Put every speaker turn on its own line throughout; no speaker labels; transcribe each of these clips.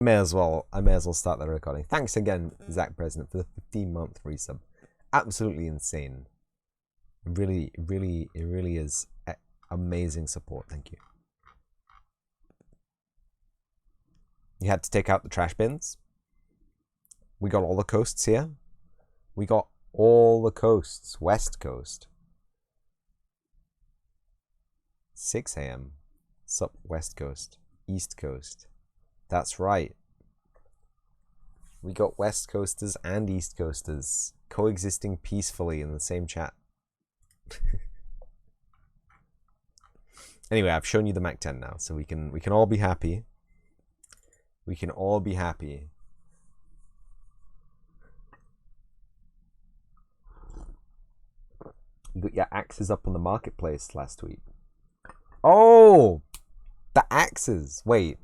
I may as well start the recording. Thanks again, Zach President, for the 15-month resub. Absolutely insane. It really is amazing support. Thank you. You had to take out the trash bins. We got all the coasts here. We got all the coasts. West Coast. 6 a.m. Sup, West Coast. East Coast. That's right. We got West Coasters and East Coasters coexisting peacefully in the same chat. Anyway, I've shown you the Mac 10 now, so we can all be happy. We can all be happy. You got your axes up on the marketplace last week. Oh, the axes. Wait.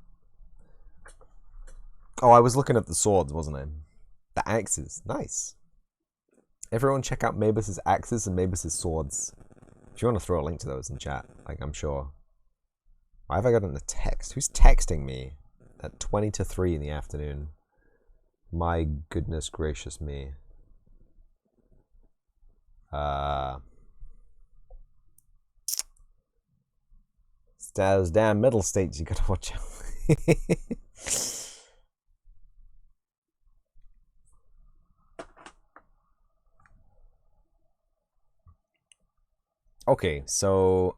Oh, I was looking at the swords, wasn't I? The axes. Nice. Everyone check out Mabus's axes and Mabus's swords. If you want to throw a link to those in chat, like, I'm sure. Why have I gotten a text? Who's texting me at 20 to 3 in the afternoon? My goodness gracious me. It's those damn middle states you gotta watch out. Okay, so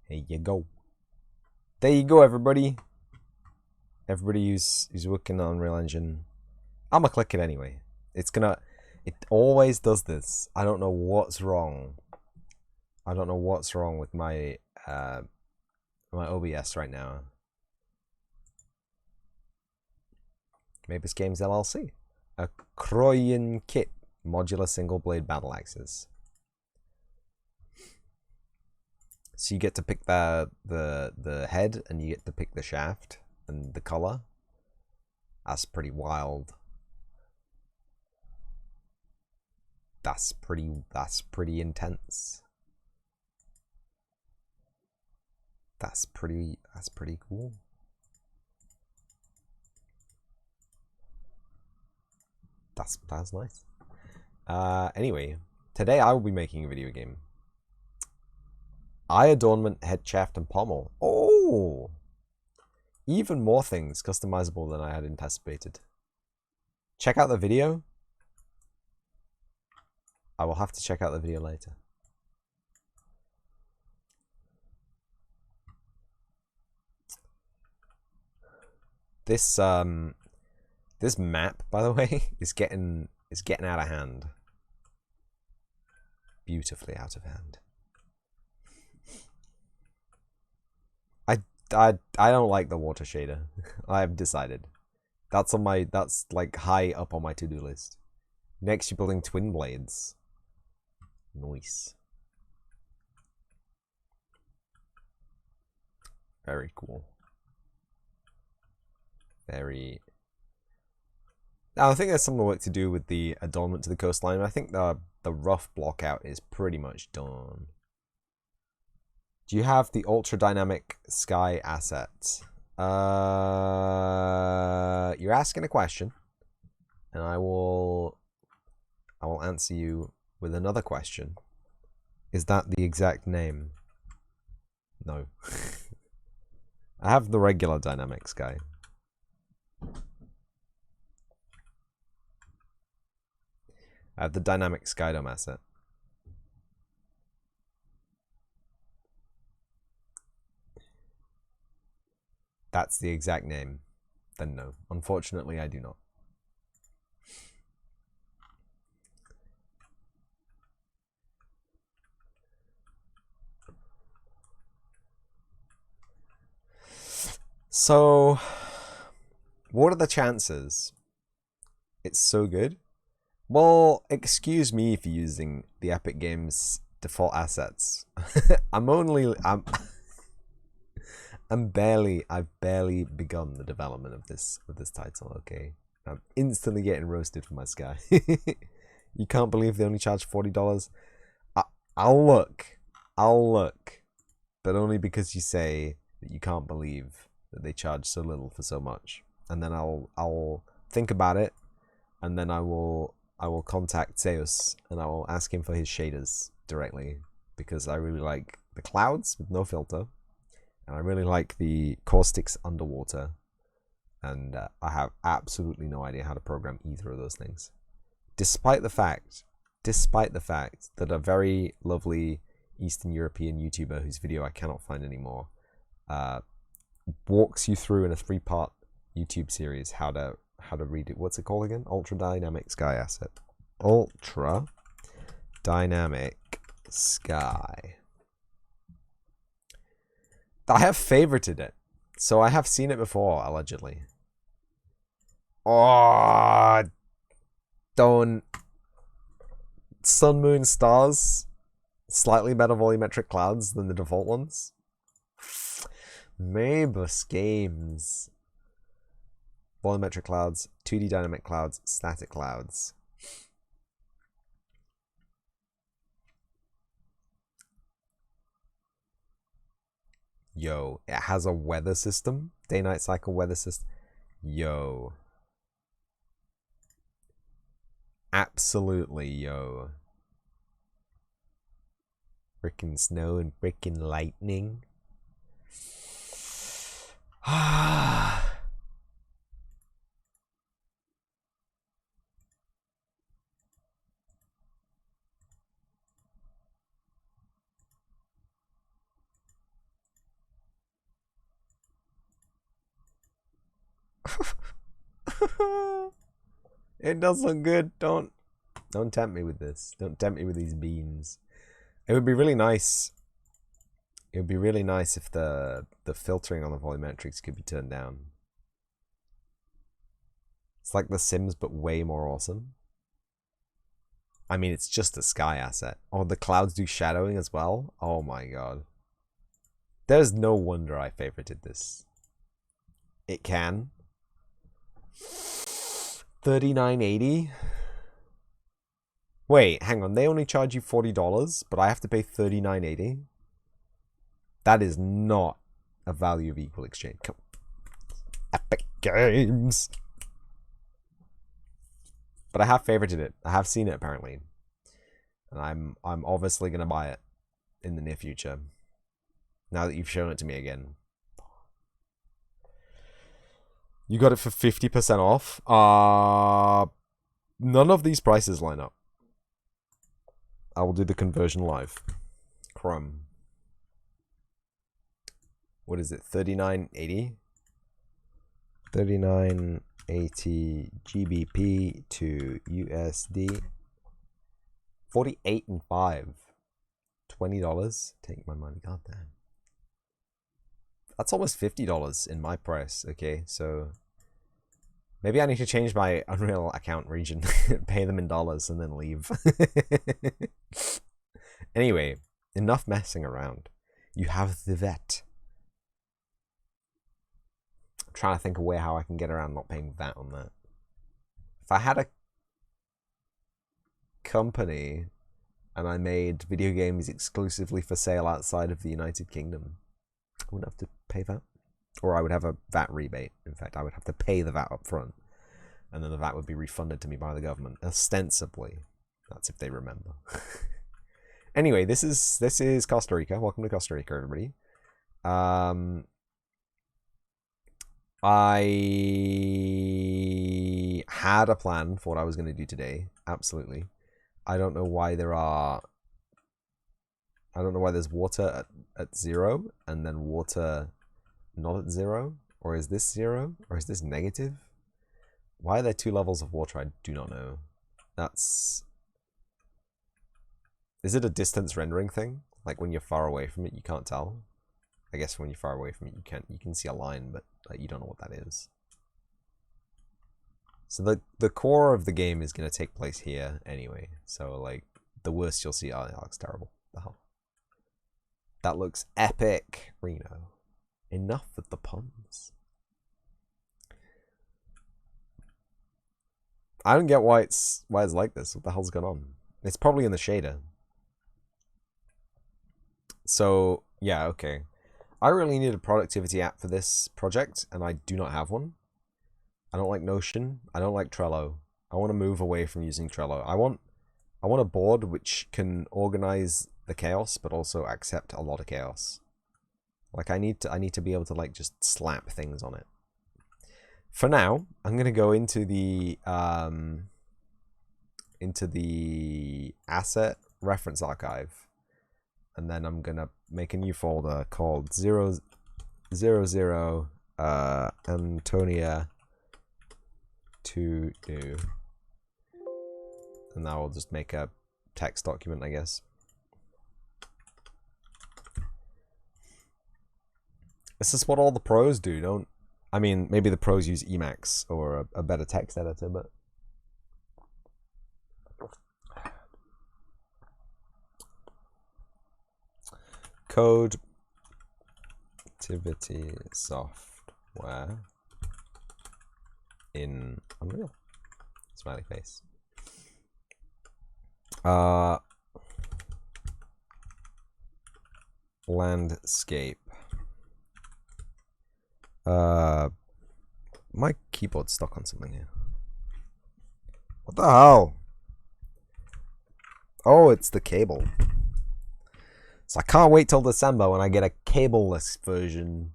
here you go. There you go, everybody. Everybody who's working on Unreal Engine. I'm gonna click it anyway. It always does this. I don't know what's wrong. I don't know what's wrong with my my OBS right now. Maybe it's Games LLC. A Kroyan kit. Modular single blade battle axes. So you get to pick the head and you get to pick the shaft and the color. That's pretty wild. That's pretty intense. That's pretty cool. That's nice. Anyway, today I will be making a video game. Eye adornment, head shaft, and pommel. Oh! Even more things customizable than I had anticipated. Check out the video. I will have to check out the video later. This this map, by the way, is getting out of hand. Beautifully out of hand. I don't like the water shader. I've decided. That's like high up on my to-do list. Next, you're building twin blades. Nice. Very cool. Very. Now, I think there's some work to do with the adornment to the coastline. I think the rough block out is pretty much done. Do you have the ultra dynamic sky asset? You're asking a question, and I will answer you with another question. Is that the exact name? No. I have the regular dynamic sky. I have the dynamic skydome asset. That's the exact name. Then no. Unfortunately, I do not. So, what are the chances it's so good? Well, excuse me for using the Epic Games default assets. I've barely begun the development of this title, okay? I'm instantly getting roasted for my sky. You can't believe they only charge $40? I'll look. But only because you say that you can't believe that they charge so little for so much. And then I'll think about it, and then I will contact Zeus and I will ask him for his shaders directly, because I really like the clouds with no filter, and I really like the caustics underwater, and I have absolutely no idea how to program either of those things, despite the fact that a very lovely Eastern European YouTuber whose video I cannot find anymore walks you through in a 3-part YouTube series how to read it. What's it called again? Ultra Dynamic Sky Asset. Ultra Dynamic Sky. I have favorited it, so I have seen it before, allegedly. Oh, don't. Sun, moon, stars. Slightly better volumetric clouds than the default ones. Mabus games. Volumetric clouds, 2D dynamic clouds, static clouds. Yo, it has a weather system. Day-night cycle weather system. Yo. Absolutely, yo. Frickin' snow and frickin' lightning. It does look good. Don't tempt me with this. Don't tempt me with these beans. It would be really nice. It would be really nice if the filtering on the volumetrics could be turned down. It's like The Sims, but way more awesome. I mean, it's just a sky asset. Oh, the clouds do shadowing as well? Oh my god. There's no wonder I favorited this. It can. $39.80? Wait, hang on. They only charge you $40, but I have to pay $39.80? That is not a value of equal exchange. Come. Epic Games. But I have favorited it. I have seen it apparently. And I'm obviously gonna buy it in the near future. Now that you've shown it to me again. You got it for 50% off. None of these prices line up. I will do the conversion live. Chrome. What is it? $39.80? $39.80 GBP to USD. 48 and 5. $20. Take my money. God damn. That's almost $50 in my price. Okay, so maybe I need to change my Unreal account region, pay them in dollars, and then leave. Anyway, enough messing around. You have the vet. I'm trying to think of a way how I can get around not paying VAT on that. If I had a company and I made video games exclusively for sale outside of the United Kingdom, I wouldn't have to pay that. Or I would have a VAT rebate. In fact, I would have to pay the VAT up front. And then the VAT would be refunded to me by the government. Ostensibly. That's if they remember. Anyway, this is Costa Rica. Welcome to Costa Rica, everybody. I had a plan for what I was going to do today. Absolutely. I don't know why there's water at 0 and then water not at 0. Or is this 0? Or is this negative? Why are there 2 levels of water? I do not know. Is it a distance rendering thing? Like when you're far away from it, you can't tell? I guess when you're far away from it, you can see a line, but like, you don't know what that is. So the core of the game is going to take place here anyway. So like the worst you'll see, oh, that looks terrible. The hell? That looks epic, Reno. Enough with the puns. I don't get why it's like this. What the hell's going on? It's probably in the shader. So yeah, okay. I really need a productivity app for this project, and I do not have one. I don't like Notion. I don't like Trello. I want to move away from using Trello. I want a board which can organize the chaos, but also accept a lot of chaos. Like I need to be able to like just slap things on it. For now, I'm gonna go into the asset reference archive, and then I'm gonna make a new folder called 000 Antonia to do, and now I'll just make a text document, I guess. This is what all the pros do, don't? I mean, maybe the pros use Emacs or a better text editor, but code activity software in Unreal. Smiley face. Landscape. My keyboard's stuck on something here. What the hell? Oh, it's the cable. So I can't wait till December when I get a cableless version.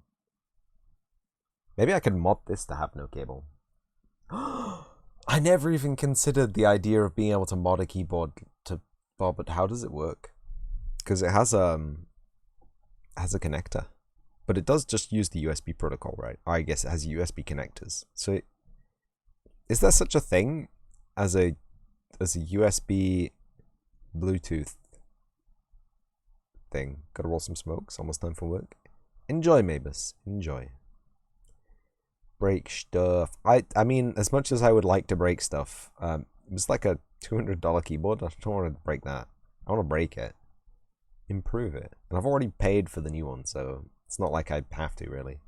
Maybe I could mod this to have no cable. I never even considered the idea of being able to mod a keyboard to, well, but how does it work? Because it has a connector, but it does just use the USB protocol, right? I guess it has USB connectors. So, is there such a thing as a USB Bluetooth thing? Gotta roll some smokes. Almost time for work. Enjoy, Mabus. Enjoy. Break stuff. I mean, as much as I would like to break stuff, it was like a $200 keyboard. I don't want to break that. I want to break it, improve it, and I've already paid for the new one, so it's not like I have to really.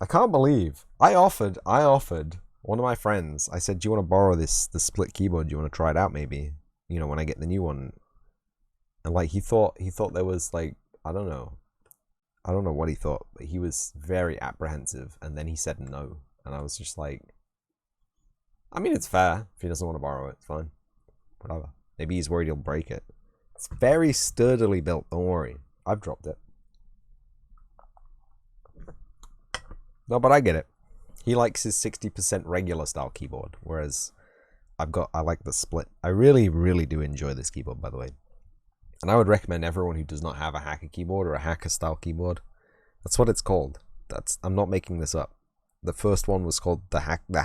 I can't believe I offered one of my friends. I said, "Do you want to borrow the split keyboard? Do you want to try it out, maybe? You know, when I get the new one." And like he thought there was like I don't know what he thought, but he was very apprehensive, and then he said no, and I was just like, I mean, it's fair. If he doesn't want to borrow it, it's fine. Whatever. Maybe he's worried he'll break it. It's very sturdily built, don't worry. I've dropped it. No, but I get it. He likes his 60% regular style keyboard, whereas I like the split. I really, really do enjoy this keyboard, by the way. And I would recommend everyone who does not have a hacker keyboard or a hacker style keyboard. That's what it's called. I'm not making this up. The first one was called the Hacker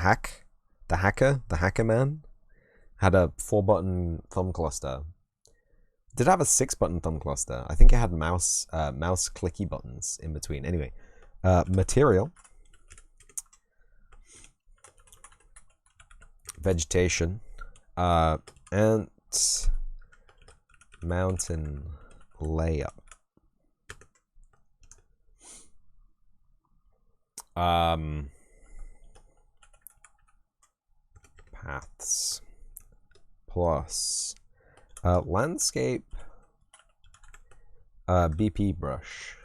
Man. Had a 4-button thumb cluster. Did have a 6-button thumb cluster. I think it had mouse clicky buttons in between. Anyway, material, vegetation, ant mountain layup. Paths plus landscape BP brush.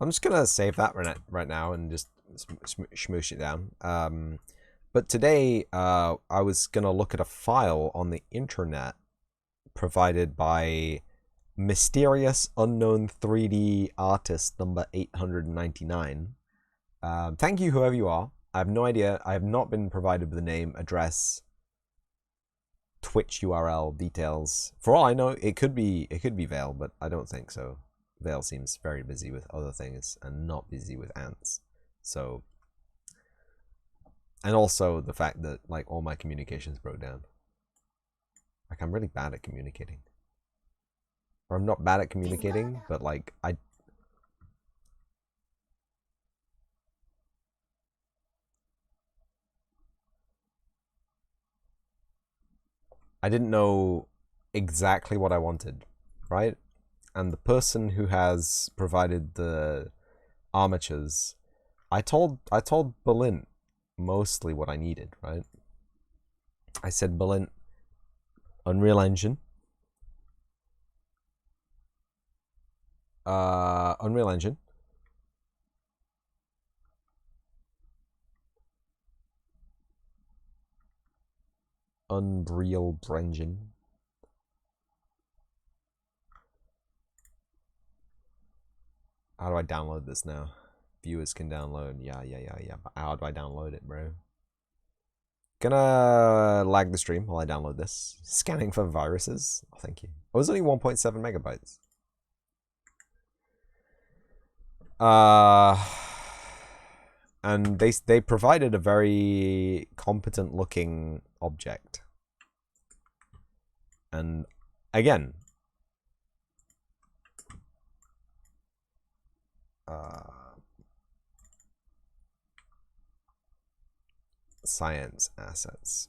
I'm just gonna save that right now and just smoosh it down. But today, I was gonna look at a file on the internet provided by mysterious unknown 3D artist number 899. Thank you, whoever you are. I have no idea. I have not been provided with a name, address, Twitch URL details. For all I know, it could be Vale, but I don't think so. Vale seems very busy with other things and not busy with ants. So, and also the fact that like all my communications broke down. Like I'm really bad at communicating. Or I'm not bad at communicating, but like I didn't know exactly what I wanted, right? and the person who has provided the armatures, I told Berlin mostly what I needed, right? I said, Berlin, Unreal Engine, Unreal Engine, Unreal Engine. How do I download this now? Viewers can download. Yeah. But how do I download it, bro? Gonna lag the stream while I download this. Scanning for viruses. Oh, thank you. Oh, it was only 1.7 megabytes. And they provided a very competent looking object. And again, science assets.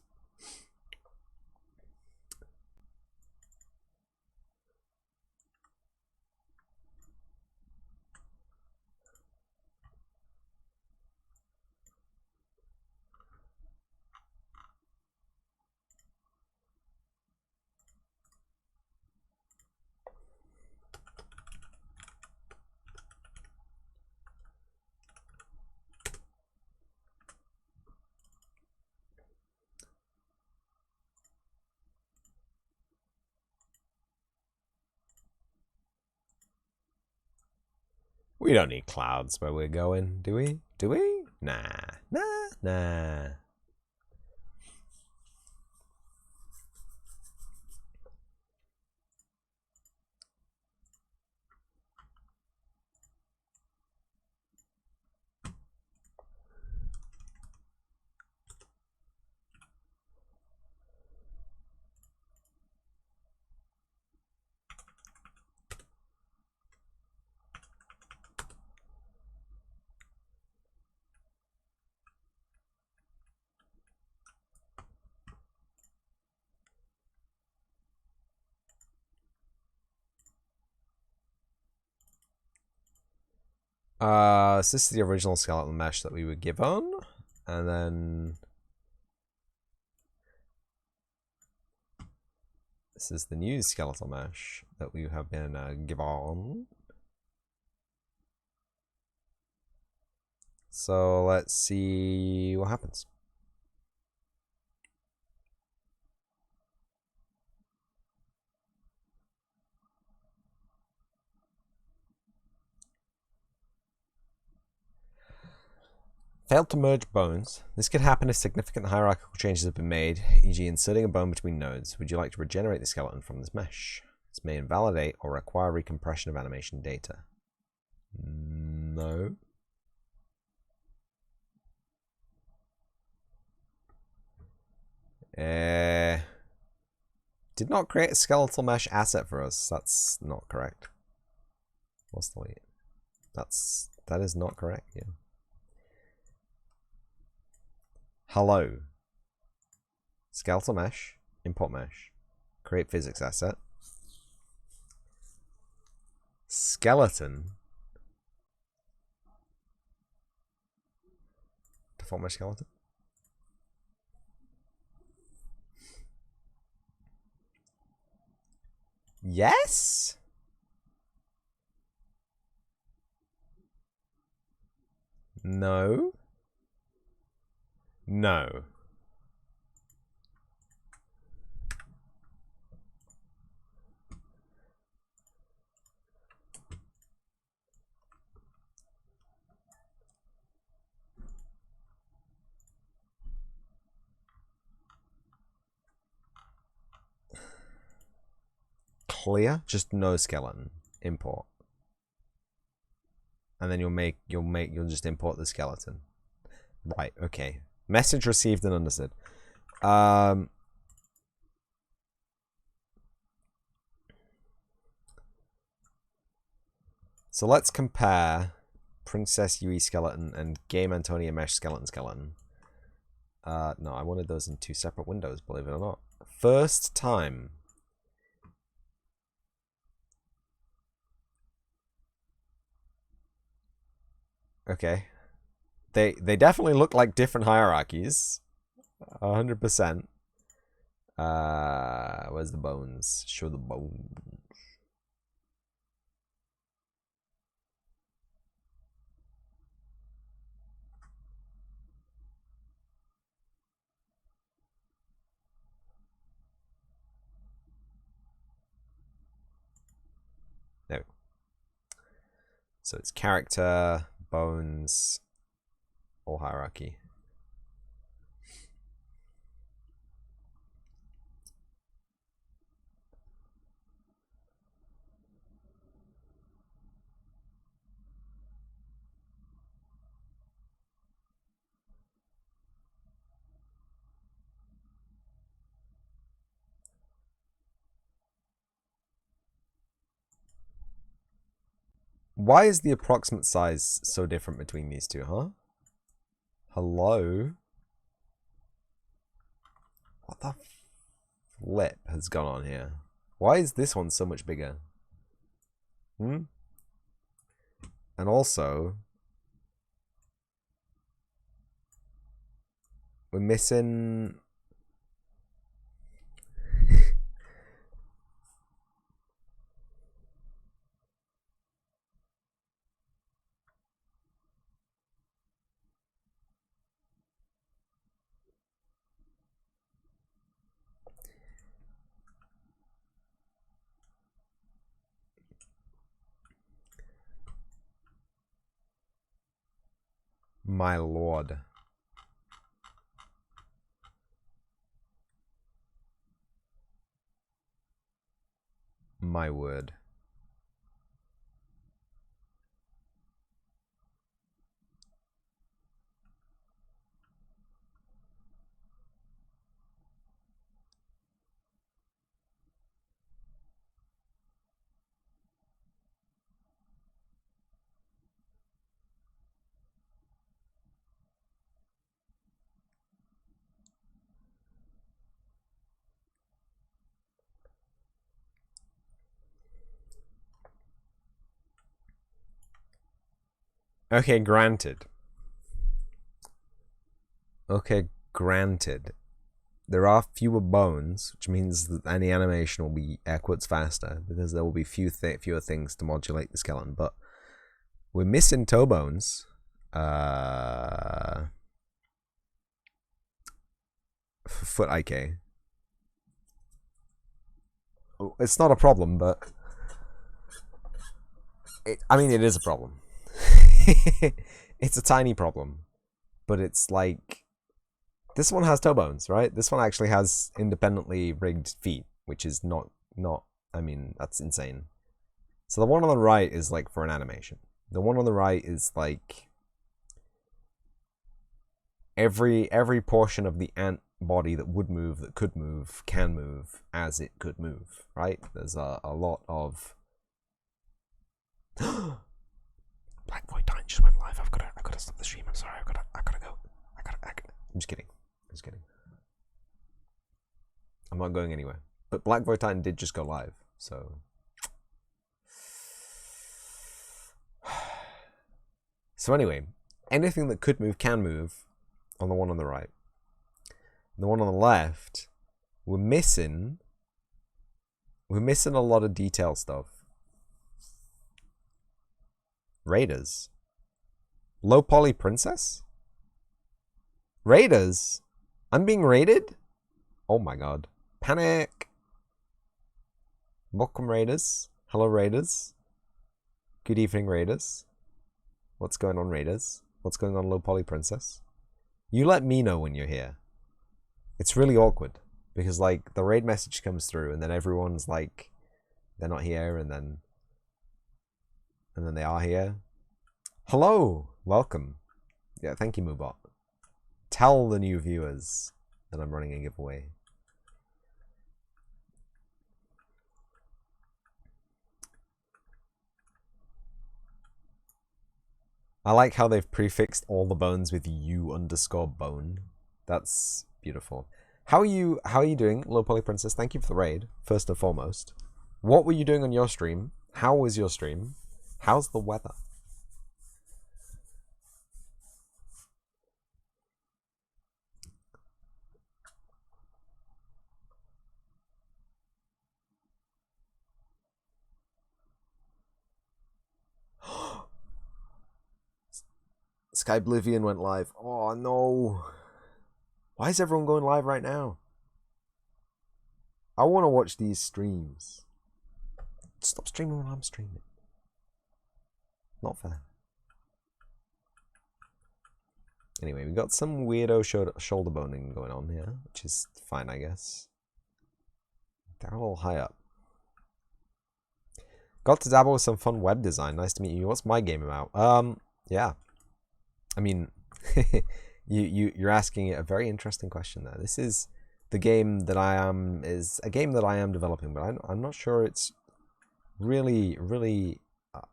We don't need clouds where we're going, do we? Do we? Nah. So this is the original skeleton mesh that we were given, and then this is the new skeletal mesh that we have been given. So let's see what happens. Failed to merge bones. This could happen if significant hierarchical changes have been made, e.g. inserting a bone between nodes. Would you like to regenerate the skeleton from this mesh? This may invalidate or require recompression of animation data. No. Did not create a skeletal mesh asset for us. That's not correct. What's the weight? That is not correct, yeah. Hello. Skeletal mesh, import mesh, create physics asset. Skeleton. Default mesh skeleton. Yes? No. No. Clear, just no skeleton. Import. And then you'll just import the skeleton. Right, okay. Message received and understood. So let's compare Princess UE skeleton and Game Antonia mesh skeleton. No, I wanted those in two separate windows, believe it or not. First time. Okay. They definitely look like different hierarchies. 100%. Where's the bones? Show the bones. There we go. So it's character, bones, all hierarchy. Why is the approximate size so different between these two, huh? Hello? What the flip has gone on here? Why is this one so much bigger? And also, we're missing... My lord. My word. Okay, granted. Okay, granted. There are fewer bones, which means that any animation will be air quotes faster because there will be fewer things to modulate the skeleton. But we're missing toe bones. Foot IK. It's not a problem, but I mean, it is a problem. It's a tiny problem, but it's like this one has toe bones, right? This one actually has independently rigged feet, which is not. I mean, that's insane. So the one on the right is like for an animation. The one on the right is like every portion of the ant body that would move, that could move, can move as it could move, right? There's a lot of Black Void Time just went live. I've got to stop the stream. I'm sorry. I gotta go. I'm just kidding. I'm not going anywhere. But Black Void Titan did just go live, so. So anyway, anything that could move can move on the one on the right. The one on the left, we're missing a lot of detail stuff. Raiders. Low poly princess? Raiders? I'm being raided? Oh my god. Panic! Welcome, Raiders. Hello, Raiders. Good evening, Raiders. What's going on, Raiders? What's going on, Low Poly Princess? You let me know when you're here. It's really awkward because, like, the raid message comes through and then everyone's like, they're not here, and then they are here. Hello! Welcome. Yeah, thank you, Moobot. Tell the new viewers that I'm running a giveaway. I like how they've prefixed all the bones with U_bone. That's beautiful. How are you doing, Low Poly Princess? Thank you for the raid, first and foremost. What were you doing on your stream? How was your stream? How's the weather? Skyblivion went live. Oh no. Why is everyone going live right now? I want to watch these streams. Stop streaming when I'm streaming. Not fair. Anyway, we got some weirdo shoulder boning going on here, which is fine, I guess. They're a little high up. Got to dabble with some fun web design. Nice to meet you. What's my game about? Yeah. I mean, you're asking a very interesting question there. This is the game that I am developing, but I'm not sure it's really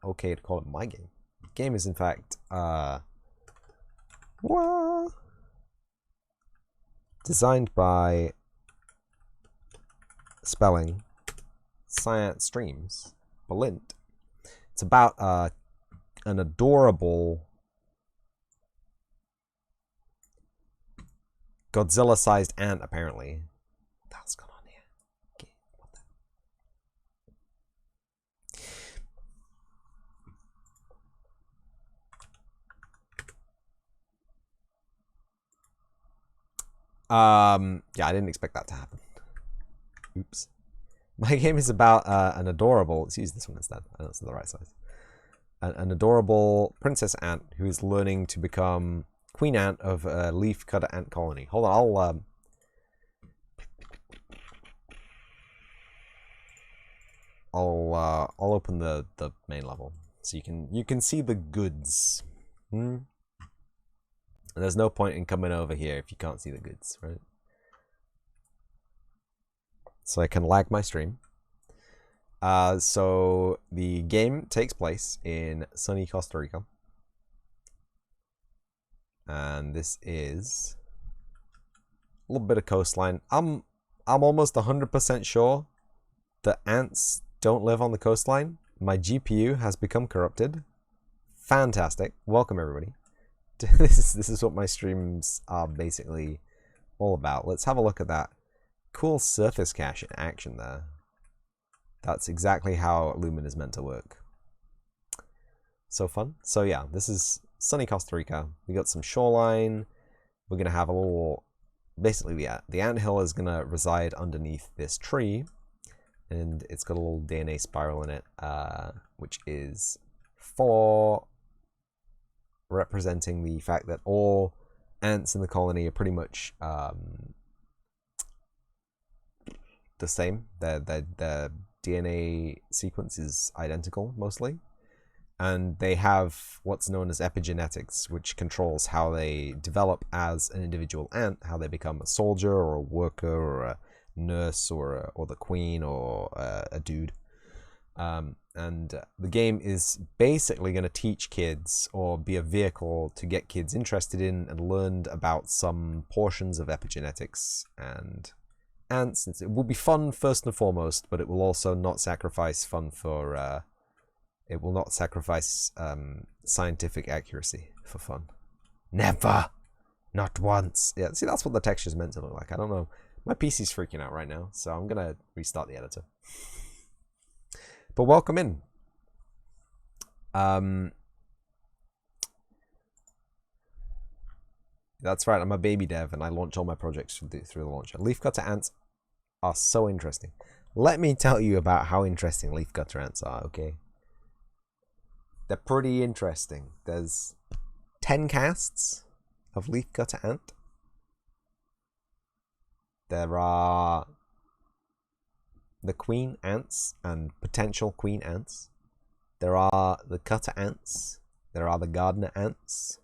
okay to call it my game. The game is in fact designed by Spelling Science Streams Balint. It's about an adorable Godzilla-sized ant, apparently. What the hell's going on here? Okay, what the... Yeah, I didn't expect that to happen. Oops. My game is about an adorable... Let's use this one instead. I know it's the right size. An adorable princess ant who is learning to become queen ant of a leaf cutter ant colony. Hold on, I'll open the main level so you can see the goods. And there's no point in coming over here if you can't see the goods, right? So I can lag my stream. So the game takes place in sunny Costa Rica. And this is a little bit of coastline. I'm almost 100% sure that ants don't live on the coastline. My GPU has become corrupted. Fantastic. Welcome everybody. This is what my streams are basically all about. Let's have a look at that cool surface cache in action there. That's exactly how Lumen is meant to work. So fun. So yeah, this is sunny Costa Rica. We got some shoreline. We're gonna have a little, basically the anthill is gonna reside underneath this tree, and it's got a little DNA spiral in it, which is for representing the fact that all ants in the colony are pretty much the same. Their DNA sequence is identical mostly. And they have what's known as epigenetics, which controls how they develop as an individual ant, how they become a soldier or a worker or a nurse or the queen or a dude. And the game is basically going to teach kids or be a vehicle to get kids interested in and learned about some portions of epigenetics and ants. It will be fun first and foremost, but it will also not sacrifice fun for... it will not sacrifice scientific accuracy for fun. Never! Not once! Yeah, see, that's what the texture's meant to look like. I don't know. My PC's freaking out right now, so I'm going to restart the editor. But welcome in. That's right, I'm a baby dev, and I launch all my projects through the launcher. Leafcutter ants are so interesting. Let me tell you about how interesting leafcutter ants are, okay? They're pretty interesting. There's 10 casts of leafcutter ant. There are the queen ants and potential queen ants. There are the cutter ants. There are the gardener ants.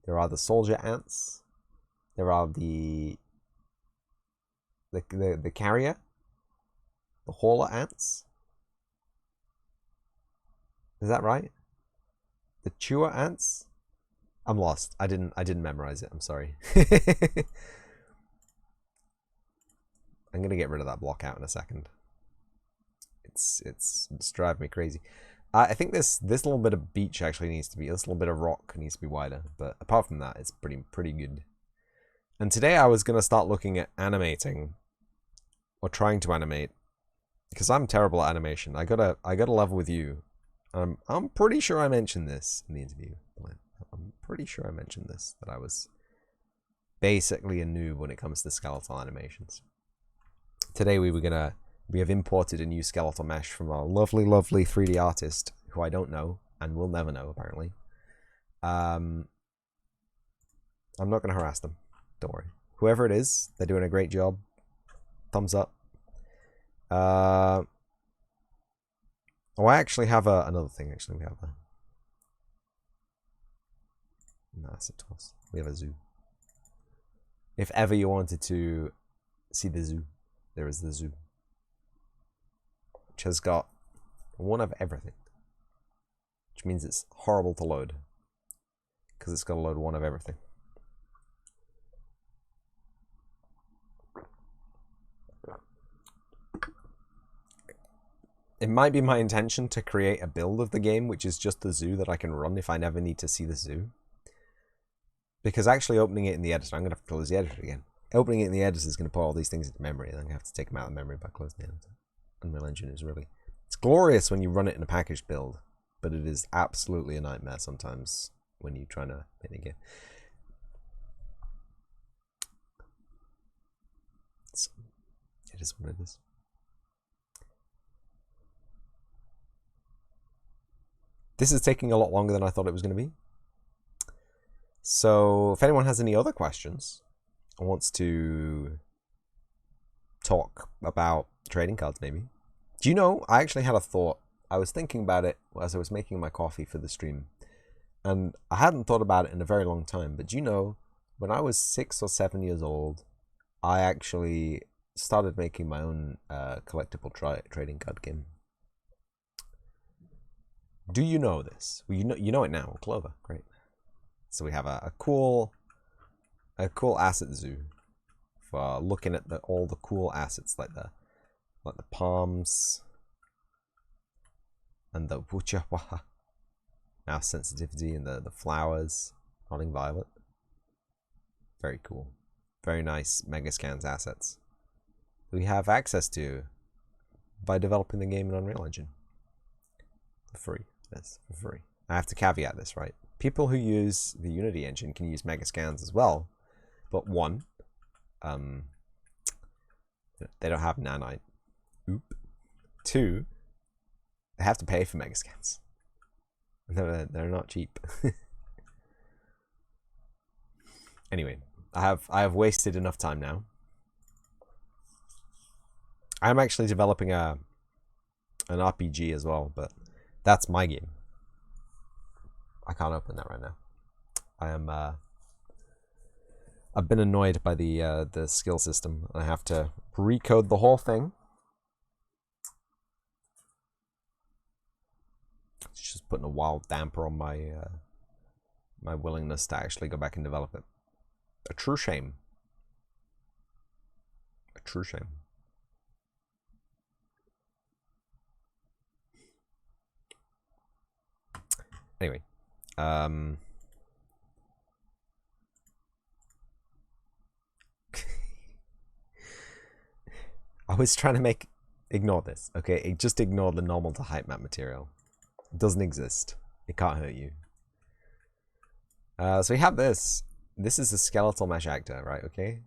There are the soldier ants. There are the carrier, the hauler ants. Is that right? The chewer ants? I'm lost. I didn't memorize it. I'm sorry. I'm gonna get rid of that block out in a second. It's driving me crazy. I think this little bit of beach actually needs to be, this little bit of rock needs to be wider. But apart from that, it's pretty good. And today I was gonna start looking at animating, or trying to animate, because I'm terrible at animation. I gotta level with you. I'm pretty sure I mentioned this in the interview. I'm pretty sure I mentioned this, that I was basically a noob when it comes to skeletal animations. Today we have imported a new skeletal mesh from a lovely, lovely 3D artist who I don't know and will never know, apparently. I'm not going to harass them. Don't worry. Whoever it is, they're doing a great job. Thumbs up. Oh, I actually have another thing. Actually, we have a... No, that's a toss. We have a zoo. If ever you wanted to see the zoo, there is the zoo. Which has got one of everything. Which means it's horrible to load. Because it's got to load one of everything. It might be my intention to create a build of the game which is just the zoo that I can run if I never need to see the zoo. Because actually opening it in the editor, I'm going to have to close the editor again. Opening it in the editor is going to put all these things into memory, and I'm going to have to take them out of memory by closing the editor. Unreal Engine is really... It's glorious when you run it in a packaged build, but it is absolutely a nightmare sometimes when you're trying to make a game. So, it is what it is. This is taking a lot longer than I thought it was going to be. So if anyone has any other questions or wants to talk about trading cards maybe. Do you know, I actually had a thought. I was thinking about it as I was making my coffee for the stream. And I hadn't thought about it in a very long time. But do you know, when I was 6 or 7 years old, I actually started making my own collectible trading card game. Do you know this? Well, you know it now. Clover, great. So we have a cool asset zoo for looking at all the cool assets like the palms and the wuchawa mouse sensitivity and the flowers, nodding violet. Very cool. Very nice Megascans assets we have access to by developing the game in Unreal Engine for free. Yes, for free. I have to caveat this, right? People who use the Unity engine can use Megascans as well, but one, they don't have nanite. Oop. Two, they have to pay for Megascans. They're not cheap. Anyway, I have wasted enough time now. I'm actually developing an RPG as well, but that's my game. I can't open that right now. I've been annoyed by the skill system, and I have to recode the whole thing. It's just putting a wild damper on my my willingness to actually go back and develop it. A true shame. A true shame. Anyway. I was trying to ignore this, okay? Just ignore the normal to height map material. It doesn't exist. It can't hurt you. So we have this. This is a skeletal mesh actor, right? Okay.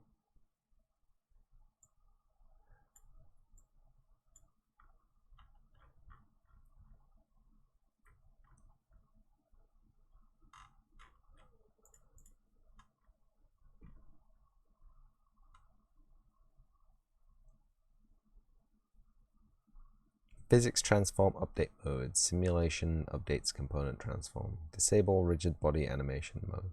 Physics transform update mode. Simulation updates component transform. Disable rigid body animation mode.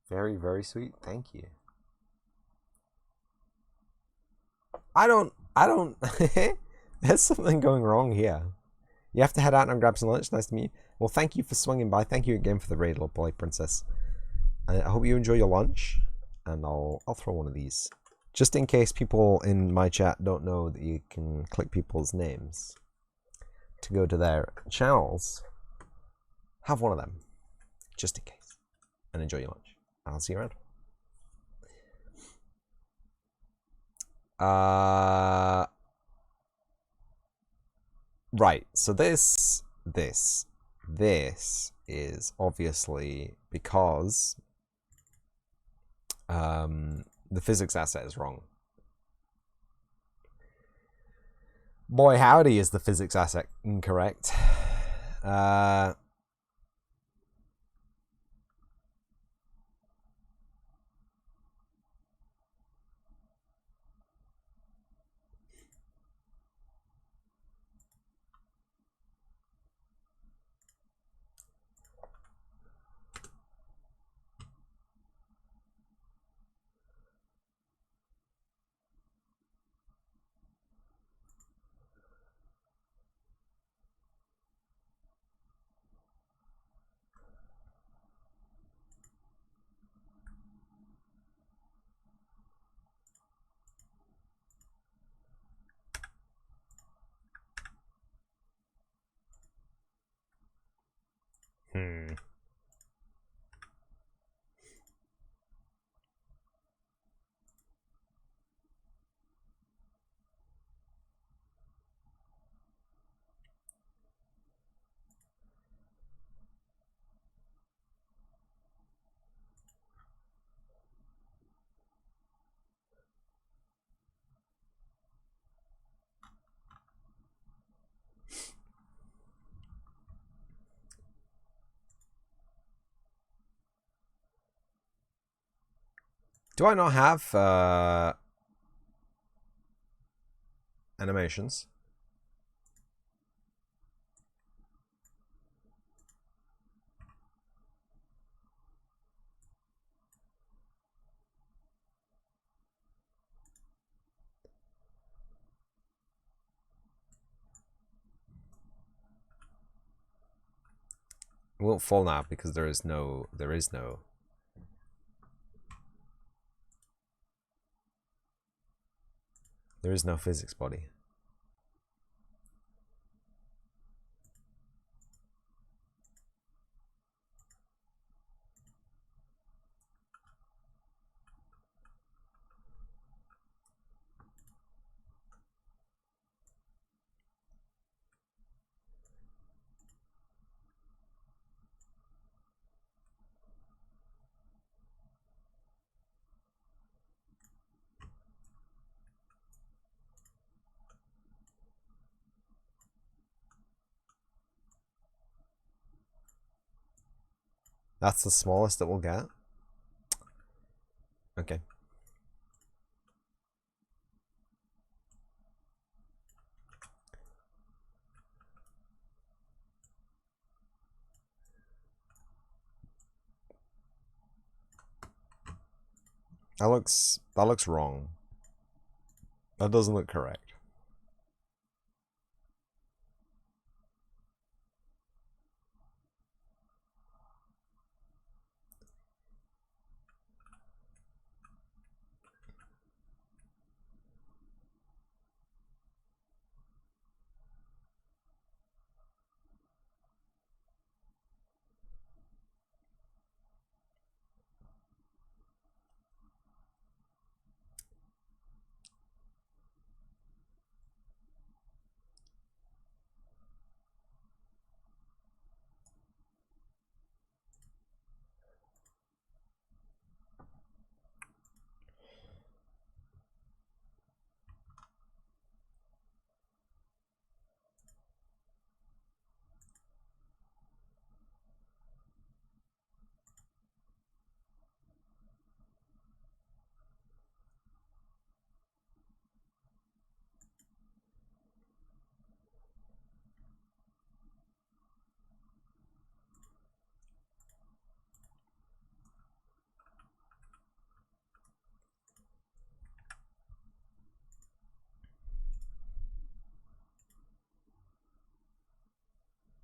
Very, very sweet. Thank you. I don't, there's something going wrong here. You have to head out and grab some lunch. Nice to meet you. Well, thank you for swinging by. Thank you again for the raid, little boy princess. I hope you enjoy your lunch, and I'll throw one of these. Just in case people in my chat don't know that you can click people's names to go to their channels, have one of them, just in case. And enjoy your lunch. I'll see you around. Right, so this is obviously because the physics asset is wrong. Boy, howdy, is the physics asset incorrect. Do I not have animations? It won't fall now because there is no physics body. That's the smallest it will get? Okay. That looks wrong. That doesn't look correct.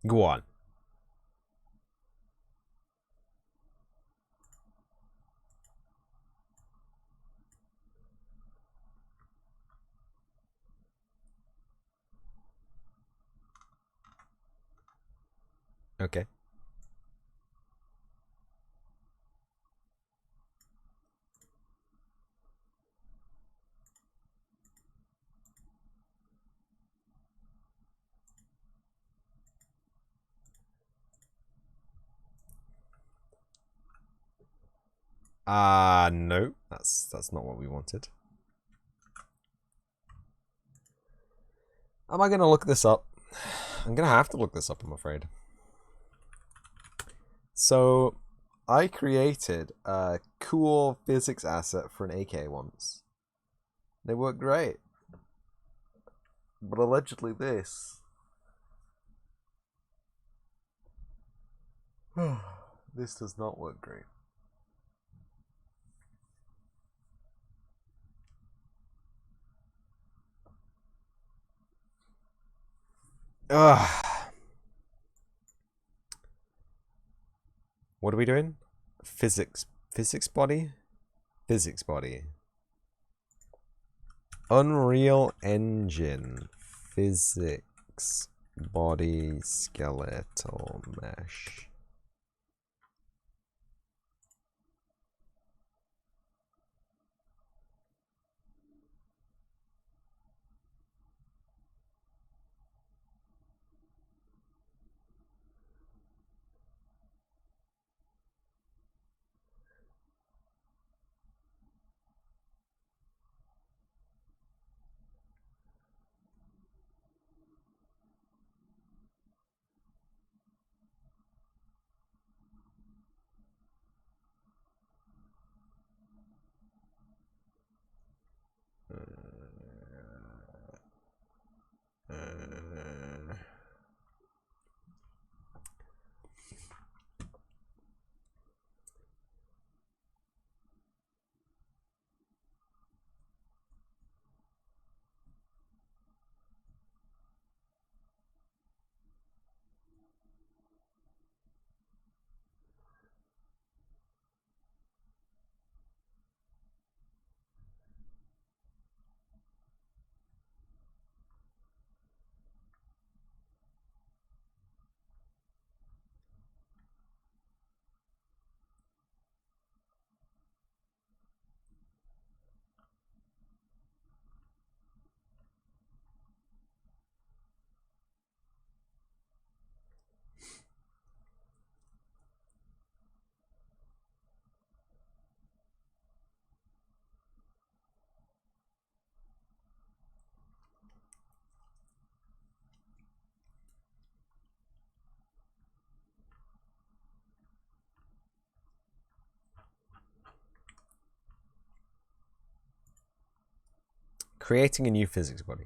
Go on. Okay. No. That's not what we wanted. Am I going to look this up? I'm going to have to look this up, I'm afraid. So, I created a cool physics asset for an AK once. They work great. But allegedly this... this does not work great. Ugh. What are we doing? Physics body? Physics body. Unreal Engine. Physics body skeletal mesh. Creating a new physics body.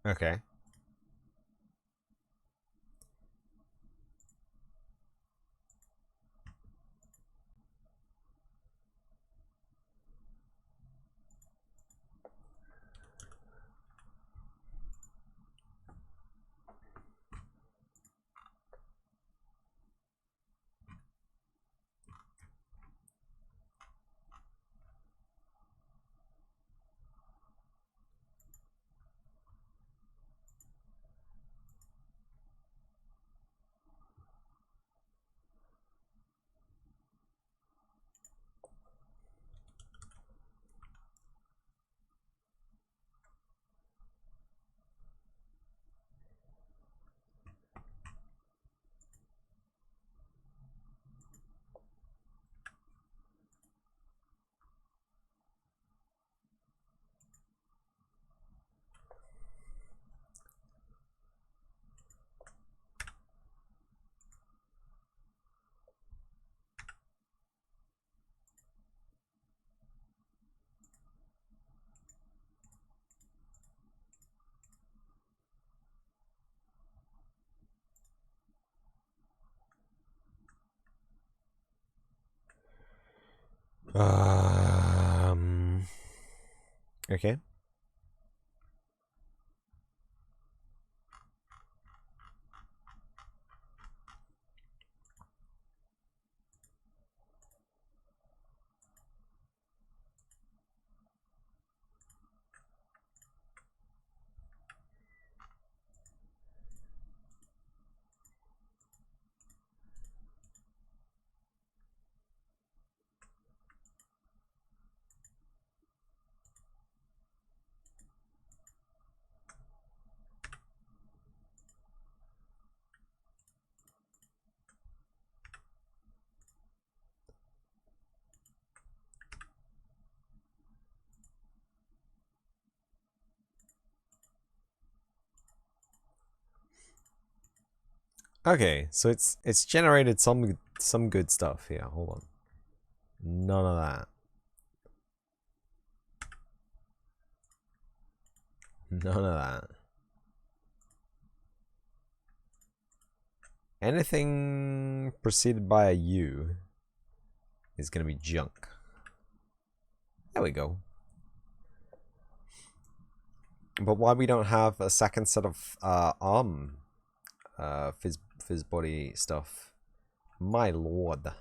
Okay. Okay. Okay, so it's generated some good stuff here. Hold on. None of that. None of that. Anything preceded by a U is gonna be junk. There we go. But why we don't have a second set of arm fizz body stuff? My lord. I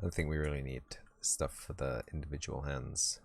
don't think we really need stuff for the individual hands.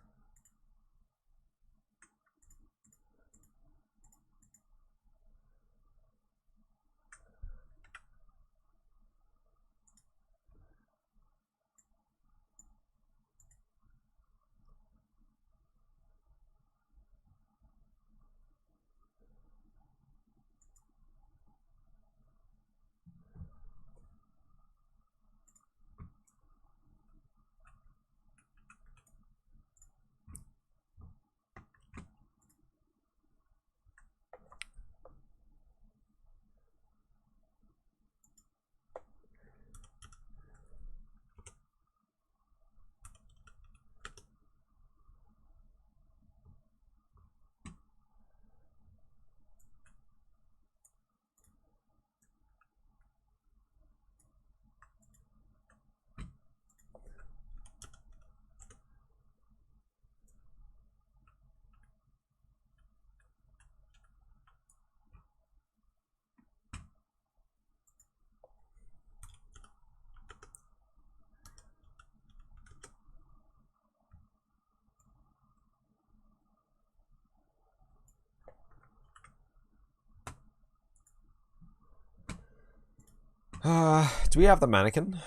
Do we have the mannequin?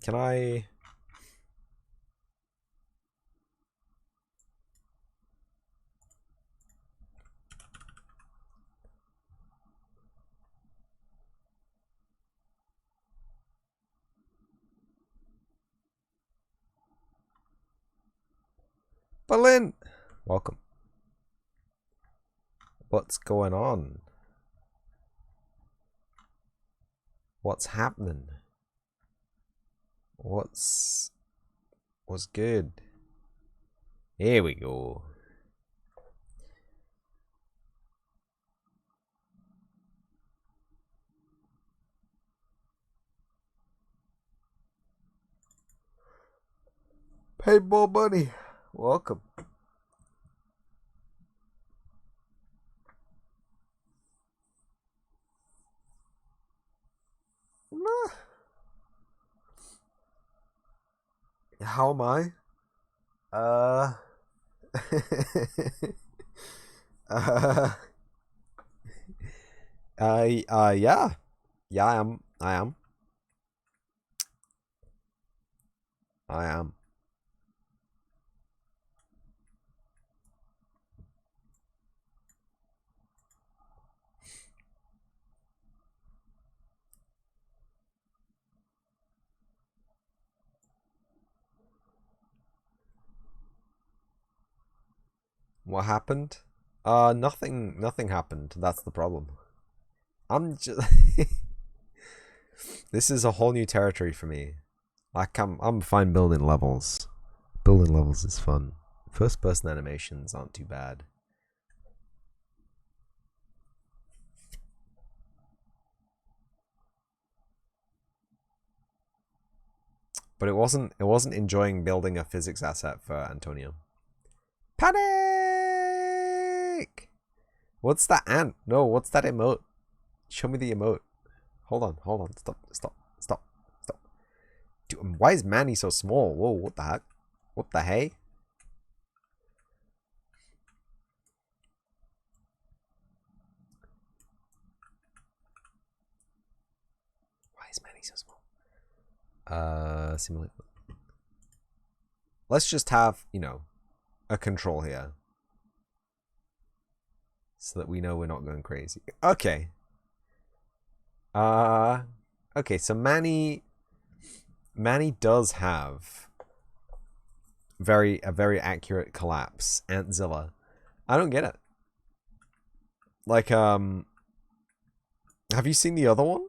Can I... Berlin! Welcome. What's going on? What's happening? What's good? Here we go. Paintball buddy, welcome. How am I? Yeah. Yeah, I am. I am. What happened? Nothing happened. That's the problem. I'm just This is a whole new territory for me. Like I'm fine building levels. Building levels is fun. First person animations aren't too bad. But it wasn't enjoying building a physics asset for Antonia. Panic! What's that ant? No, what's that emote? Show me the emote. Hold on. Stop. Dude, why is Manny so small? Whoa, what the heck? What the hey? Why is Manny so small? Simulate. Let's just have, you know, a control here. So that we know we're not going crazy. Okay. Okay, so Manny does have a very accurate collapse. Antzilla. I don't get it. Like, have you seen the other one?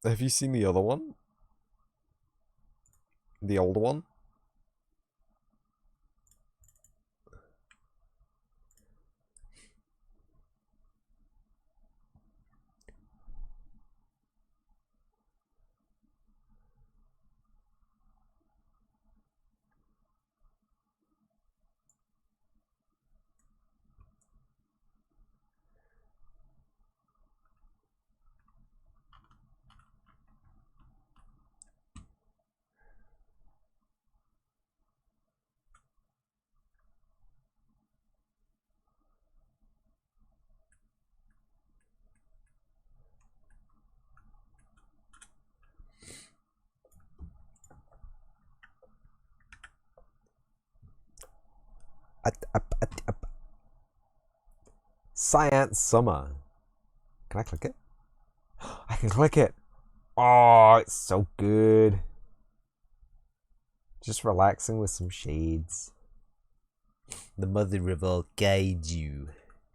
Have you seen the other one? The older one? Science Summer. Can I click it? I can click it. Oh, it's so good. Just relaxing with some shades. The mother of all kaiju.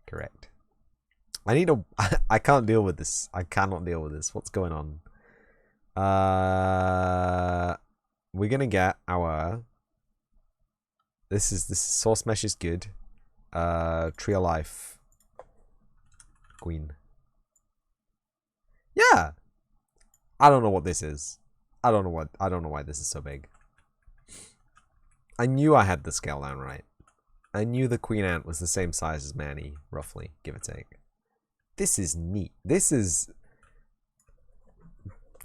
Correct. I need a... I can't deal with this. I cannot deal with this. What's going on? We're gonna get our... This source mesh is good. Tree of Life. Queen. Yeah! I don't know what this is. I don't know why this is so big. I knew I had the scale down right. I knew the queen ant was the same size as Manny, roughly, give or take. This is neat. This is...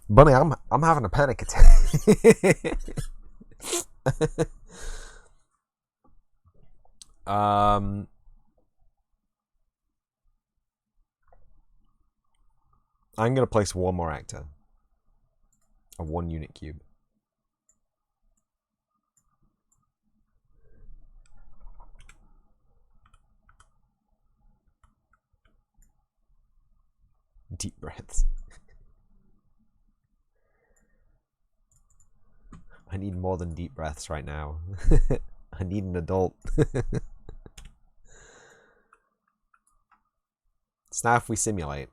Bunny, I'm having a panic attack. I'm gonna place one more actor. A 1 unit cube. Deep breaths. I need more than deep breaths right now. I need an adult. So now if we simulate,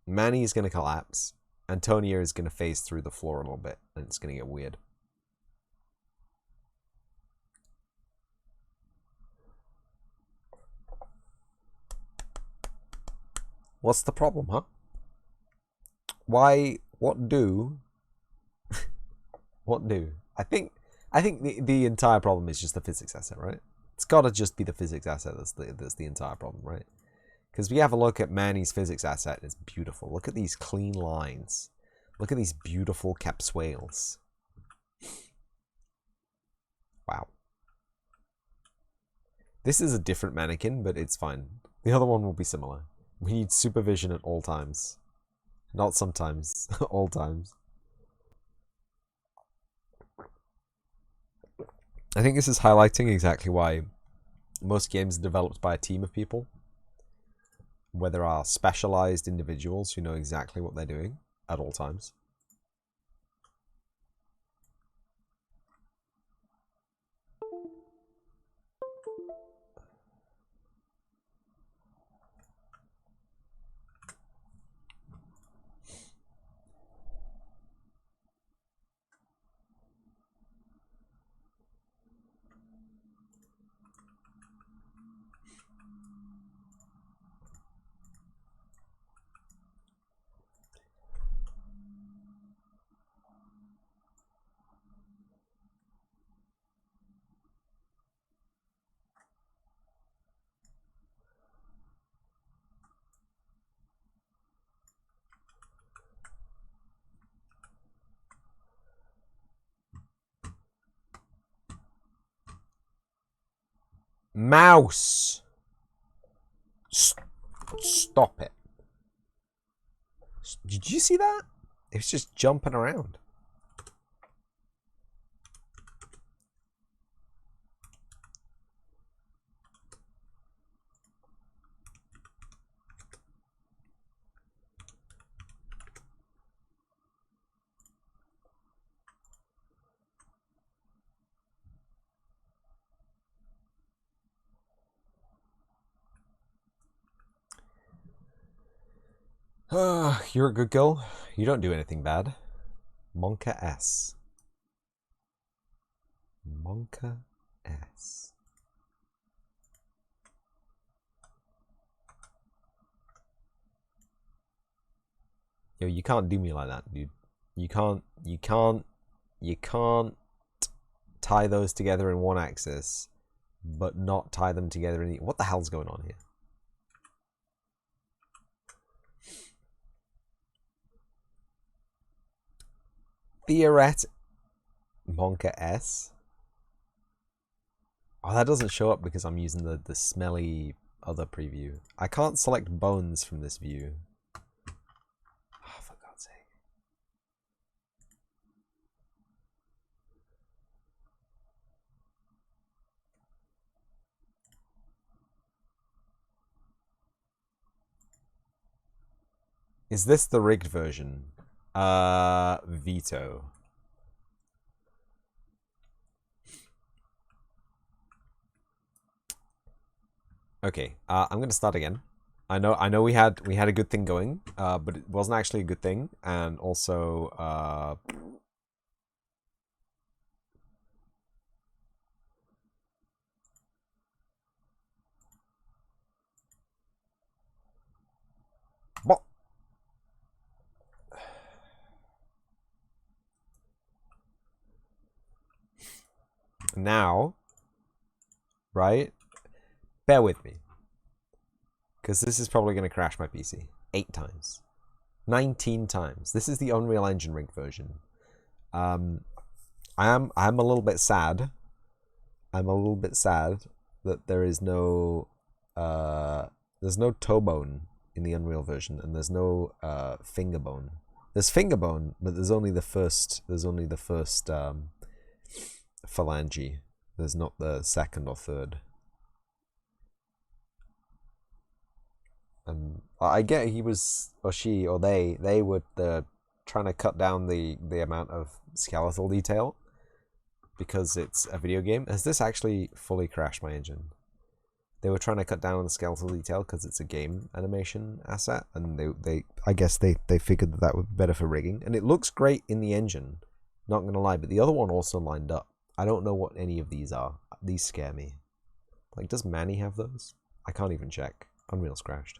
Manny is going to collapse. Antonia is going to phase through the floor a little bit, and it's going to get weird. What's the problem, huh? Why? What do? What do? I think the entire problem is just the physics asset, right? It's got to just be the physics asset that's the entire problem, right? Because we have a look at Manny's physics asset, it's beautiful. Look at these clean lines. Look at these beautiful capsules. Wow. This is a different mannequin, but it's fine. The other one will be similar. We need supervision at all times. Not sometimes, all times. I think this is highlighting exactly why most games are developed by a team of people, where there are specialized individuals who know exactly what they're doing at all times. Mouse! Stop it. Did you see that? It was just jumping around. You're a good girl. You don't do anything bad. Monka S. Monka S. Yo, you can't do me like that, dude. You can't tie those together in one axis, but not tie them together in the... What the hell's going on here? Monka S. Oh, that doesn't show up because I'm using the smelly other preview. I can't select bones from this view. Oh, for God's sake. Is this the rigged version? Veto. Okay, I'm gonna start again. I know we had a good thing going, but it wasn't actually a good thing, and also what? Now, right? Bear with me, because this is probably going to crash my PC 8 times, 19 times. This is the Unreal Engine rigged version. I'm a little bit sad. I'm a little bit sad that there is no there's no toe bone in the Unreal version, and there's no finger bone. There's finger bone, but there's only the first phalange. There's not the second or third. And I get he was, or she, or they were trying to cut down the amount of skeletal detail because it's a video game. Has this actually fully crashed my engine? They were trying to cut down on the skeletal detail because it's a game animation asset, and I guess they figured that would be better for rigging, and it looks great in the engine, not gonna lie, but the other one also lined up. I don't know what any of these are. These scare me. Like, does Manny have those? I can't even check. Unreal's crashed.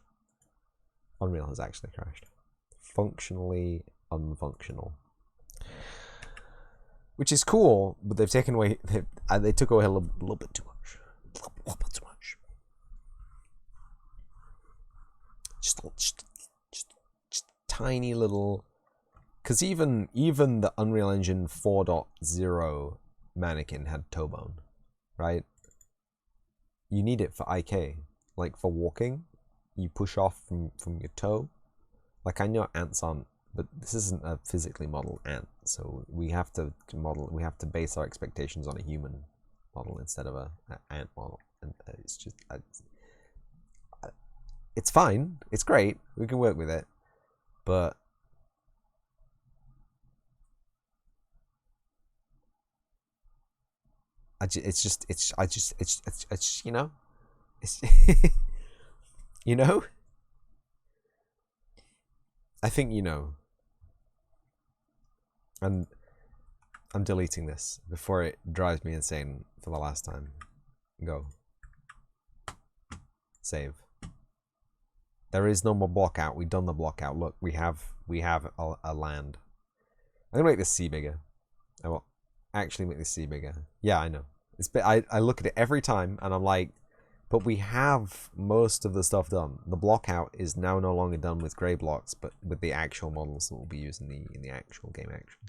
Unreal has actually crashed. Functionally unfunctional. Which is cool, but they've taken away... They took away a little bit too much. A little bit too much. Just tiny little... Because even the Unreal Engine 4.0 mannequin had toe bone, right? You need it for IK. Like, for walking, you push off from your toe. Like, I know ants aren't, but this isn't a physically modeled ant, so we have to base our expectations on a human model instead of an ant model, and it's just it's fine, it's great, we can work with it, but it's you know, it's you know, I think you know. And I'm deleting this before it drives me insane for the last time. Go. Save. There is no more block out. We've done the block out. Look, we have a land. I'm gonna make this C bigger. I will actually make this C bigger. Yeah, I know. It's I look at it every time and I'm like, but we have most of the stuff done. The block out is now no longer done with grey blocks, but with the actual models that will be used in the actual game action.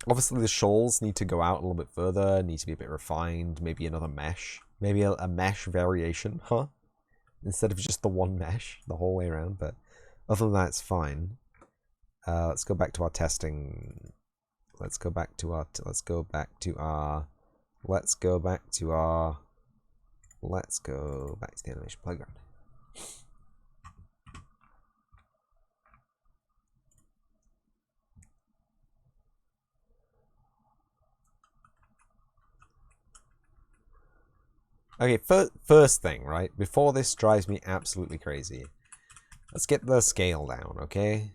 Obviously, the shoals need to go out a little bit further, need to be a bit refined, maybe another mesh. Maybe a mesh variation, huh? Instead of just the one mesh the whole way around, but other than that, it's fine. Let's go back to our testing. Let's go back to our the animation playground. Okay, first thing, right? Before this drives me absolutely crazy. Let's get the scale down, okay?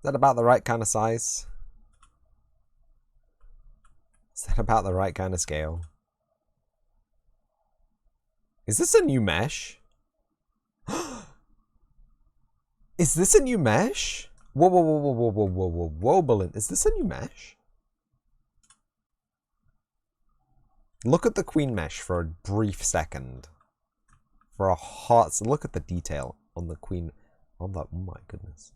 Is that about the right kind of size? Is that about the right kind of scale? Is this a new mesh? Is this a new mesh? Whoa, whoa, whoa, whoa, whoa, whoa, whoa, whoa, whoa, Berlin. Is this a new mesh? Look at the queen mesh for a brief second. For a hot... Look at the detail on the queen... On the... Oh my goodness.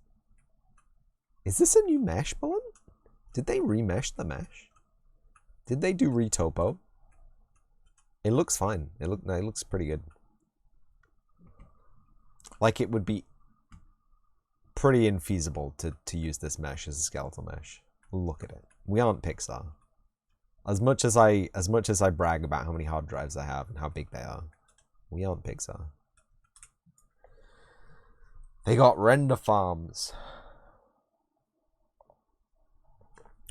Is this a new mesh, Berlin? Did they remesh the mesh? Did they do retopo? It looks fine. It looks pretty good. Like, it would be pretty infeasible to use this mesh as a skeletal mesh. Look at it. We aren't Pixar. As much as I brag about how many hard drives I have and how big they are, we aren't Pixar. They got render farms.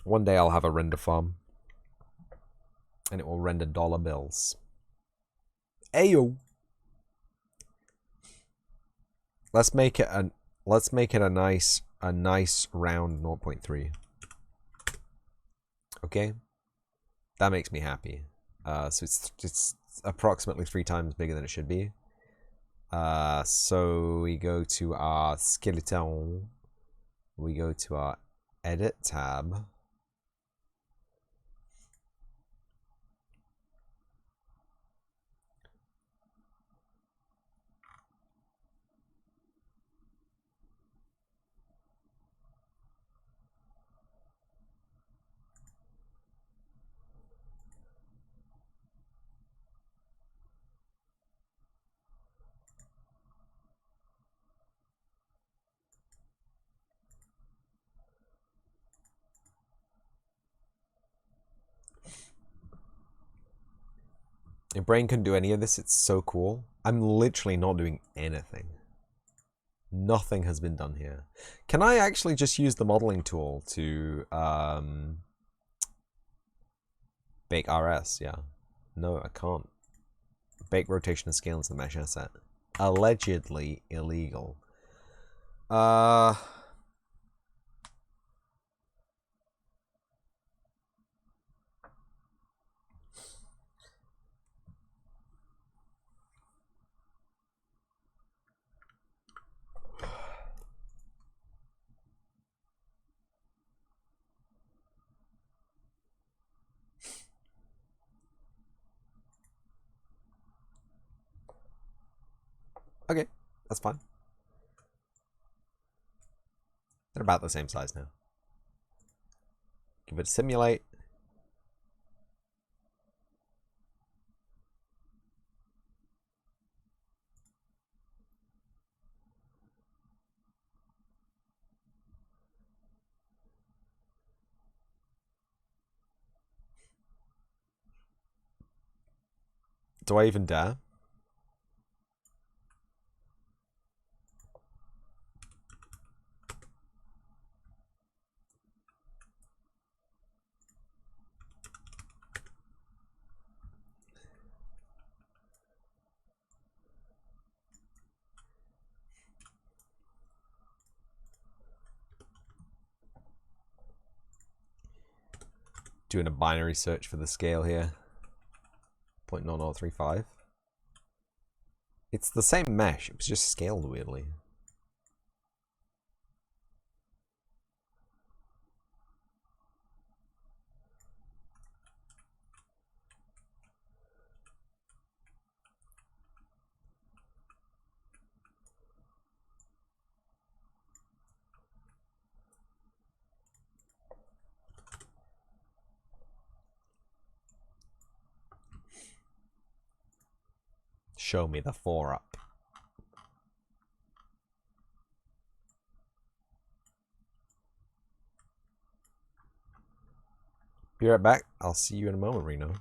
One day I'll have a render farm, and it will render dollar bills. Ayo. Let's make it a nice round 0.3. Okay, that makes me happy. So it's approximately 3 times bigger than it should be. So we go to our skeleton. We go to our edit tab. Your brain couldn't do any of this. It's so cool. I'm literally not doing anything. Nothing has been done here. Can I actually just use the modeling tool to bake RS? Yeah. No, I can't. Bake rotation and scale into the mesh asset. Allegedly illegal. Okay, that's fine. They're about the same size now. Give it a simulate. Do I even dare? Doing a binary search for the scale here. 0.0035. It's the same mesh, it was just scaled weirdly. Show me the 4 up. Be right back. I'll see you in a moment, Reno.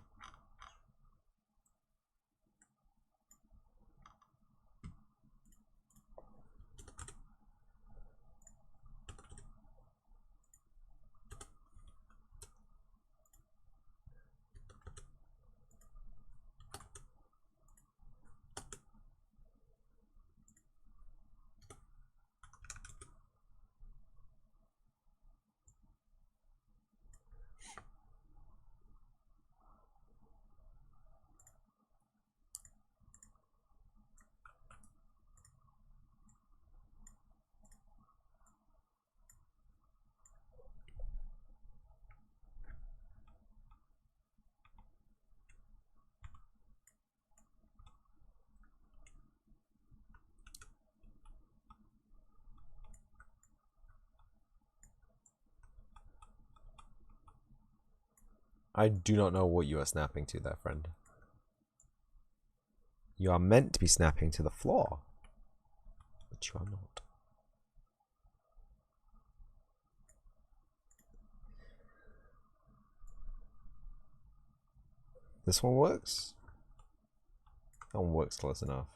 I do not know what you are snapping to there, friend. You are meant to be snapping to the floor, but you are not. This one works? That one works close enough.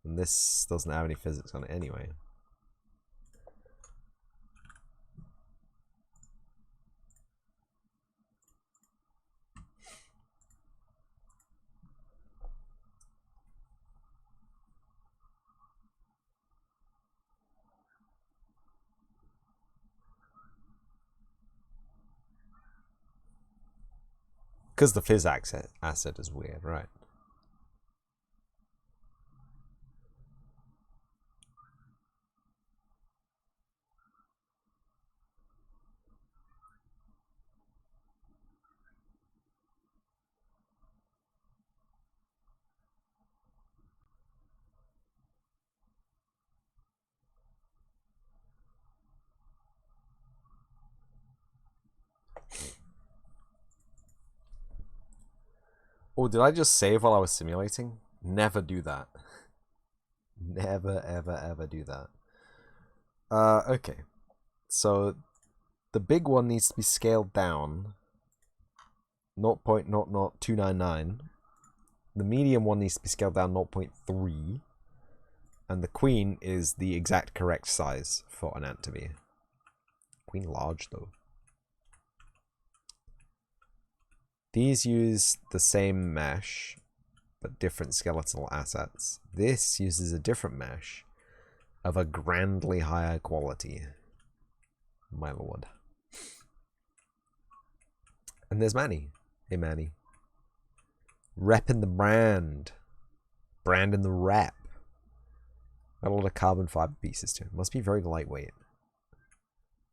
And this doesn't have any physics on it anyway. Because the phys asset is weird, right? Oh, did I just save while I was simulating? Never do that. Never, ever, ever do that. Okay. So, the big one needs to be scaled down 0.00299. The medium one needs to be scaled down 0.3. And the queen is the exact correct size for an ant to be. Queen large, though. These use the same mesh, but different skeletal assets. This uses a different mesh of a grandly higher quality. My lord. And there's Manny. Hey, Manny. Repping the brand. Branding the rep. Got a lot of carbon fiber pieces too. Must be very lightweight.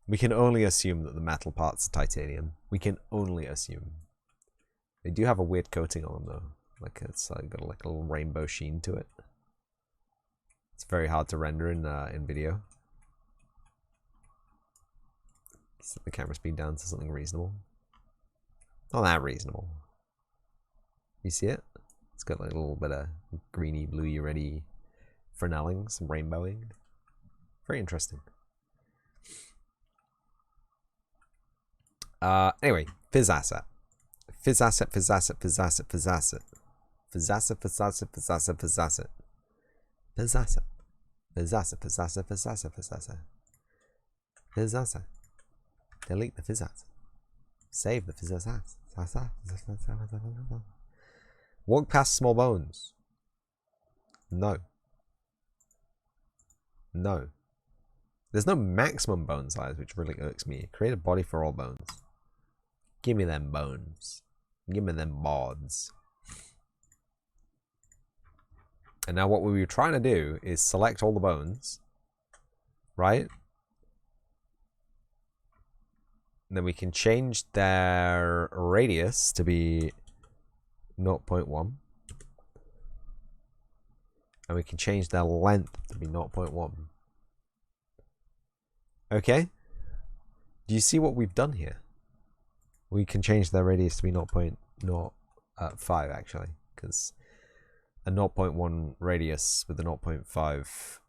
We can only assume that the metal parts are titanium. We can only assume. They do have a weird coating on them though. Like it's got like a little rainbow sheen to it. It's very hard to render in video. Set the camera speed down to something reasonable. Not that reasonable. You see it? It's got like a little bit of greeny, bluey, reddy fernelling, some rainbowing. Very interesting. Anyway, fizz asset. Fizz asset, fizz asset, fizz asset, fizz asset. Fizz asset, fizz asset, fizz asset, fizz asset. Fizz asset. Fizz asset, fizz asset, fizz asset, fizz asset. Fizz asset. Delete the fizz asset. Save the fizz asset. Walk past small bones. No. No. There's no maximum bone size, which really irks me. Create a body for all bones. Give me them bones. Give me them bods. And now what we were trying to do is select all the bones. Right? And then we can change their radius to be 0.1. And we can change their length to be 0.1. Okay? Do you see what we've done here? We can change their radius to be 0.05 actually, because a 0.1 radius with a 0.5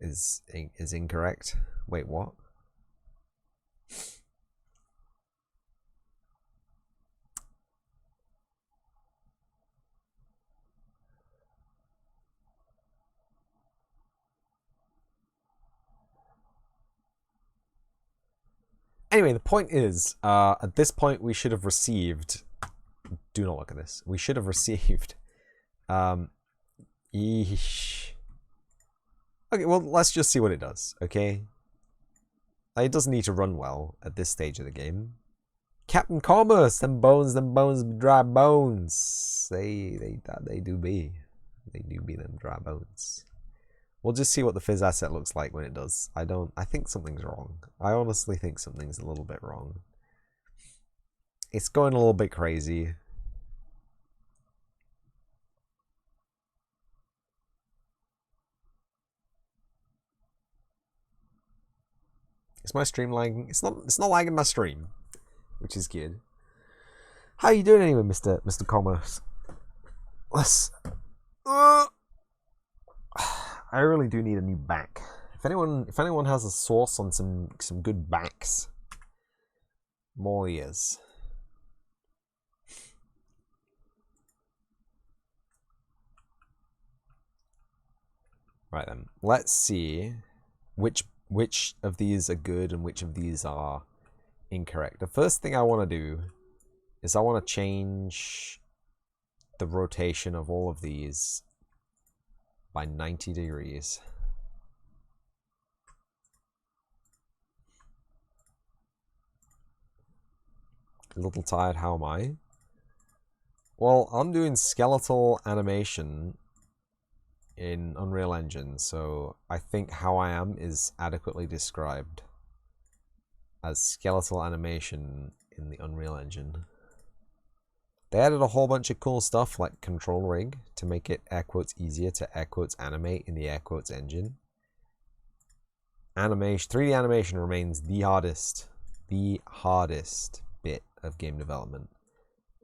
is incorrect. Wait, what? Anyway, the point is, at this point we should have received... Do not look at this. We should have received... Yeesh. Okay, well, let's just see what it does, okay? It doesn't need to run well at this stage of the game. Captain Commerce, them bones, dry bones. They do be. They do be them dry bones. We'll just see what the fizz asset looks like when it does. I think something's wrong. I honestly think something's a little bit wrong. It's going a little bit crazy. Is my stream lagging? It's not lagging my stream, which is good. How you doing anyway, Mr. Commerce? Let's I really do need a new back. If anyone has a source on some good backs, more ears. Right then, let's see which of these are good and which of these are incorrect. The first thing I want to do is I want to change the rotation of all of these by 90 degrees. A little tired, how am I? Well, I'm doing skeletal animation in Unreal Engine, so I think how I am is adequately described as skeletal animation in the Unreal Engine. They added a whole bunch of cool stuff like control rig to make it air quotes easier to air quotes animate in the air quotes engine. 3D animation remains the hardest bit of game development.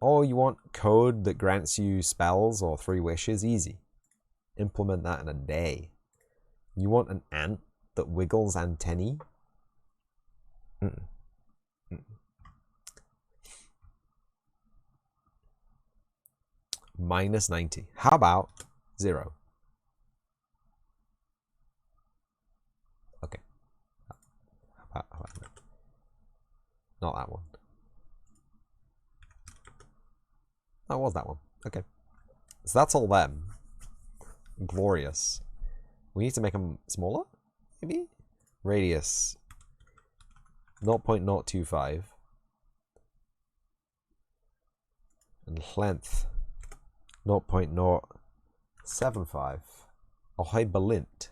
Oh, you want code that grants you spells or 3 wishes? Easy. Implement that in a day. You want an ant that wiggles antennae? Minus 90. How about 0? Okay. How about that? Not that one. That was that one. Okay. So that's all them. Glorious. We need to make them smaller, maybe? Radius 0.025 and length 0.075. Oh, hi, Belint.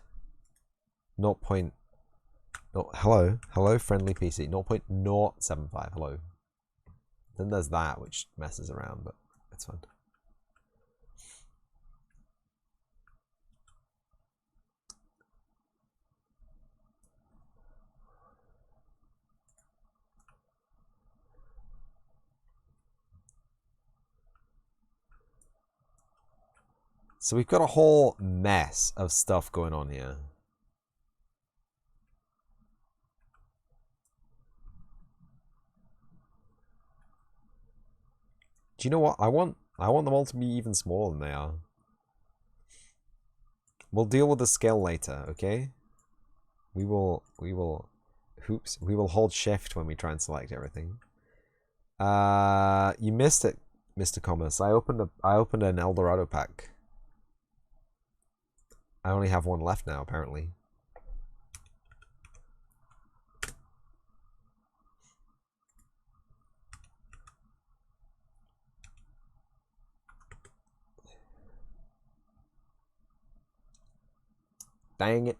0. No, hello, friendly PC. 0.075. Hello. Then there's that, which messes around, but it's fun. So we've got a whole mess of stuff going on here. Do you know what? I want them all to be even smaller than they are. We'll deal with the scale later, okay? We will hold shift when we try and select everything. You missed it, Mr. Commerce. I opened an El Dorado pack. I only have one left now, apparently. Dang it.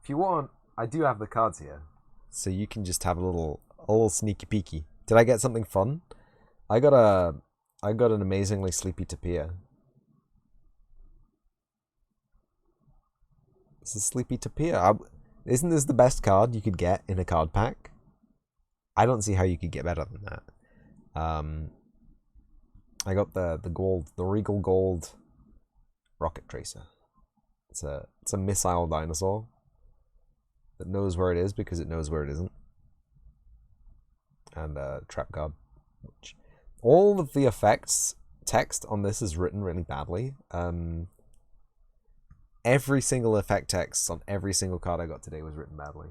If you want, I do have the cards here. So you can just have a little sneaky peeky. Did I get something fun? I got an amazingly sleepy tapir. This is Sleepy Tapir. Isn't this the best card you could get in a card pack? I don't see how you could get better than that. I got the Regal Gold Rocket Tracer. It's a missile dinosaur that knows where it is because it knows where it isn't. And trap card. Which all of the effects text on this is written really badly. Every single effect text on every single card I got today was written badly.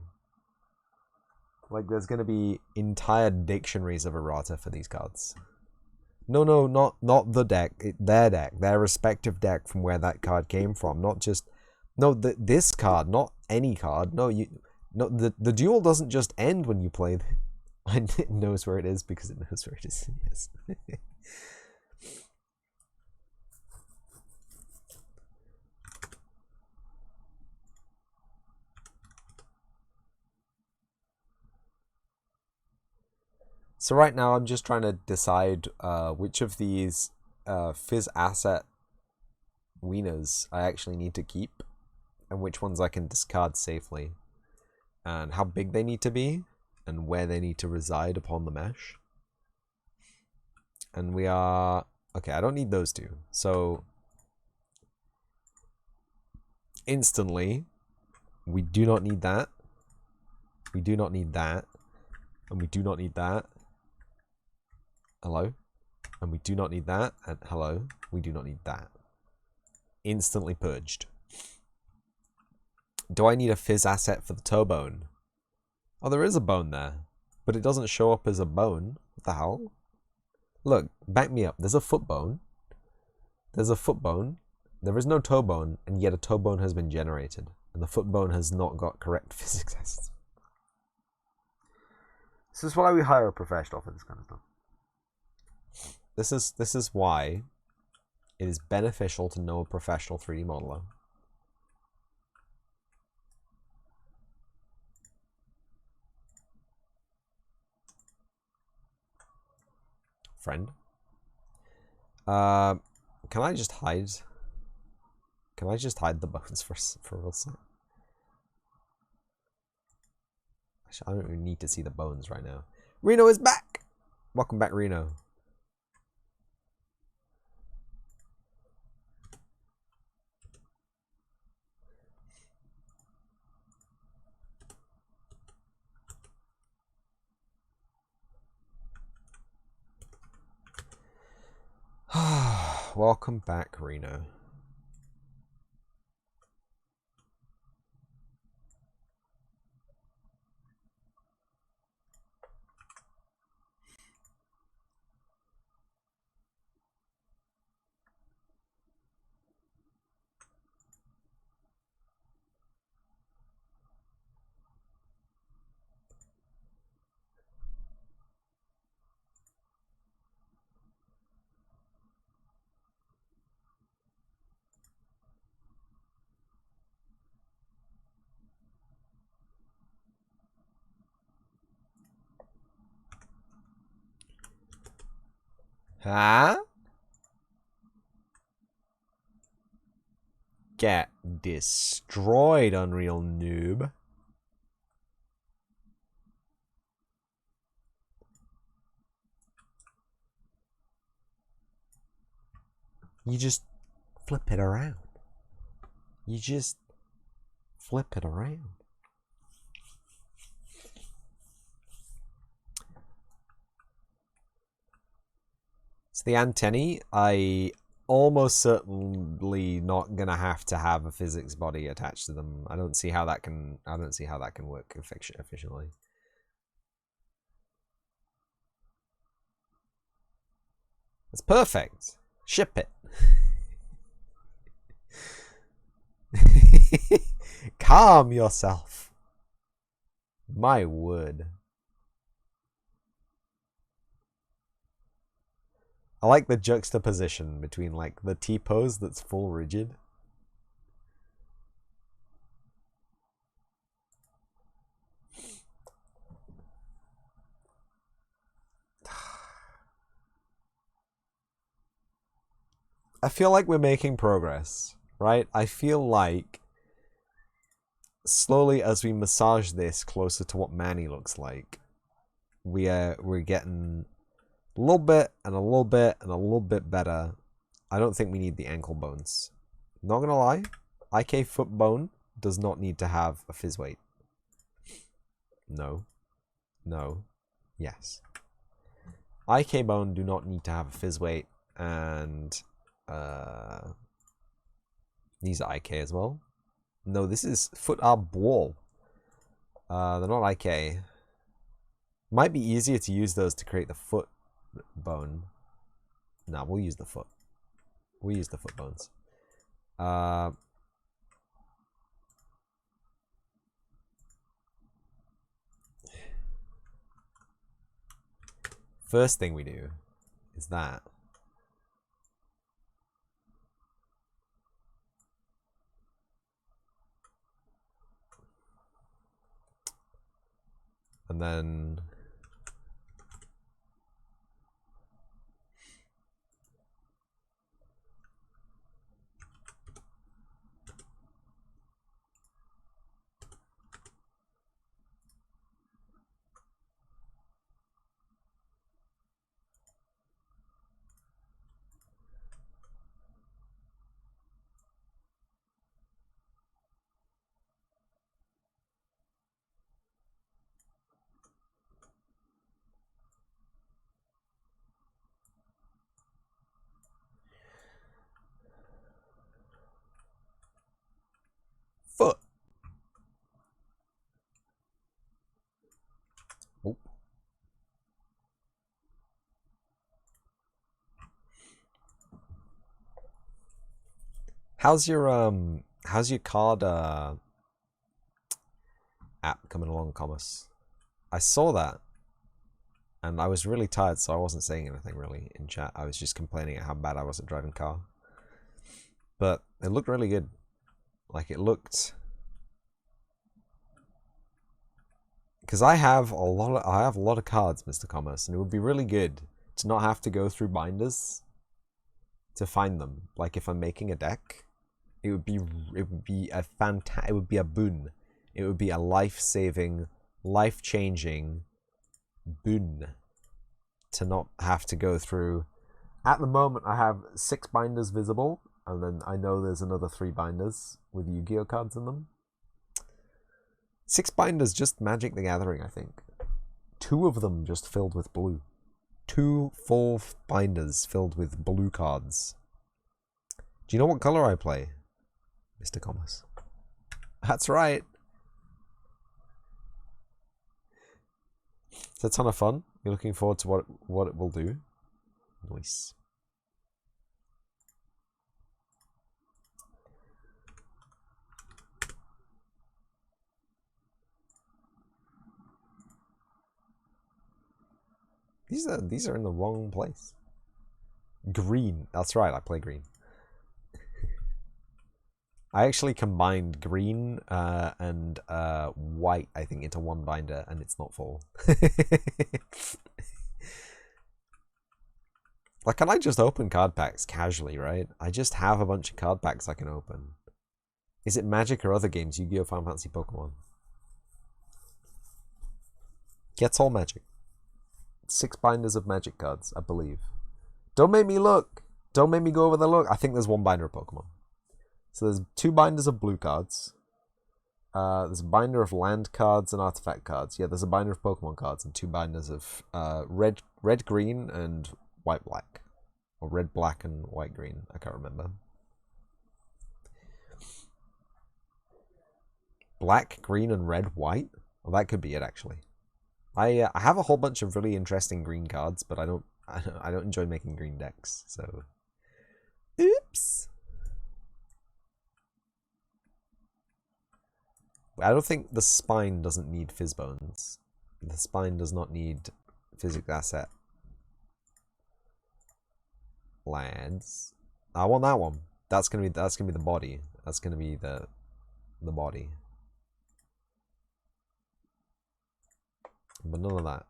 Like, there's going to be entire dictionaries of errata for these cards. No, not the deck. Their deck. Their respective deck from where that card came from. Not just... No, this card, not any card. No, the duel doesn't just end when you play. It knows where it is because it knows where it is. Yes. So right now I'm just trying to decide which of these Fizz asset wieners I actually need to keep and which ones I can discard safely and how big they need to be and where they need to reside upon the mesh. And we are... Okay, I don't need those two. So instantly, we do not need that. We do not need that. And we do not need that. Hello? And we do not need that. And hello? We do not need that. Instantly purged. Do I need a Fizz asset for the toe bone? Oh, there is a bone there. But it doesn't show up as a bone. What the hell? Look, back me up. There's a foot bone. There's a foot bone. There is no toe bone, and yet a toe bone has been generated. And the foot bone has not got correct physics tests. This is why we hire a professional for this kind of stuff. This is why it is beneficial to know a professional 3D modeler. Friend. Can I just hide? Can I just hide the bones for real sake? Actually, I don't even need to see the bones right now. Reno is back! Welcome back, Reno. Welcome back, Reno. Huh? Get destroyed, Unreal Noob. You just flip it around. You just flip it around. So the antennae, I almost certainly not gonna have to have a physics body attached to them. I don't see how that can work efficiently. It's perfect. Ship it. Calm yourself. My word. I like the juxtaposition between like the T-pose that's full rigid. I feel like we're making progress, right? I feel like slowly as we massage this closer to what Manny looks like, we're getting a little bit and a little bit and a little bit better. I don't think we need the ankle bones. Not gonna lie, IK foot bone does not need to have a fizz weight. No. No. Yes. IK bone do not need to have a fizz weight, and these are IK as well. No, this is foot arb wall. They're not IK. Might be easier to use those to create the foot bone. Nah, we'll use the foot. We'll use the foot bones. First thing we do is that. And then foot. Oh. How's your card app coming along, Commerce? I saw that, and I was really tired, so I wasn't saying anything really in chat. I was just complaining at how bad I was at driving car. But it looked really good. Like it looked, because I have a lot of cards, Mr. Commerce, and it would be really good to not have to go through binders to find them. Like if I'm making a deck, it would be a boon. It would be a life-saving, life-changing boon to not have to go through. At the moment, I have 6 binders visible, and then I know there's another 3 binders with Yu-Gi-Oh cards in them. 6 binders, just Magic the Gathering, I think. 2 of them just filled with blue. 2 full binders filled with blue cards. Do you know what color I play, Mr. Commerce? That's right. It's a ton of fun. You're looking forward to what it will do. Nice. These are in the wrong place. Green. That's right, I play green. I actually combined green and white, I think, into one binder, and it's not full. Like, can I just open card packs casually, right? I just have a bunch of card packs I can open. Is it Magic or other games? Yu-Gi-Oh! Final Fantasy, Pokemon. Gets all Magic. 6 binders of Magic cards, I believe. Don't make me look! Don't make me go over the look. I think there's one binder of Pokemon. So there's 2 binders of blue cards. There's a binder of land cards and artifact cards. Yeah, there's a binder of Pokemon cards and 2 binders of red, green, and white, black. Or red, black, and white, green. I can't remember. Black, green, and red, white? Well, that could be it, actually. I have a whole bunch of really interesting green cards, but I don't enjoy making green decks, so... Oops! I don't think the spine doesn't need Fizzbones. The spine does not need physical asset. Lands. I want that one. That's gonna be the body. That's gonna be the body. But none of that.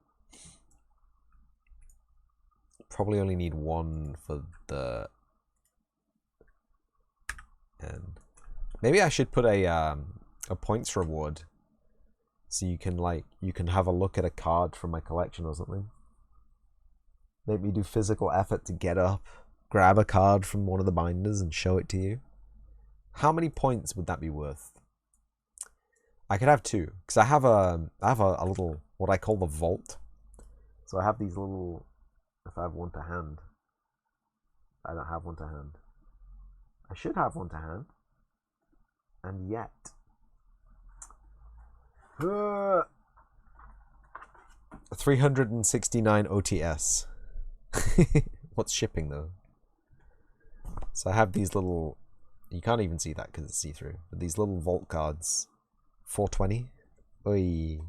Probably only need 1 for the end. Maybe I should put a points reward, so you can have a look at a card from my collection or something. Make me do physical effort to get up, grab a card from one of the binders, and show it to you. How many points would that be worth? I could have 2, because I have a little, what I call the vault. So I have these little, if I have one to hand. I don't have one to hand. I should have one to hand. And yet. 369 OTS. What's shipping though? So I have these little, you can't even see that because it's see-through, but these little vault cards. 420. Oi.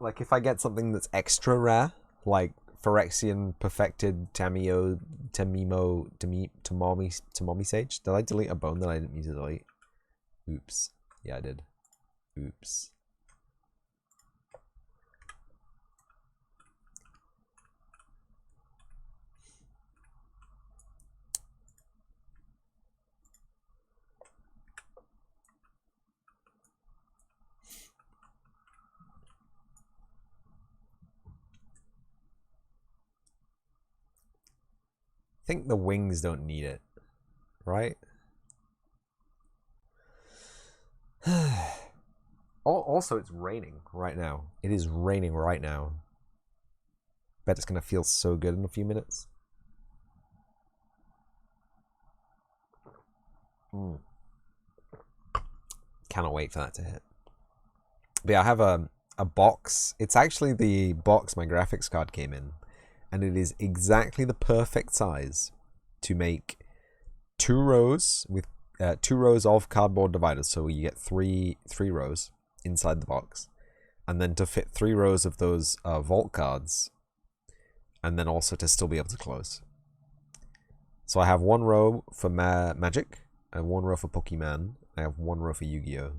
Like if I get something that's extra rare, like Phyrexian Perfected Tamimo Sage. Did I delete a bone that I didn't mean to delete? Oops. Yeah, I did. Oops. I think the wings don't need it, right? Also, it's raining right now. It is raining right now. Bet it's gonna feel so good in a few minutes. Cannot wait for that to hit. But yeah, I have a box. It's actually the box my graphics card came in. And it is exactly the perfect size to make 2 rows with 2 rows of cardboard dividers. So you get three rows inside the box, and then to fit 3 rows of those vault cards, and then also to still be able to close. So I have 1 row for Magic, and 1 row for Pokemon. I have 1 row for Yu-Gi-Oh,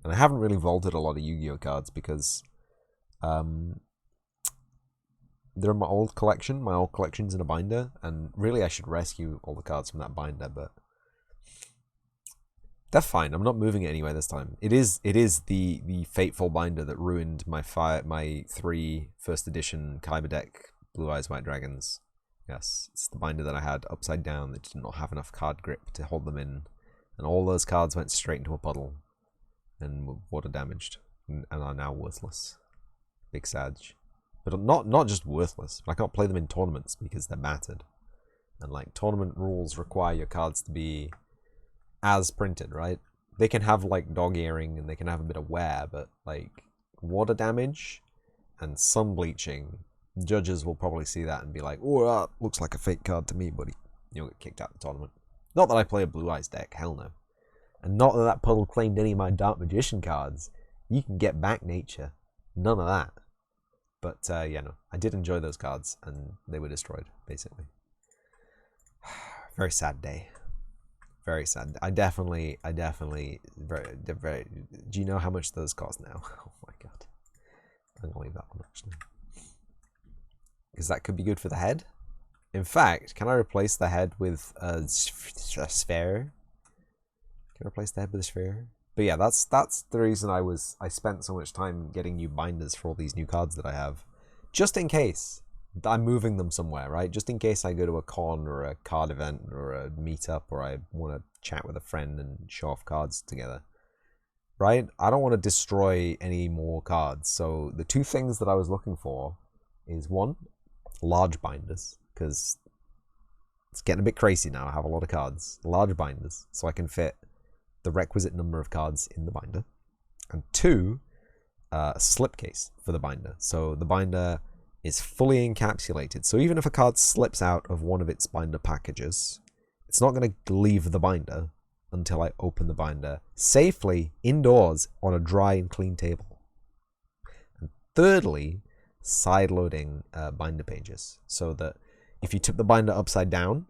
and I haven't really vaulted a lot of Yu-Gi-Oh cards because they're in my old collection. My old collection's in a binder, and really I should rescue all the cards from that binder, but they're fine. I'm not moving it anywhere this time. It is the fateful binder that ruined my 3 first edition Kyber deck Blue Eyes White Dragons. Yes, it's the binder that I had upside down that did not have enough card grip to hold them in, and all those cards went straight into a puddle and were water damaged and are now worthless. Big Sag. But not just worthless. I can't play them in tournaments because they're battered. And like tournament rules require your cards to be as printed, right? They can have like dog earring and they can have a bit of wear, but like water damage and sun bleaching, judges will probably see that and be like, "Oh, that looks like a fake card to me, buddy." You'll get kicked out of the tournament. Not that I play a Blue Eyes deck, hell no. And not that puddle claimed any of my Dark Magician cards. You can get back nature. None of that. But yeah, no, I did enjoy those cards, and they were destroyed, basically. Very sad day. Very sad. I definitely, very, do you know how much those cost now? Oh my god. I'm gonna leave that one, actually. Because that could be good for the head. In fact, can I replace the head with a sphere? Can I replace the head with a sphere? But yeah, that's the reason I spent so much time getting new binders for all these new cards that I have. just in case I'm moving them somewhere, right? Just in case I go to a con or a card event or a meetup, or I want to chat with a friend and show off cards together, right? I don't want to destroy any more cards. So the two things that I was looking for is, one, large binders, because it's getting a bit crazy now. I have a lot of cards. Large binders, so I can fit the requisite number of cards in the binder. And two, a slipcase for the binder. So the binder is fully encapsulated. So even if a card slips out of one of its binder packages, it's not going to leave the binder until I open the binder safely indoors on a dry and clean table. And thirdly, side-loading binder pages, so that if you tip the binder upside down,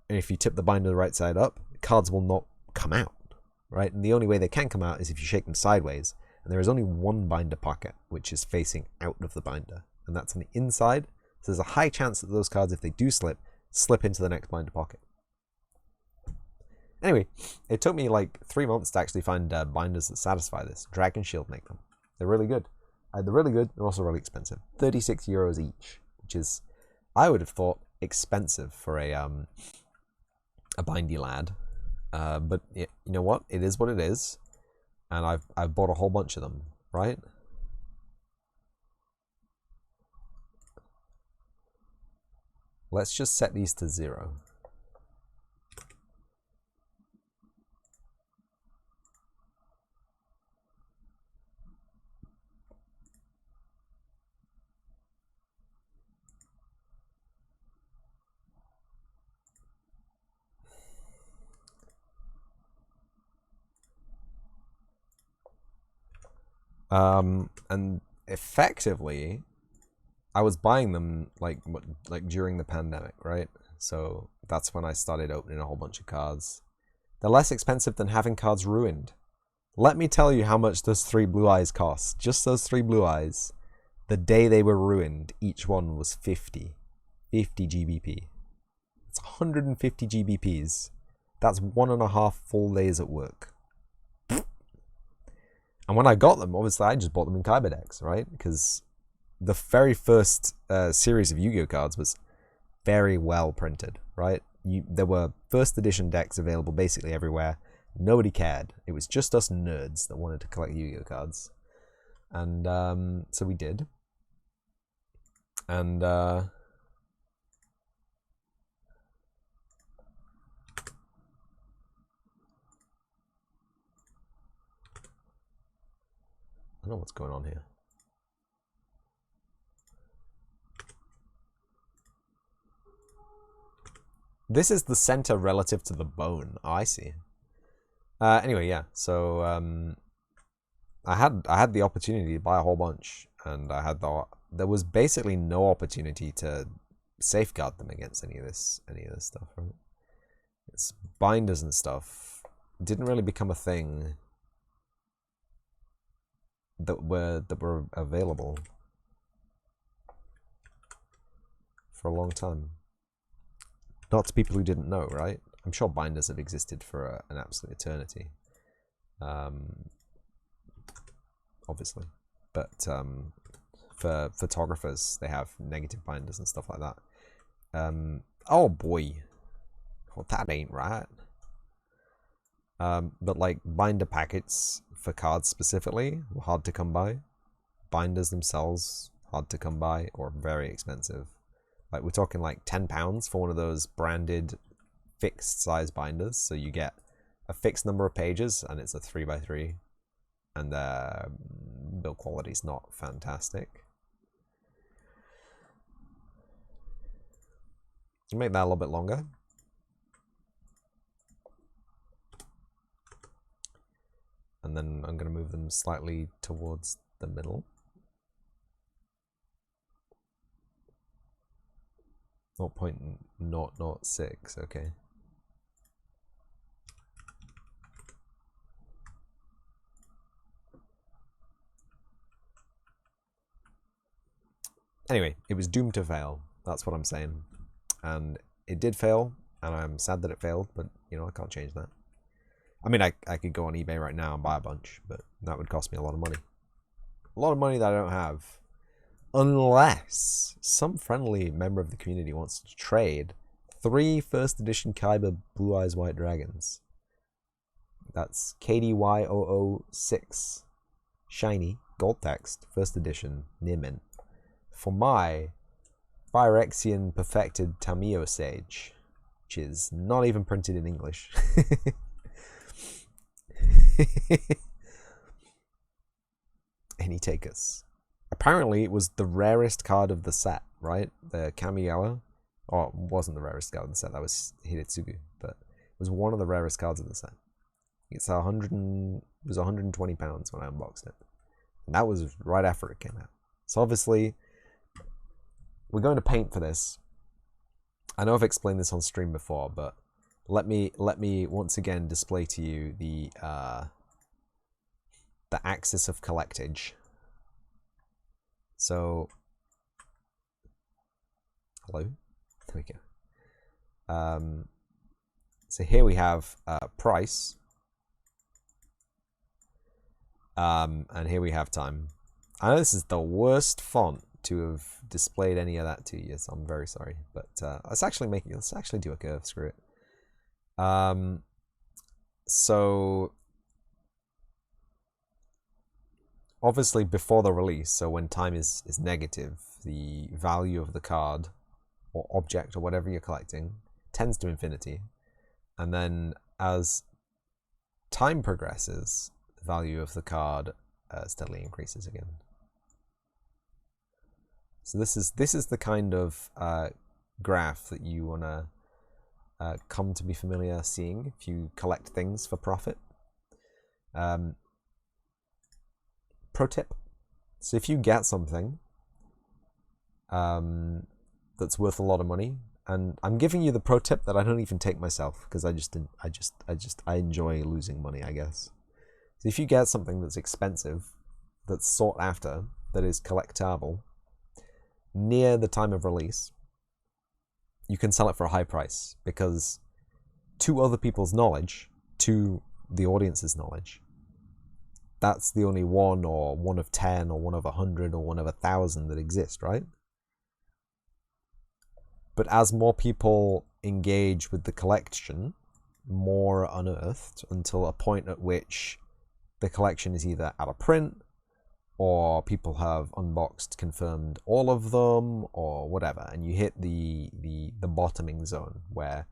and if you tip the binder the right side up, cards will not come out, right? And the only way they can come out is if you shake them sideways, and there is only one binder pocket, which is facing out of the binder, and that's on the inside, so there's a high chance that those cards, if they do slip into the next binder pocket. Anyway, it took me like 3 months to actually find binders that satisfy this. Dragon Shield make them. They're really good. They're really good. They're also really expensive. 36 euros each, which is, I would have thought, expensive for a bindy lad. But you know what? It is what it is. And I've bought a whole bunch of them, right? Let's just set these to 0. And effectively, I was buying them like during the pandemic, right? So that's when I started opening a whole bunch of cards. They're less expensive than having cards ruined. Let me tell you how much those 3 blue eyes cost. Just those 3 blue eyes, the day they were ruined, each one was 50 GBP. It's 150 GBPs. That's 1.5 full days at work. And when I got them, obviously I just bought them in Kyber decks, right? Because the very first series of Yu-Gi-Oh cards was very well printed, right? There were first edition decks available basically everywhere. Nobody cared. It was just us nerds that wanted to collect Yu-Gi-Oh cards. And so we did. And I don't know what's going on here. This is the center relative to the bone. Oh, I see. Anyway, yeah. So I had the opportunity to buy a whole bunch, and there was basically no opportunity to safeguard them against any of this stuff. Right? It's binders and stuff didn't really become a thing that were available for a long time. Not to people who didn't know, right? I'm sure binders have existed for an absolute eternity, obviously. But for photographers, they have negative binders and stuff like that. Oh boy, well, that ain't right. But like binder packets for cards specifically were hard to come by. Binders themselves hard to come by or very expensive. Like we're talking like £10 for one of those branded fixed size binders. So you get a fixed number of pages and it's a 3x3, and the build quality is not fantastic. Make that a little bit longer. And then I'm going to move them slightly towards the middle. 0.006, okay. Anyway, it was doomed to fail. That's what I'm saying. And it did fail, and I'm sad that it failed, but, you know, I can't change that. I mean, I could go on eBay right now and buy a bunch, but that would cost me a lot of money. A lot of money that I don't have. unless some friendly member of the community wants to trade 3 first edition Kaiba Blue Eyes White Dragons. That's KDY006 shiny gold text first edition near mint for my Phyrexian perfected Tamio Sage, which is not even printed in English. Any takers? Apparently it was the rarest card of the set, right? The Kamigawa. Or it wasn't the rarest card of the set, that was Hidetsugu, but it was one of the rarest cards of the set. It's it was £120 when I unboxed it. And that was right after it came out. So obviously, we're going to paint for this. I know I've explained this on stream before, but let me once again display to you the axis of collectage. So, hello, there we go. So here we have price, and here we have time. I know this is the worst font to have displayed any of that to you, so I'm very sorry. But let's actually do a curve. Screw it. So obviously before the release, so when time is negative, the value of the card or object or whatever you're collecting tends to infinity, and then as time progresses, the value of the card steadily increases again. So this is the kind of graph that you want to come to be familiar seeing if you collect things for profit. Pro tip: so if you get something that's worth a lot of money, and I'm giving you the pro tip that I don't even take myself because I enjoy losing money, I guess. So if you get something that's expensive, that's sought after, that is collectible, near the time of release, you can sell it for a high price, because to other people's knowledge, to the audience's knowledge, that's the only one, or one of 10, or one of 100, or one of 1,000 that exist, right? But as more people engage with the collection, more are unearthed until a point at which the collection is either out of print, or people have unboxed, confirmed all of them, or whatever, and you hit the bottoming zone where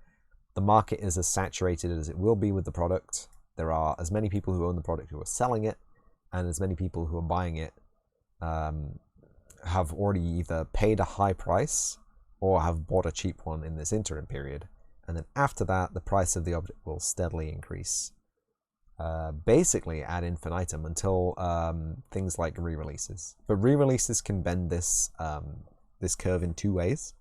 the market is as saturated as it will be with the product. There are as many people who own the product who are selling it, and as many people who are buying it have already either paid a high price or have bought a cheap one in this interim period. And then after that, the price of the object will steadily increase, basically ad infinitum, until things like re-releases. But re-releases can bend this this curve in 2 ways.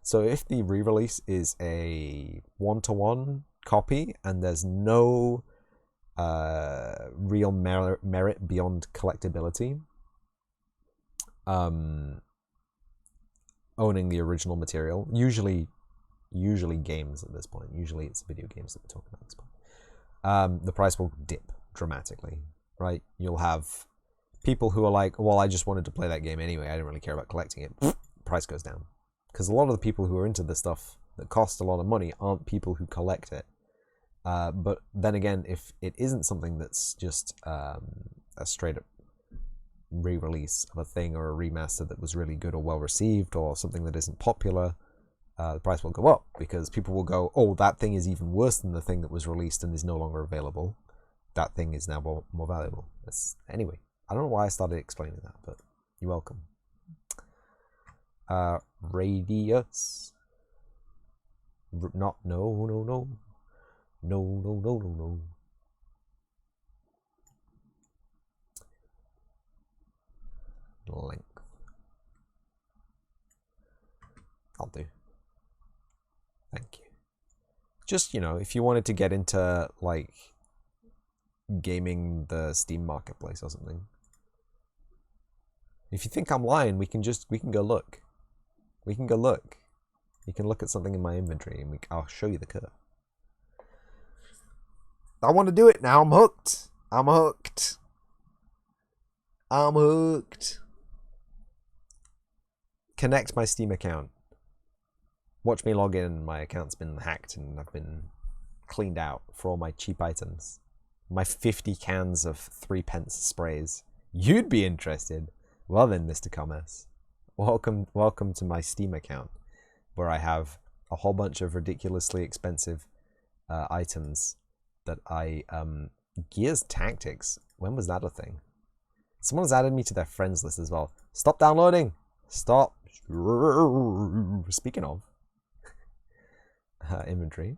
So if the re-release is a 1-to-1 copy and there's no real merit beyond collectability, owning the original material, usually games at this point, usually it's video games that we're talking about at this point, the price will dip dramatically, right? You'll have people who are like, well, I just wanted to play that game anyway, I didn't really care about collecting it. Price goes down. Because a lot of the people who are into the stuff that costs a lot of money aren't people who collect it. But then again, if it isn't something that's just a straight up re-release of a thing, or a remaster that was really good or well received, or something that isn't popular, the price will go up, because people will go, oh, that thing is even worse than the thing that was released and is no longer available. That thing is now more valuable. Anyway, I don't know why I started explaining that, but you're welcome. Radius. No. Length. I'll do. Thank you. Just, if you wanted to get into, like, gaming the Steam marketplace or something. If you think I'm lying, we can go look. We can go look. You can look at something in my inventory, and I'll show you the curve. I want to do it now. I'm hooked. I'm hooked. I'm hooked. connect my Steam account. Watch me log in. My account's been hacked and I've been cleaned out for all my cheap items. My 50 cans of 3p sprays. You'd be interested. Well then, Mr. Commerce. Welcome to my Steam account, where I have a whole bunch of ridiculously expensive items that I... Gears Tactics. When was that a thing? Someone's added me to their friends list as well. Stop downloading. Stop. Speaking of inventory.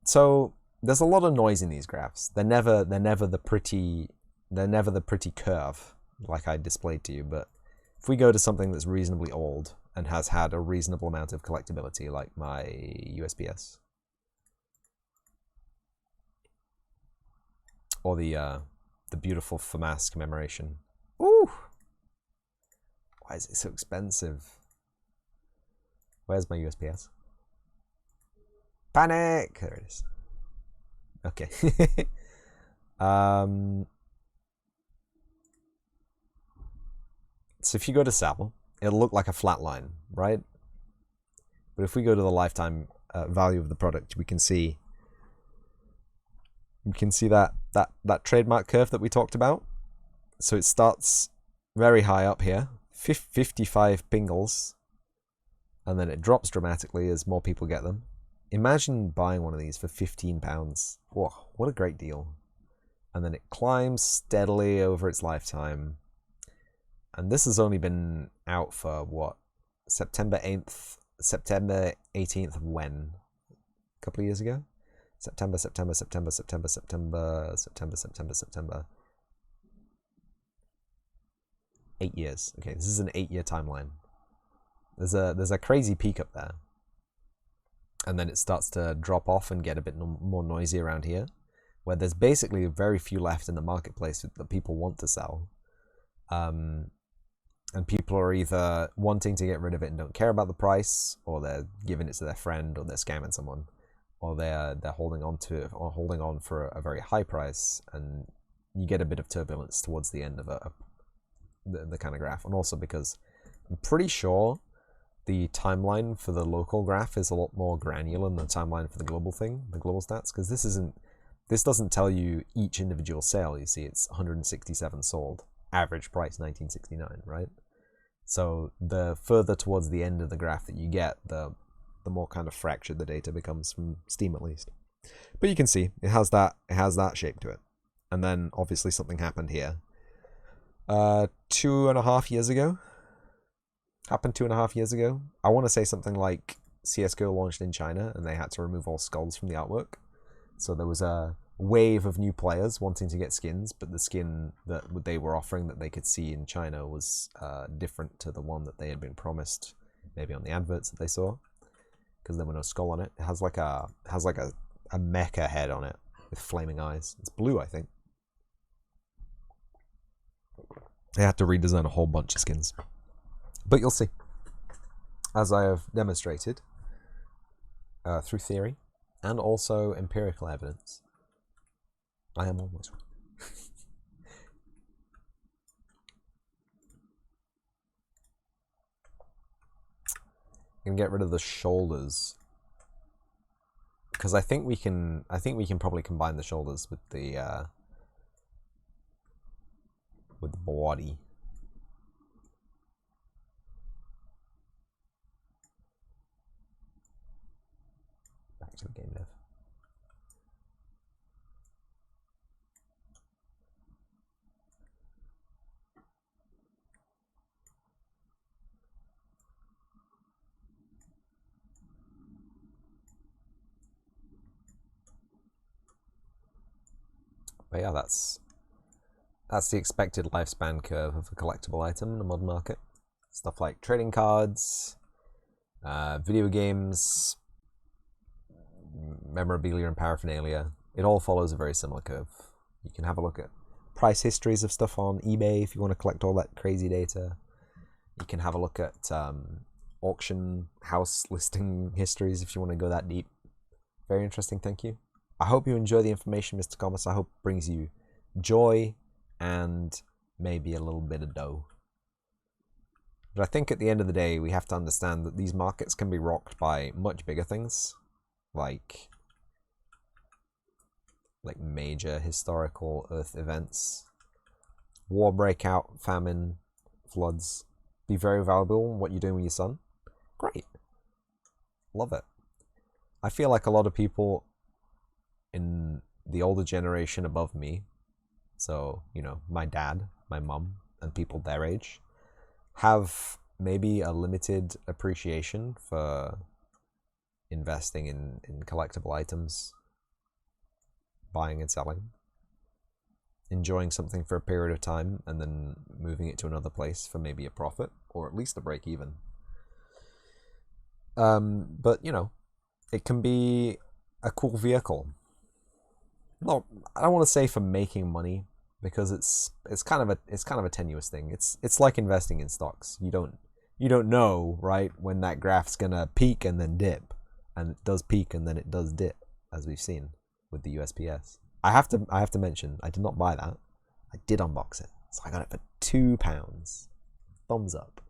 So there's a lot of noise in these graphs. They're never the pretty curve like I displayed to you. But if we go to something that's reasonably old and has had a reasonable amount of collectability, like my USPS, or the beautiful FAMAS commemoration. Ooh, why is it so expensive? Where's my USPS? Panic! There it is. Okay. So if you go to sell, it'll look like a flat line, right? But if we go to the lifetime value of the product, we can see that trademark curve that we talked about. So it starts very high up here, 55 pingles, and then it drops dramatically as more people get them. Imagine buying one of these for £15. Whoa, what a great deal. And then it climbs steadily over its lifetime. And this has only been out for what? September 18th of when? A couple of years ago? September. 8 years. Okay, this is an 8-year timeline. There's a crazy peak up there. And then it starts to drop off and get a bit more noisy around here, where there's basically very few left in the marketplace that people want to sell. And people are either wanting to get rid of it and don't care about the price, or they're giving it to their friend, or they're scamming someone, or they're holding on to it, or holding on for a very high price, and you get a bit of turbulence towards the end of the kind of graph. And also because I'm pretty sure the timeline for the local graph is a lot more granular than the timeline for the global thing, the global stats, because this doesn't tell you each individual sale. You see, it's 167 sold, average price 1969, right? So the further towards the end of the graph that you get, the more kind of fractured the data becomes, from Steam at least. But you can see it has that shape to it. And then obviously something happened here 2.5 years ago. Happened 2.5 years ago. I want to say something like CSGO launched in China and they had to remove all skulls from the artwork. So there was a wave of new players wanting to get skins, but the skin that they were offering that they could see in China was different to the one that they had been promised, maybe on the adverts that they saw, because there were no skull on it. It has like a mecha head on it with flaming eyes. It's blue, I think. They had to redesign a whole bunch of skins. But you'll see, as I have demonstrated through theory and also empirical evidence, I am almost right. I'm gonna get rid of the shoulders, because I think we can probably combine the shoulders with the body. Back to the game dev. But yeah, that's the expected lifespan curve of a collectible item in the mod market. Stuff like trading cards, video games, memorabilia and paraphernalia. It all follows a very similar curve. You can have a look at price histories of stuff on eBay if you want to collect all that crazy data. You can have a look at auction house listing histories if you want to go that deep. Very interesting, thank you. I hope you enjoy the information, Mr. Commerce. I hope it brings you joy and maybe a little bit of dough. But I think at the end of the day, we have to understand that these markets can be rocked by much bigger things, like major historical Earth events, war breakout, famine, floods. Be very valuable in what you're doing with your son. Great. Love it. I feel like a lot of people in the older generation above me, so, you know, my dad, my mum, and people their age, have maybe a limited appreciation for investing in collectible items, buying and selling, enjoying something for a period of time, and then moving it to another place for maybe a profit, or at least a break even. But, you know, it can be a cool vehicle. No, I don't want to say for making money, because it's kind of a tenuous thing. It's like investing in stocks. You don't know, right, when that graph's gonna peak and then dip, and it does peak and then it does dip, as we've seen with the USPS. I have to mention, I did not buy that. I did unbox it, so I got it for £2. Thumbs up.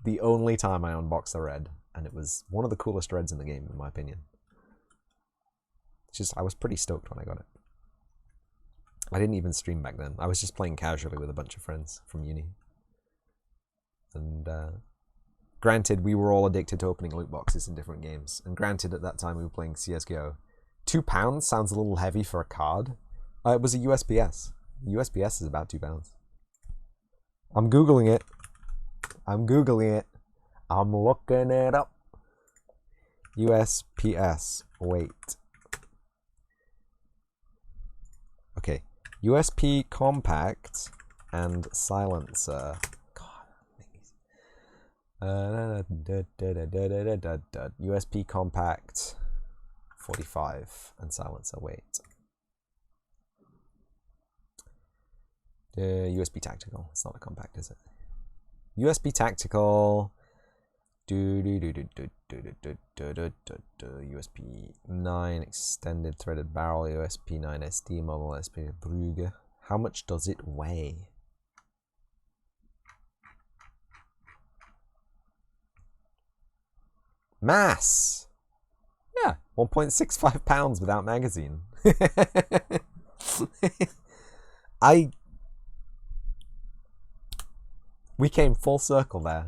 The only time I unboxed a red, and it was one of the coolest reds in the game, in my opinion. It's just, I was pretty stoked when I got it. I didn't even stream back then. I was just playing casually with a bunch of friends from uni. And granted, we were all addicted to opening loot boxes in different games. And granted, at that time we were playing CSGO. £2 sounds a little heavy for a card. It was a USPS. USPS is about £2. I'm Googling it. I'm looking it up. USPS. Wait. Okay. USP compact and silencer. God. USP compact 45 and silencer. Wait. USB tactical. It's not a compact, is it? USB tactical. USB 9 extended threaded barrel, USB 9 SD model, SP Brugge. How much does it weigh? Mass. Yeah, 1.65 pounds without magazine. We came full circle there.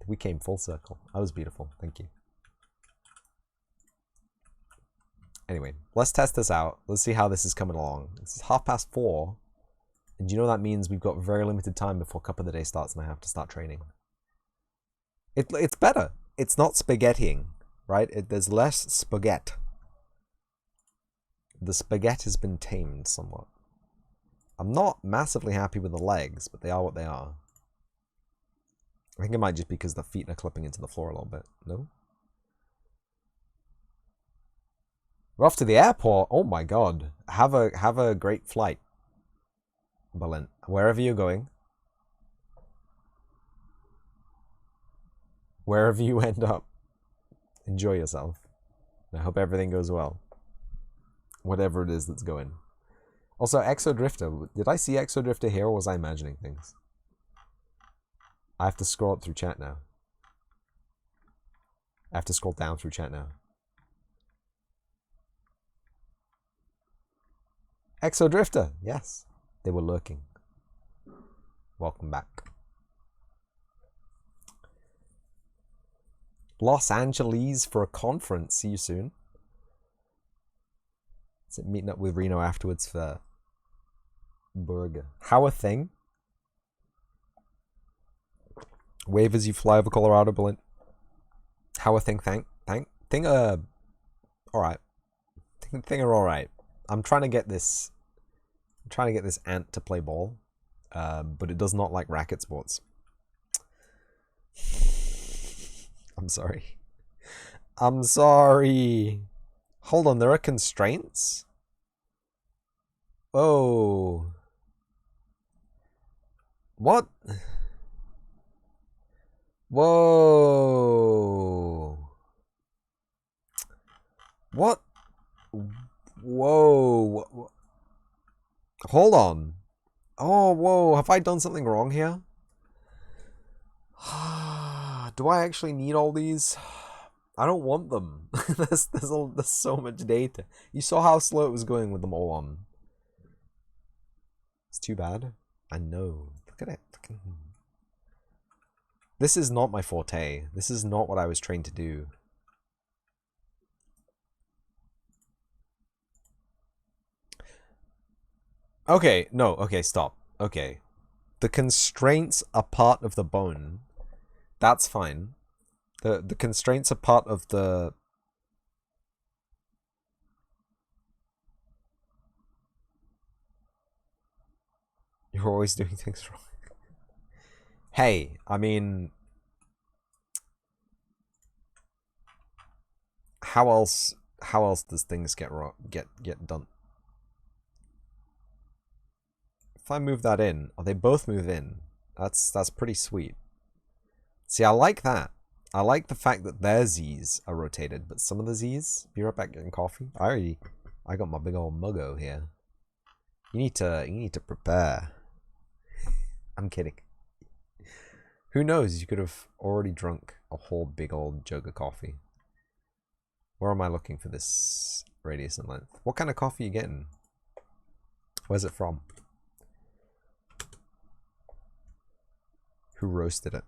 We came full circle. That was beautiful. Thank you. Anyway, let's test this out. Let's see how this is coming along. This is 4:30. And you know that means we've got very limited time before Cup of the Day starts and I have to start training. It's better. It's not spaghettiing, right? There's less spaghetti. The spaghetti has been tamed somewhat. I'm not massively happy with the legs, but they are what they are. I think it might just be because the feet are clipping into the floor a little bit. No? We're off to the airport. Oh my god. Have a great flight, Berlin. Wherever you're going. Wherever you end up. Enjoy yourself. I hope everything goes well. Whatever it is that's going. Also, Exodrifter. Did I see Exodrifter here, or was I imagining things? I have to scroll up through chat now. I have to scroll down through chat now. Exodrifter, yes. They were lurking. Welcome back. Los Angeles for a conference. See you soon. Is it meeting up with Reno afterwards for burger? How a thing? Wave as you fly over Colorado, Berlin. How a thing? Thing alright. Thing are alright. I'm trying to get this ant to play ball. But it does not like racket sports. I'm sorry. I'm sorry. Hold on, there are constraints? Oh. What? Whoa. What? Whoa. Hold on. Oh, whoa. Have I done something wrong here? Do I actually need all these? I don't want them. there's so much data. You saw how slow it was going with them all on. It's too bad. I know. Look at it. This is not my forte. This is not what I was trained to do. Okay, no, okay, stop. Okay. The constraints are part of the bone. That's fine. The constraints are part of the... You're always doing things wrong. Hey, I mean... How else does things get done? If I move that in, or they both move in, that's pretty sweet. See, I like that. I like the fact that their Z's are rotated, but some of the Z's... Be right back getting coffee. I got my big old muggo here. You need to prepare. I'm kidding. Who knows? You could have already drunk a whole big old jug of coffee. Where am I looking for this radius and length? What kind of coffee are you getting? Where's it from? Who roasted it?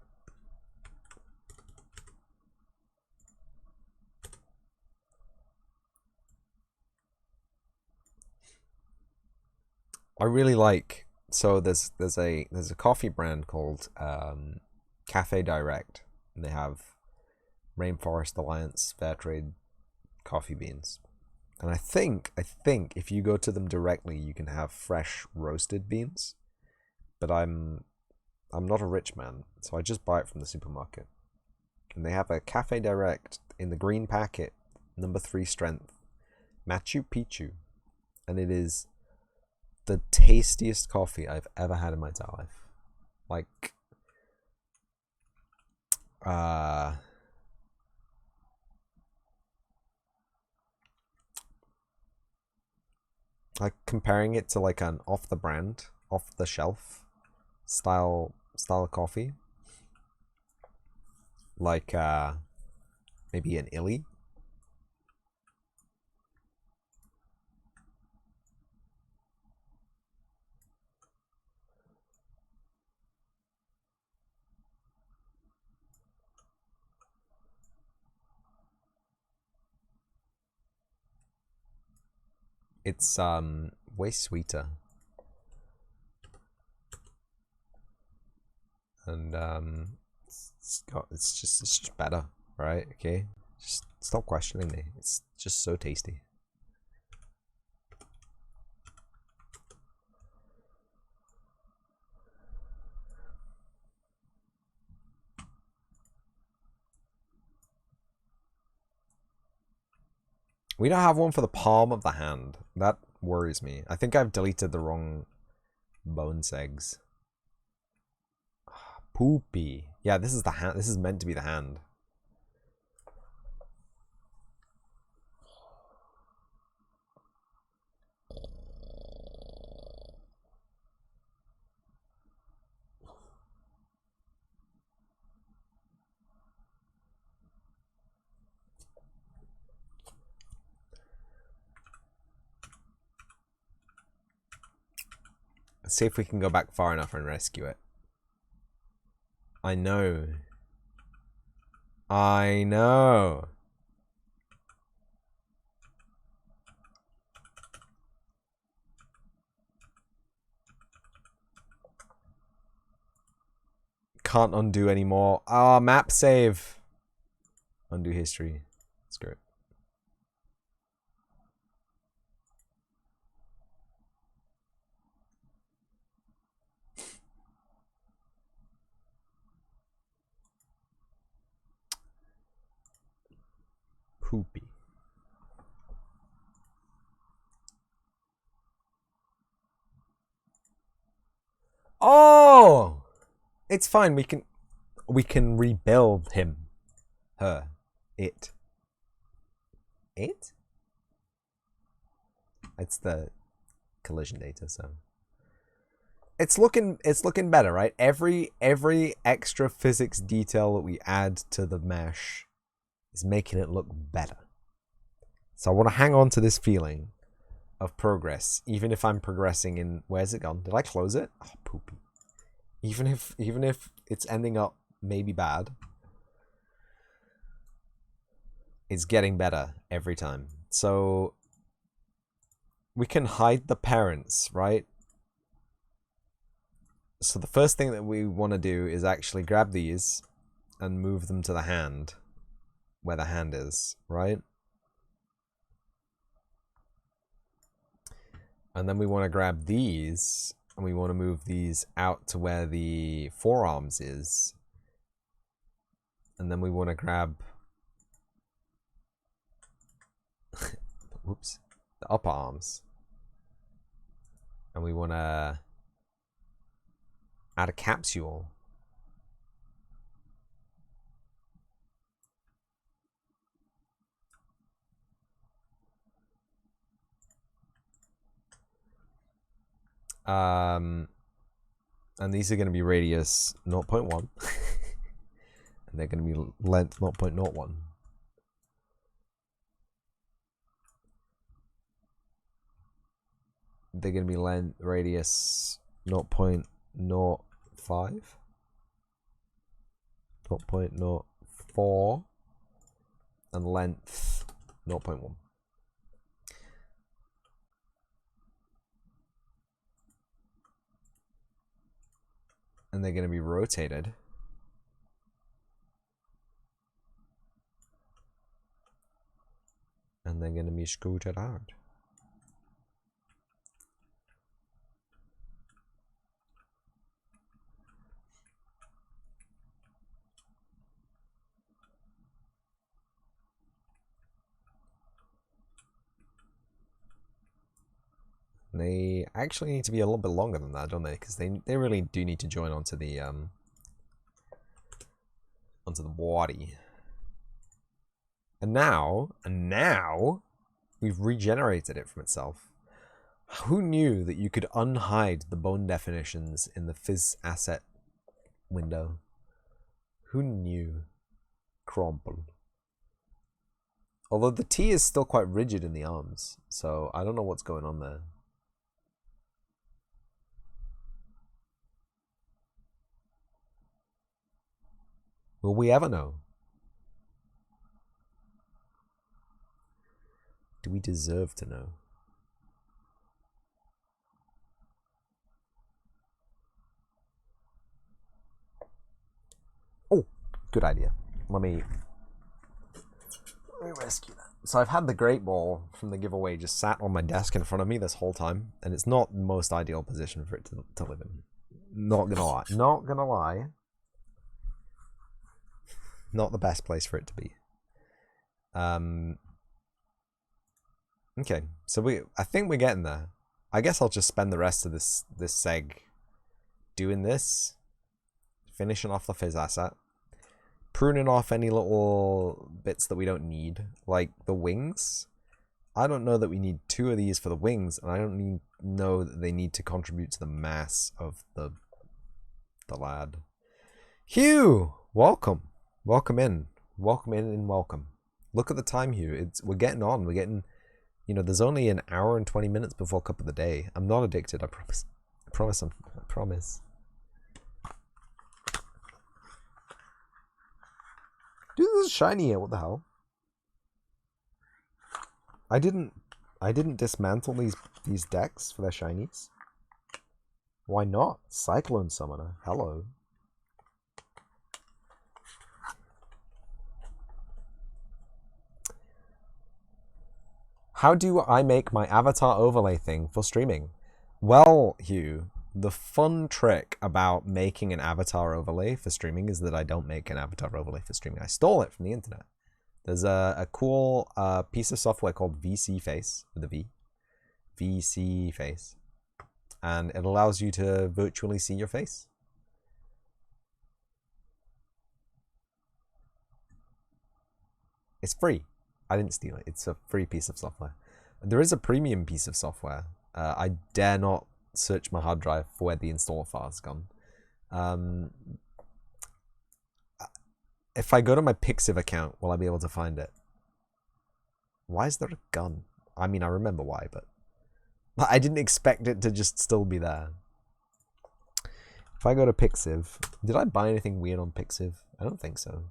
I really like... So there's a coffee brand called Cafe Direct, and they have Rainforest Alliance Fairtrade coffee beans. And I think if you go to them directly, you can have fresh roasted beans. But I'm not a rich man, so I just buy it from the supermarket. And they have a Cafe Direct in the green packet, number 3 strength, Machu Picchu, and it is the tastiest coffee I've ever had in my entire life. Like, comparing it to like an off the shelf style of coffee, like maybe an illy. It's way sweeter. And it's just better, right? Okay? Just stop questioning me. It's just so tasty. We don't have one for the palm of the hand. That worries me. I think I've deleted the wrong bone segs. Poopy. Yeah, this is the hand. This is meant to be the hand. Let's see if we can go back far enough and rescue it. I know. I know. Can't undo anymore. Ah, map save. Undo history. Screw it. Poopy. Oh! It's fine. We can rebuild him. Her. It. It? It's the collision data, so. it's looking better, right? Every extra physics detail that we add to the mesh is making it look better. So I want to hang on to this feeling of progress, even if I'm progressing in... Where's it gone? Did I close it? Oh, poopy. Even if it's ending up maybe bad, it's getting better every time. So we can hide the parents, right? So the first thing that we want to do is actually grab these and move them to the hand, where the hand is, right? And then we want to grab these, and we want to move these out to where the forearms is. And then we want to grab whoops, the upper arms. And we want to add a capsule. And these are going to be radius 0.1. And they're going to be length 0.01. They're going to be length radius 0.05. 0.04. And length 0.1. And they're going to be rotated. And they're going to be scooted out. They actually need to be a little bit longer than that, don't they? Because they really do need to join onto the body. And now we've regenerated it from itself. Who knew that you could unhide the bone definitions in the phys asset window? Who knew? Crumple. Although the T is still quite rigid in the arms, so I don't know what's going on there. Will we ever know? Do we deserve to know? Oh, good idea. Let me rescue that. So I've had the Great Ball from the giveaway just sat on my desk in front of me this whole time, and it's not the most ideal position for it to live in. Not gonna lie. Not gonna lie. Not the best place for it to be. Okay, so I think we're getting there. I guess I'll just spend the rest of this seg doing this, finishing off the phys asset, pruning off any little bits that we don't need, like the wings. I don't know that we need 2 of these for the wings, and I don't know that they need to contribute to the mass of the lad. Hugh, welcome. Welcome in. Welcome in and welcome. Look at the time, Hugh. We're getting on. We're getting, there's only an hour and 20 minutes before cup of the day. I'm not addicted, I promise. I promise. Dude, this is shiny here. What the hell? I didn't dismantle these decks for their shinies. Why not? Cyclone Summoner. Hello. How do I make my avatar overlay thing for streaming? Well, Hugh, the fun trick about making an avatar overlay for streaming is that I don't make an avatar overlay for streaming. I stole it from the internet. There's a cool piece of software called VC Face, with a V. VC Face. And it allows you to virtually see your face. It's free. I didn't steal it. It's a free piece of software. There is a premium piece of software. I dare not search my hard drive for where the install file's gone. If I go to my Pixiv account, will I be able to find it? Why is there a gun? I mean, I remember why, but I didn't expect it to just still be there. If I go to Pixiv, did I buy anything weird on Pixiv? I don't think so.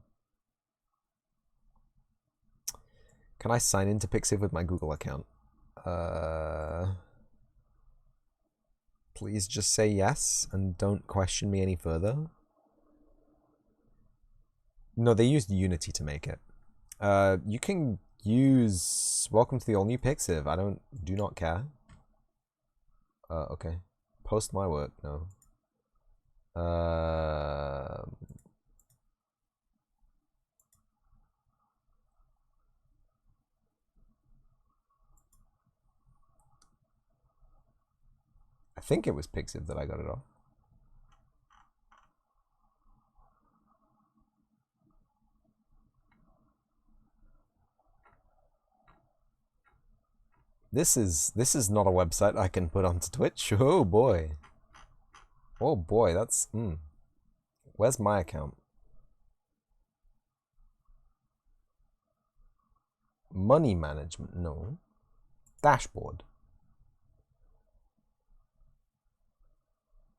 Can I sign into Pixiv with my Google account? Please just say yes and don't question me any further. No, they used Unity to make it. You can use welcome to the all new Pixiv. Do not care. Okay. Post my work, no. I think it was Pixiv that I got it off. This is not a website I can put onto Twitch. Oh boy. Oh boy, that's Where's my account? Money management, no. Dashboard.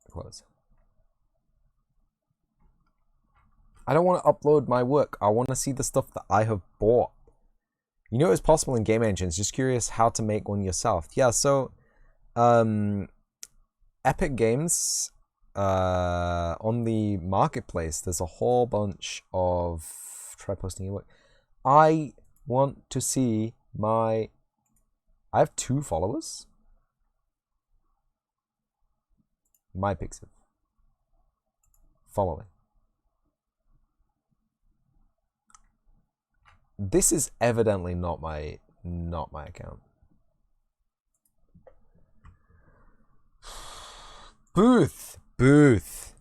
Close. I don't want to upload my work. I want to see the stuff that I have bought. You know it's possible in game engines. Just curious how to make one yourself. Yeah, so Epic Games on the marketplace, there's a whole bunch of try posting your work. I want to see I have 2 followers. My Pixiv. Following. This is evidently not my account. Booth is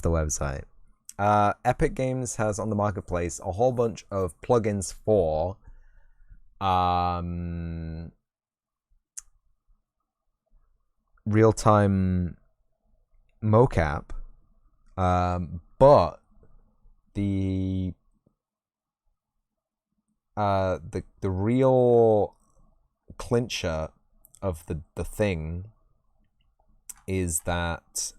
the website. Epic Games has on the marketplace a whole bunch of plugins for real-time mocap, but the real clincher of the thing is that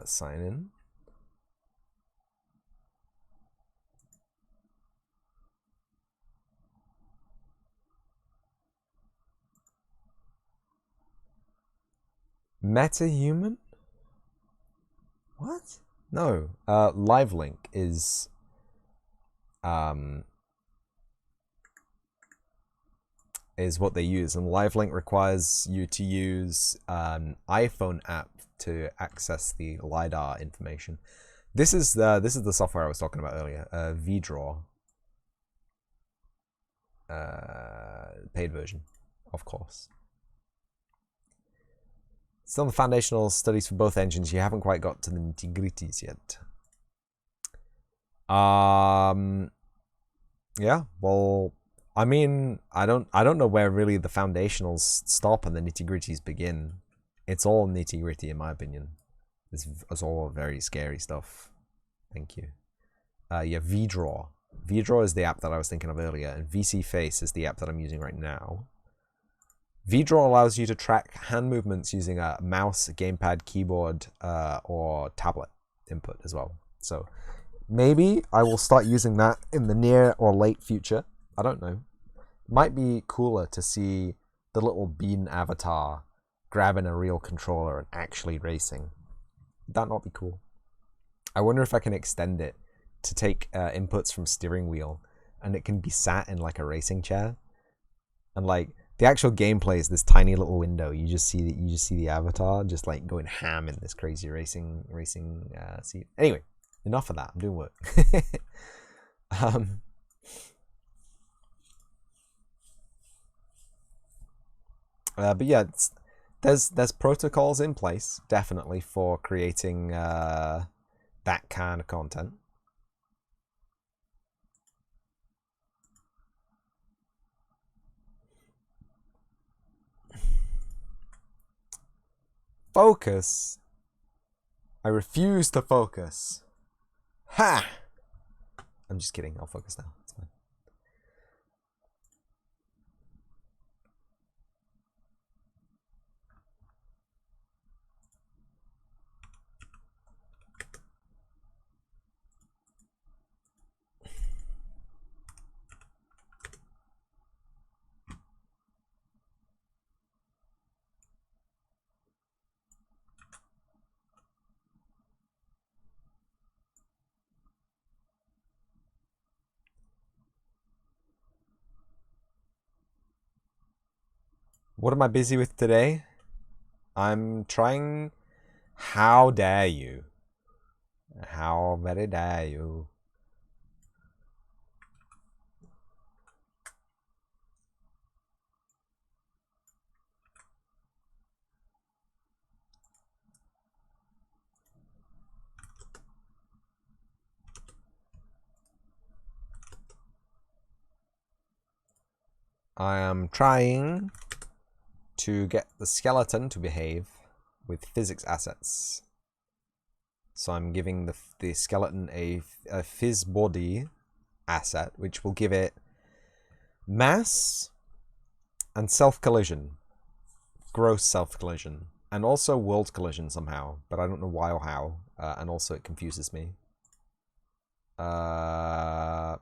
sign in. MetaHuman? What? No. LiveLink is what they use, and LiveLink requires you to use an iPhone app to access the LiDAR information. This is the software I was talking about earlier, VDraw. Paid version, of course. Still the foundational studies for both engines. You haven't quite got to the nitty-gritties yet. Yeah, well, I mean, I don't know where really the foundationals stop and the nitty-gritties begin. It's all nitty-gritty in my opinion. It's all very scary stuff. Thank you. Yeah, VDraw. VDraw is the app that I was thinking of earlier, and VC Face is the app that I'm using right now. VDraw allows you to track hand movements using a mouse, a gamepad, keyboard, or tablet input as well. So maybe I will start using that in the near or late future. I don't know. Might be cooler to see the little bean avatar grabbing a real controller and actually racing. Would that not be cool? I wonder if I can extend it to take inputs from steering wheel, and it can be sat in like a racing chair, and like the actual gameplay is this tiny little window. You just see the avatar just like going ham in this crazy racing seat. Anyway, enough of that. I'm doing work. But yeah, there's protocols in place definitely for creating that kind of content. focus. I refuse to focus. Ha! I'm just kidding. I'll focus now. It's fine. What am I busy with today? I'm trying... How dare you? How very dare you? I am trying to get the skeleton to behave with physics assets. So I'm giving the skeleton a phys body asset, which will give it mass and self-collision. Gross self-collision. And also world collision somehow, but I don't know why or how. And also it confuses me. Yeah.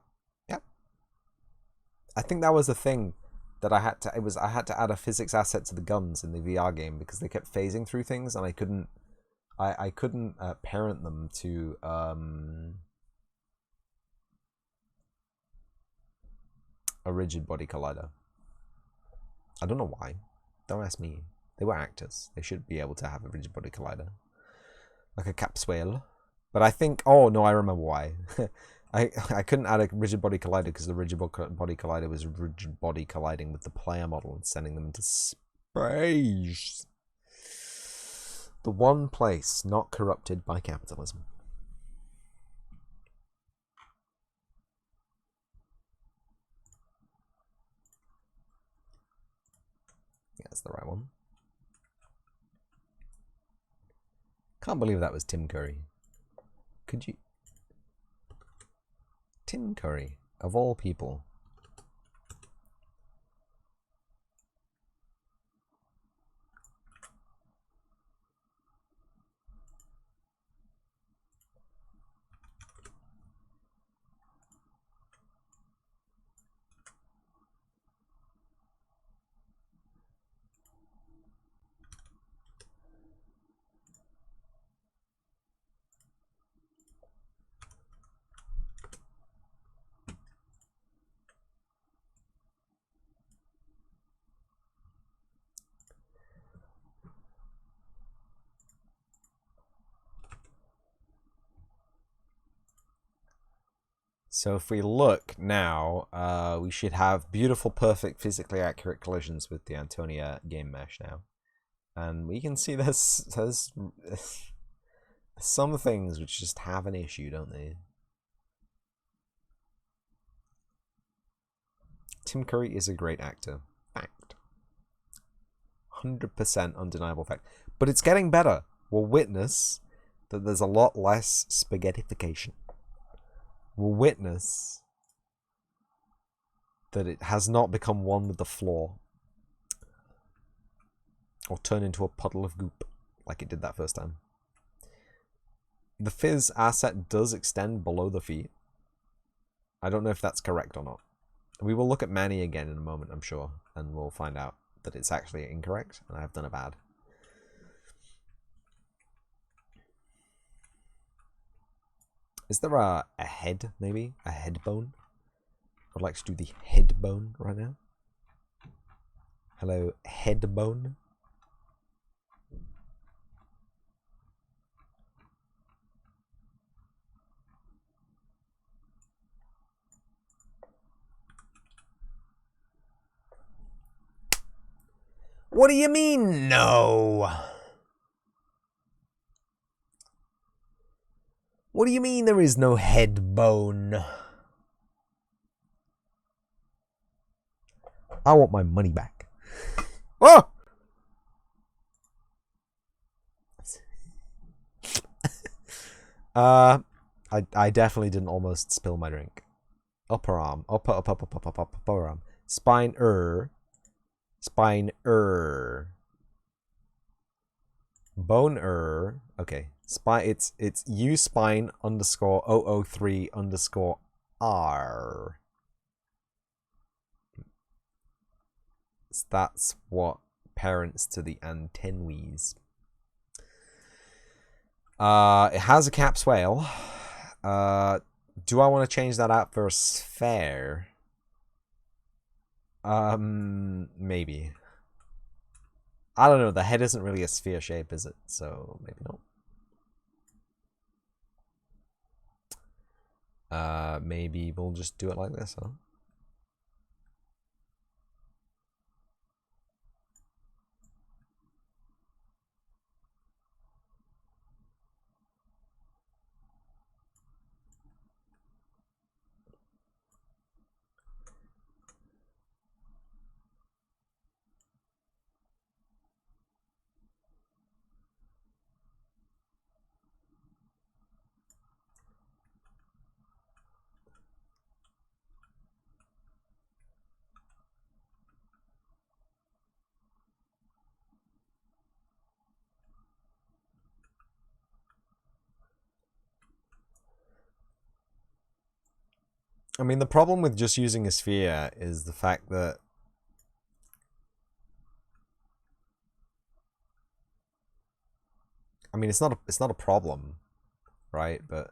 I think that was the thing that I had to. I had to add a physics asset to the guns in the VR game because they kept phasing through things, and I couldn't. I couldn't parent them to a rigid body collider. I don't know why. Don't ask me. They were actors. They should be able to have a rigid body collider, like a capsule. But I think. Oh no, I remember why. I couldn't add a rigid body collider because the rigid body collider was rigid body colliding with the player model and sending them into space. The one place not corrupted by capitalism. Yeah, that's the right one. Can't believe that was Tim Curry. Could you... Tim Curry, of all people. So if we look now, we should have beautiful, perfect, physically accurate collisions with the Antonia game mesh now. And we can see there's some things which just have an issue, don't they? Tim Curry is a great actor. Fact. 100% undeniable fact. But it's getting better. We'll witness that there's a lot less spaghettification. Will witness that it has not become one with the floor or turn into a puddle of goop like it did that first time. The fizz asset does extend below the feet. I don't know if that's correct or not. We will look at Manny again in a moment, I'm sure, and we'll find out that it's actually incorrect and I've done it bad. Is there a head, maybe? A head bone? I'd like to do the head bone right now. Hello, head bone. What do you mean, no? What do you mean there is no head bone? I want my money back. Oh! I definitely didn't almost spill my drink. Upper arm. Upper arm. Spine. Bone. Okay. It's U spine underscore 003 underscore R. That's what parents to the antennes. It has a caps whale. Do I want to change that out for a sphere? Maybe. I don't know. The head isn't really a sphere shape, is it? So maybe not. Maybe we'll just do it like this, huh? I mean, the problem with just using a sphere is the fact that I mean, it's not a problem, right? But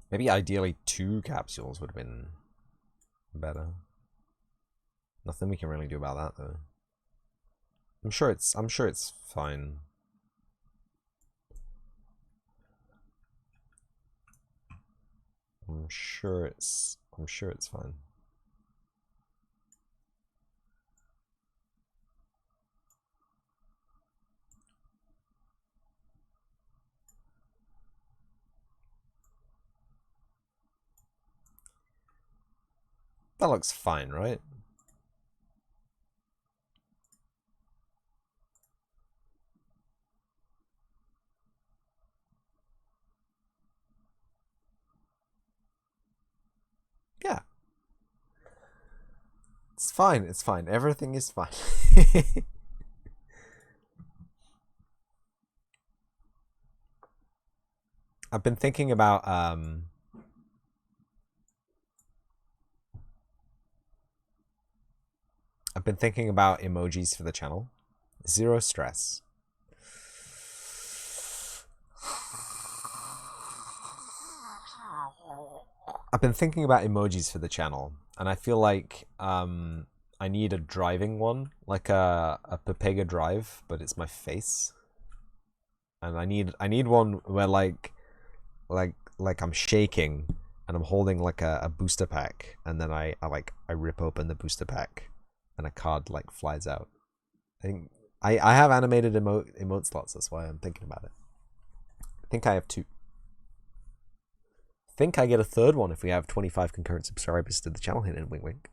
maybe ideally 2 capsules would have been better. Nothing we can really do about that though. I'm sure it's fine. I'm sure it's fine. That looks fine, right? Yeah. It's fine, it's fine. Everything is fine. I've been thinking about emojis for the channel. Zero stress. I've been thinking about emojis for the channel, and I feel like I need a driving one, like a Pepega drive, but it's my face. And I need one where like I'm shaking and I'm holding like a booster pack, and then I rip open the booster pack and a card like flies out. I think I have animated emote slots, that's why I'm thinking about it. I think I have 2. I think I get a 3rd one if we have 25 concurrent subscribers to the channel here in wink wink.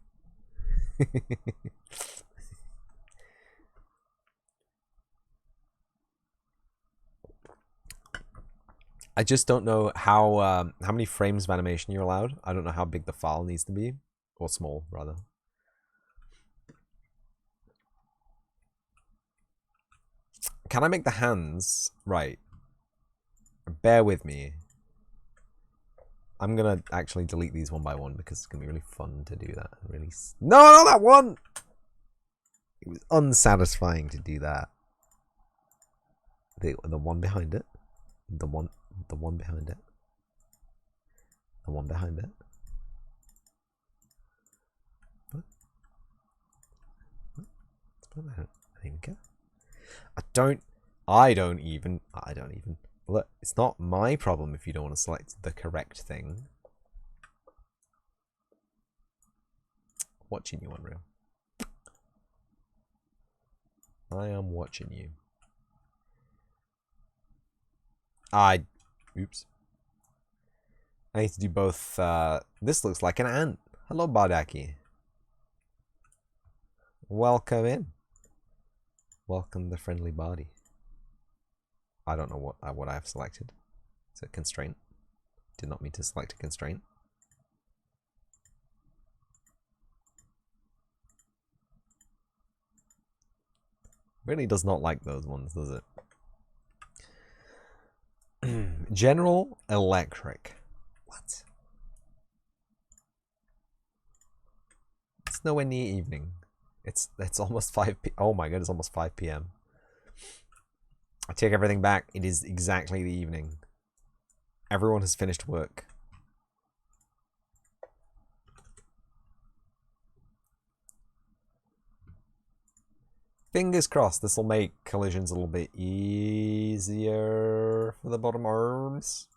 I just don't know how many frames of animation you're allowed. I don't know how big the file needs to be, or small rather. Can I make the hands right? Bear with me. I'm gonna actually delete these one by one because it's gonna be really fun to do that. Really, no, not that one. It was unsatisfying to do that. The one behind it, the one behind it, the one behind it. What? I think. I don't even. Look, it's not my problem if you don't want to select the correct thing. Watching you, Unreal. I am watching you. Oops. I need to do both. This looks like an ant. Hello, Bardaki. Welcome in. Welcome the friendly body. I don't know what I've selected. It's a constraint. Did not mean to select a constraint. Really does not like those ones, does it? General Electric. What? It's nowhere near evening. It's almost 5 p. Oh my god, it's almost 5 p.m. I take everything back. It is exactly the evening. Everyone has finished work. Fingers crossed this will make collisions a little bit easier for the bottom arms.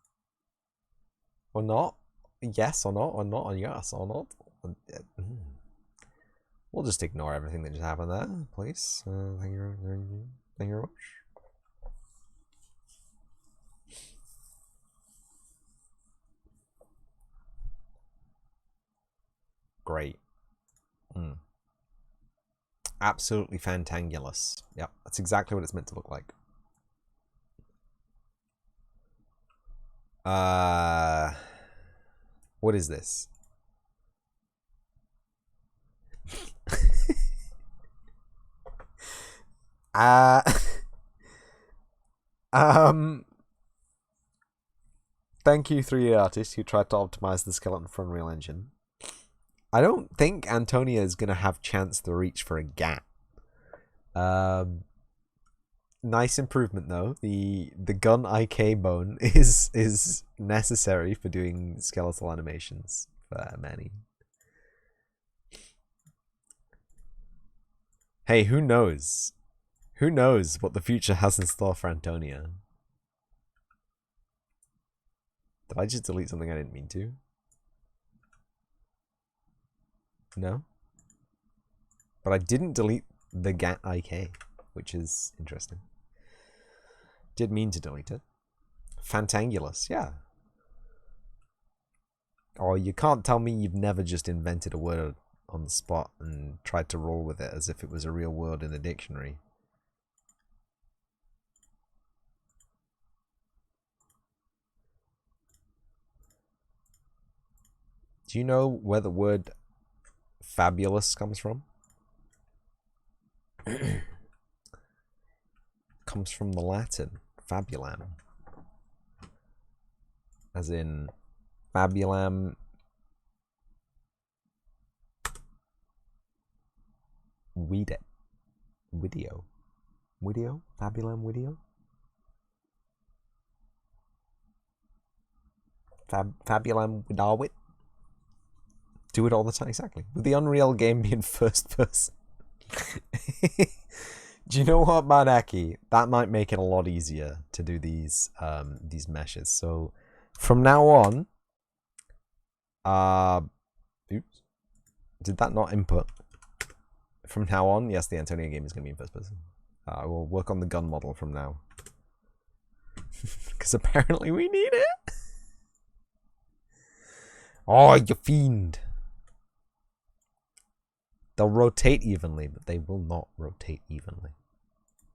Or not. Yes or not, or not, or yes or not. We'll just ignore everything that just happened there, please. Thank you very much. Great. Absolutely fantangulous. Yep, that's exactly what it's meant to look like. What is this? Thank you, 3D artist, who tried to optimize the skeleton for Unreal Engine. I don't think Antonia is gonna have chance to reach for a GAT. Nice improvement though. The gun IK bone is necessary for doing skeletal animations for Manny. Hey, who knows? Who knows what the future has in store for Antonia? Did I just delete something I didn't mean to? No? But I didn't delete the GAT IK, which is interesting. Did mean to delete it. Fantangulous, yeah. Oh, you can't tell me you've never just invented a word on the spot and tried to roll with it as if it was a real word in a dictionary. Do you know where the word fabulous comes from? Comes from the Latin fabulam, as in fabulam video, fabulam video, fabulam widawit. Do it all the time, exactly. With the Unreal game being first person. Do you know what, Madaki? That might make it a lot easier to do these meshes. So from now on, oops, did that not input? From now on, yes, the Antonia game is going to be in first person. I will work on the gun model from now. Because apparently we need it. Oh, you fiend. They'll rotate evenly, but they will not rotate evenly.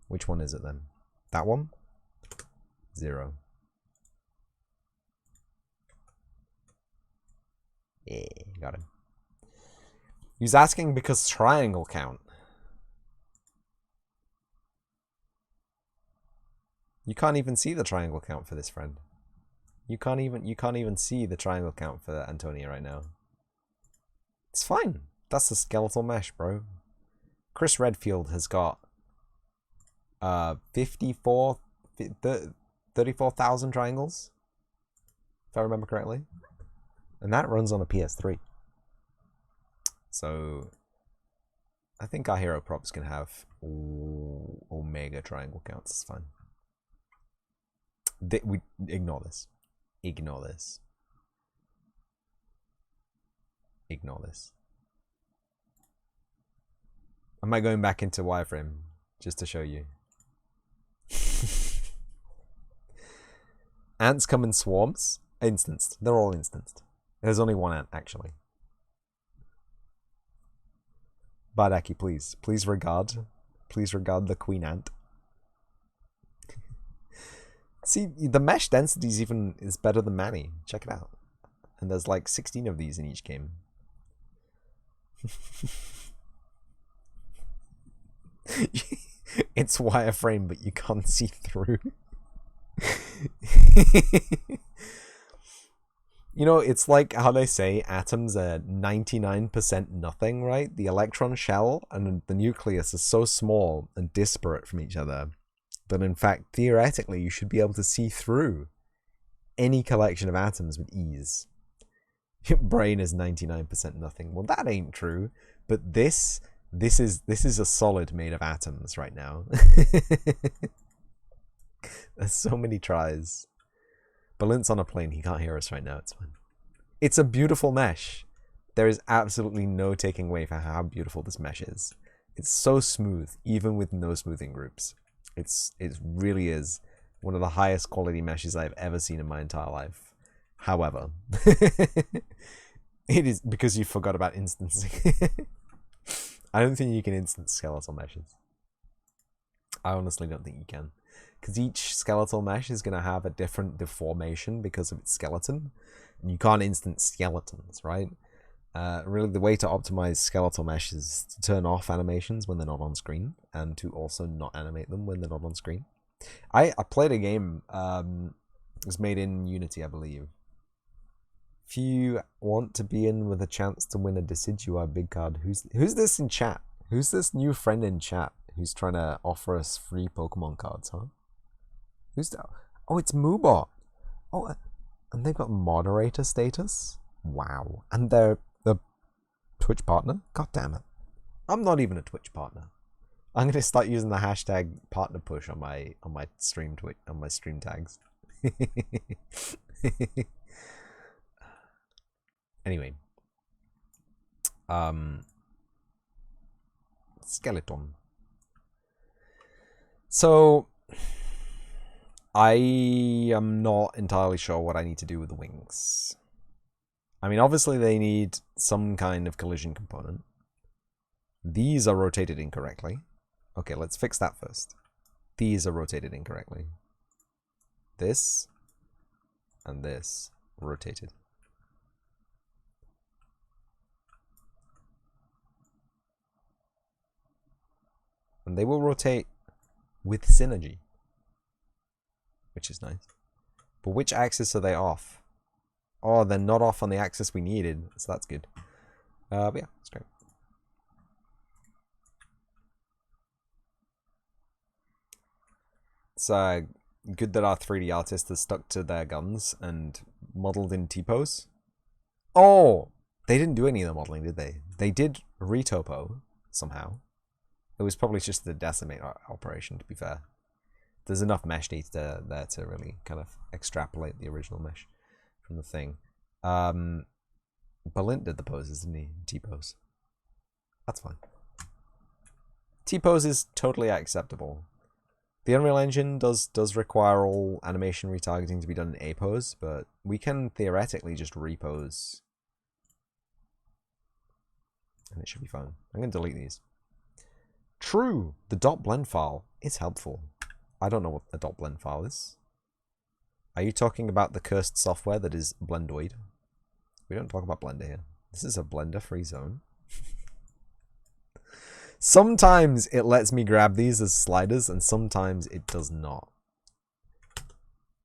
Which one is it then? That one? 0. Yeah, got him. He's asking because triangle count. You can't even see the triangle count for this friend. You can't even see the triangle count for Antonia right now. It's fine. That's a skeletal mesh, bro. Chris Redfield has got 34,000 triangles, if I remember correctly. And that runs on a PS3. So I think our hero props can have omega triangle counts. It's fine. We ignore this. Ignore this. Ignore this. Am I going back into wireframe just to show you? Ants come in swarms. Instanced. They're all instanced. There's only one ant, actually. Badaki, please. Please regard. Please regard the queen ant. See, the mesh density is better than Manny. Check it out. And there's like 16 of these in each game. It's wireframe, but you can't see through. You know, it's like how they say atoms are 99% nothing, right? The electron shell and the nucleus are so small and disparate from each other that in fact, theoretically, you should be able to see through any collection of atoms with ease. Your brain is 99% nothing. Well, that ain't true, but this is a solid made of atoms right now. There's so many tries. Balint's on a plane. He can't hear us right now. It's fine. It's a beautiful mesh. There is absolutely no taking away from how beautiful this mesh is. It's so smooth, even with no smoothing groups. It really is one of the highest quality meshes I've ever seen in my entire life. However, it is because you forgot about instancing. I don't think you can instance skeletal meshes. I honestly don't think you can. Because each skeletal mesh is going to have a different deformation because of its skeleton. And you can't instance skeletons, right? Really, the way to optimize skeletal mesh is to turn off animations when they're not on screen, and to also not animate them when they're not on screen. I played a game, it was made in Unity, I believe. If you want to be in with a chance to win a Decidua big card, who's this in chat? Who's this new friend in chat who's trying to offer us free Pokemon cards, huh? Who's that? Oh, it's Moobot. Oh, and they've got moderator status? Wow. And they're the Twitch partner? God damn it. I'm not even a Twitch partner. I'm gonna start using the hashtag partner push on my stream tags. Anyway. Skeleton. So I am not entirely sure what I need to do with the wings. I mean, obviously they need some kind of collision component. These are rotated incorrectly. Okay, let's fix that first. These are rotated incorrectly. This and this rotated. And they will rotate with synergy, which is nice. But which axis are they off? Oh, they're not off on the axis we needed, so that's good. But yeah, that's great. It's good that our 3D artist has stuck to their guns and modeled in T-pose. Oh, they didn't do any of the modeling, did they? They did retopo somehow. It was probably just the decimate operation, to be fair. There's enough mesh data there to really kind of extrapolate the original mesh from the thing. Balint did the poses, didn't he? T-pose. That's fine. T-pose is totally acceptable. The Unreal Engine does require all animation retargeting to be done in A-pose, but we can theoretically just repose. And it should be fine. I'm going to delete these. True, the .blend file is helpful. I don't know what the .blend file is. Are you talking about the cursed software that is Blendoid? We don't talk about Blender here. This is a Blender-free zone. Sometimes it lets me grab these as sliders, and sometimes it does not.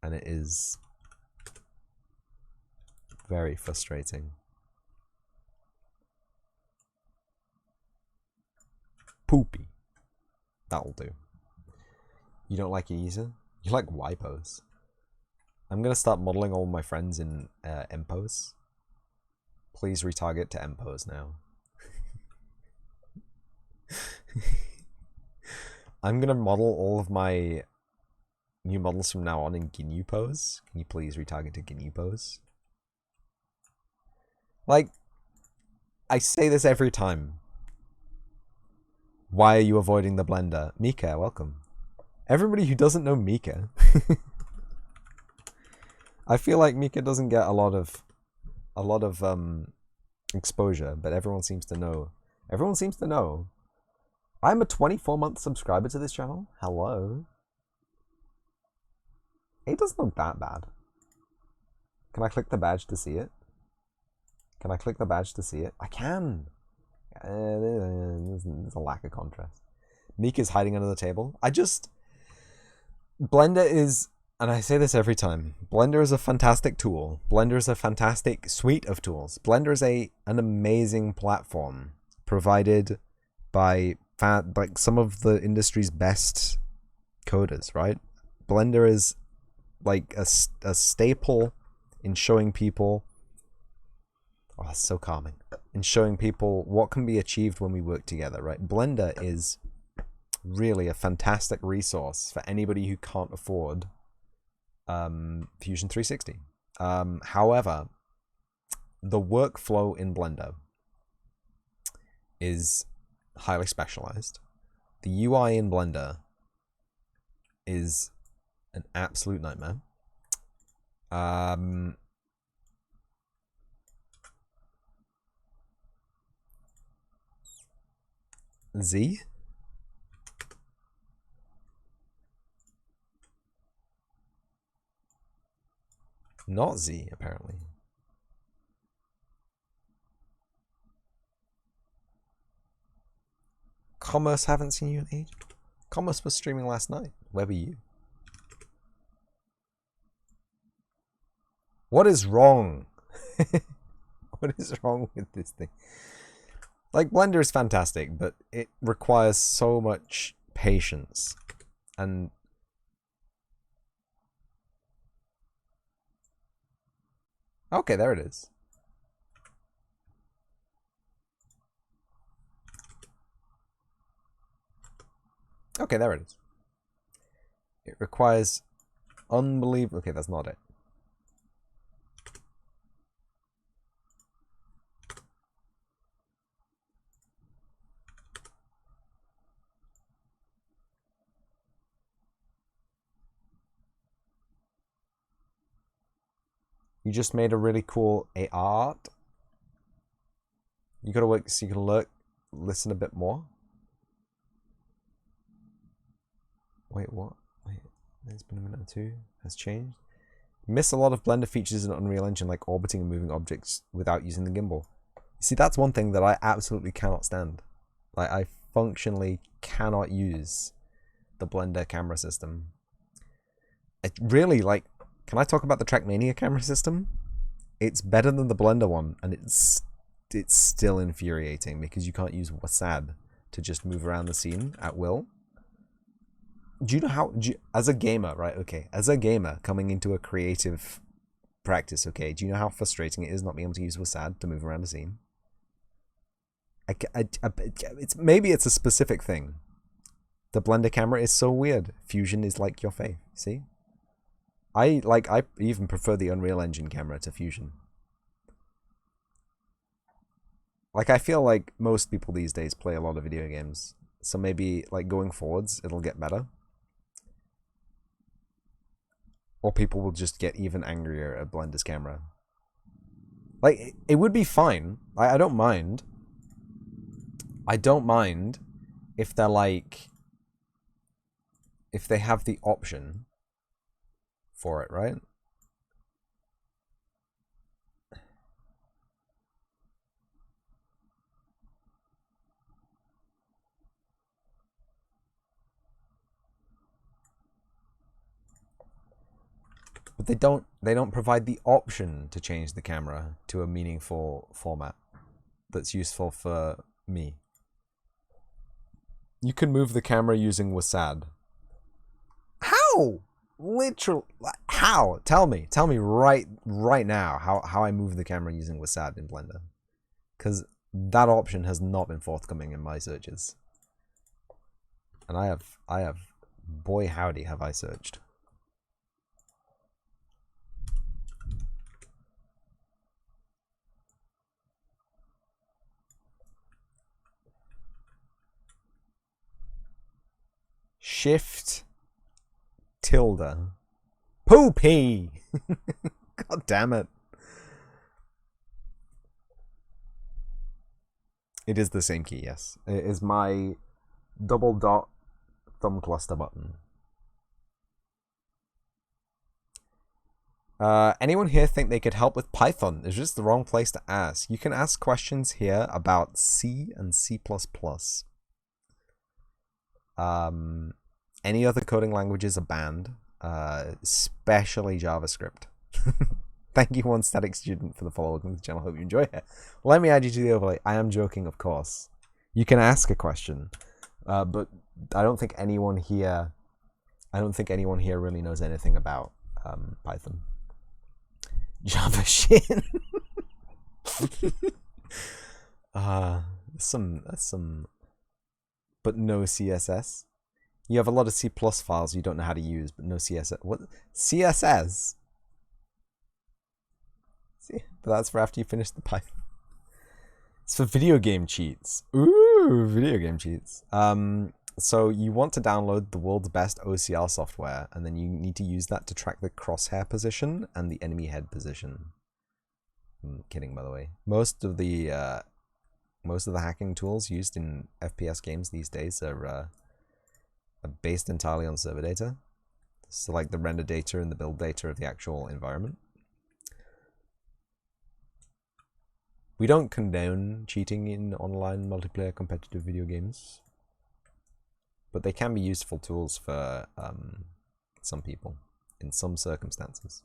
And it is very frustrating. Poopy. That'll do. You don't like Easa? You like Y-pose. I'm gonna start modeling all my friends in M-pose. Please retarget to M-pose now. I'm gonna model all of my new models from now on in GNU pose. Can you please retarget to GNU pose? Like, I say this every time. Why are you avoiding the blender? Mika, welcome. Everybody who doesn't know Mika. I feel like Mika doesn't get a lot of exposure, but everyone seems to know. Everyone seems to know I'm a 24-month subscriber to this channel. Hello. It doesn't look that bad. Can I click the badge to see it? Can I click the badge to see it? I can. There's a lack of contrast. Meek is hiding under the table. Blender is, and I say this every time, Blender is a fantastic tool. Blender is a fantastic suite of tools. Blender is an amazing platform provided by like some of the industry's best coders, right? Blender is like a staple in showing people, oh, that's so calming, in showing people what can be achieved when we work together, right? Blender is really a fantastic resource for anybody who can't afford Fusion 360. However, the workflow in Blender is highly specialized. The UI in Blender is an absolute nightmare. Z? Not Z, apparently. Commerce, haven't seen you in ages. Commerce was streaming last night. Where were you? What is wrong? What is wrong with this thing? Like, Blender is fantastic, but it requires so much patience. And okay, there it is. Okay, there it is. It requires unbelievable. Okay, that's not it. You just made a really cool art. You gotta work so you can listen a bit more. Wait, what? Wait, there's been a minute or two. Has changed. You miss a lot of Blender features in Unreal Engine, like orbiting and moving objects without using the gimbal. See, that's one thing that I absolutely cannot stand. Like, I functionally cannot use the Blender camera system. It really, like, can I talk about the Trackmania camera system? It's better than the Blender one, and it's still infuriating because you can't use WASD to just move around the scene at will. Do you know how, as a gamer, right, okay, as a gamer coming into a creative practice, okay, do you know how frustrating it is not being able to use WASD to move around a scene? Maybe it's a specific thing. The Blender camera is so weird. Fusion is like your fave, see? I even prefer the Unreal Engine camera to Fusion. Like, I feel like most people these days play a lot of video games, so maybe, like, going forwards, it'll get better. Or people will just get even angrier at Blender's camera. Like, it would be fine. I don't mind. I don't mind if they're like, if they have the option for it, right? But they don't provide the option to change the camera to a meaningful format that's useful for me. You can move the camera using WASD. How? Literally, how? Tell me right now how I move the camera using WASD in Blender, because that option has not been forthcoming in my searches, and I have, boy howdy, have I searched. Shift tilde. Poopy! God damn it. It is the same key, yes. It is my double dot thumb cluster button. Anyone here think they could help with Python? It's just the wrong place to ask. You can ask questions here about C and C++. Any other coding languages are banned, especially JavaScript. Thank you, one static student, for the follow to the channel. Hope you enjoy it. Let me add you to the overlay. I am joking, of course. You can ask a question, but I don't think anyone here. Really knows anything about Python. Java shit. Some, but no CSS. You have a lot of C+ files you don't know how to use, but no CSS. What? CSS? See, but that's for after you finish the Python. It's for video game cheats. Ooh, video game cheats. So you want to download the world's best OCR software, and then you need to use that to track the crosshair position and the enemy head position. I'm kidding, by the way. Most of the hacking tools used in FPS games these days are based entirely on server data. So like the render data and the build data of the actual environment. We don't condone cheating in online multiplayer competitive video games, but they can be useful tools for some people in some circumstances.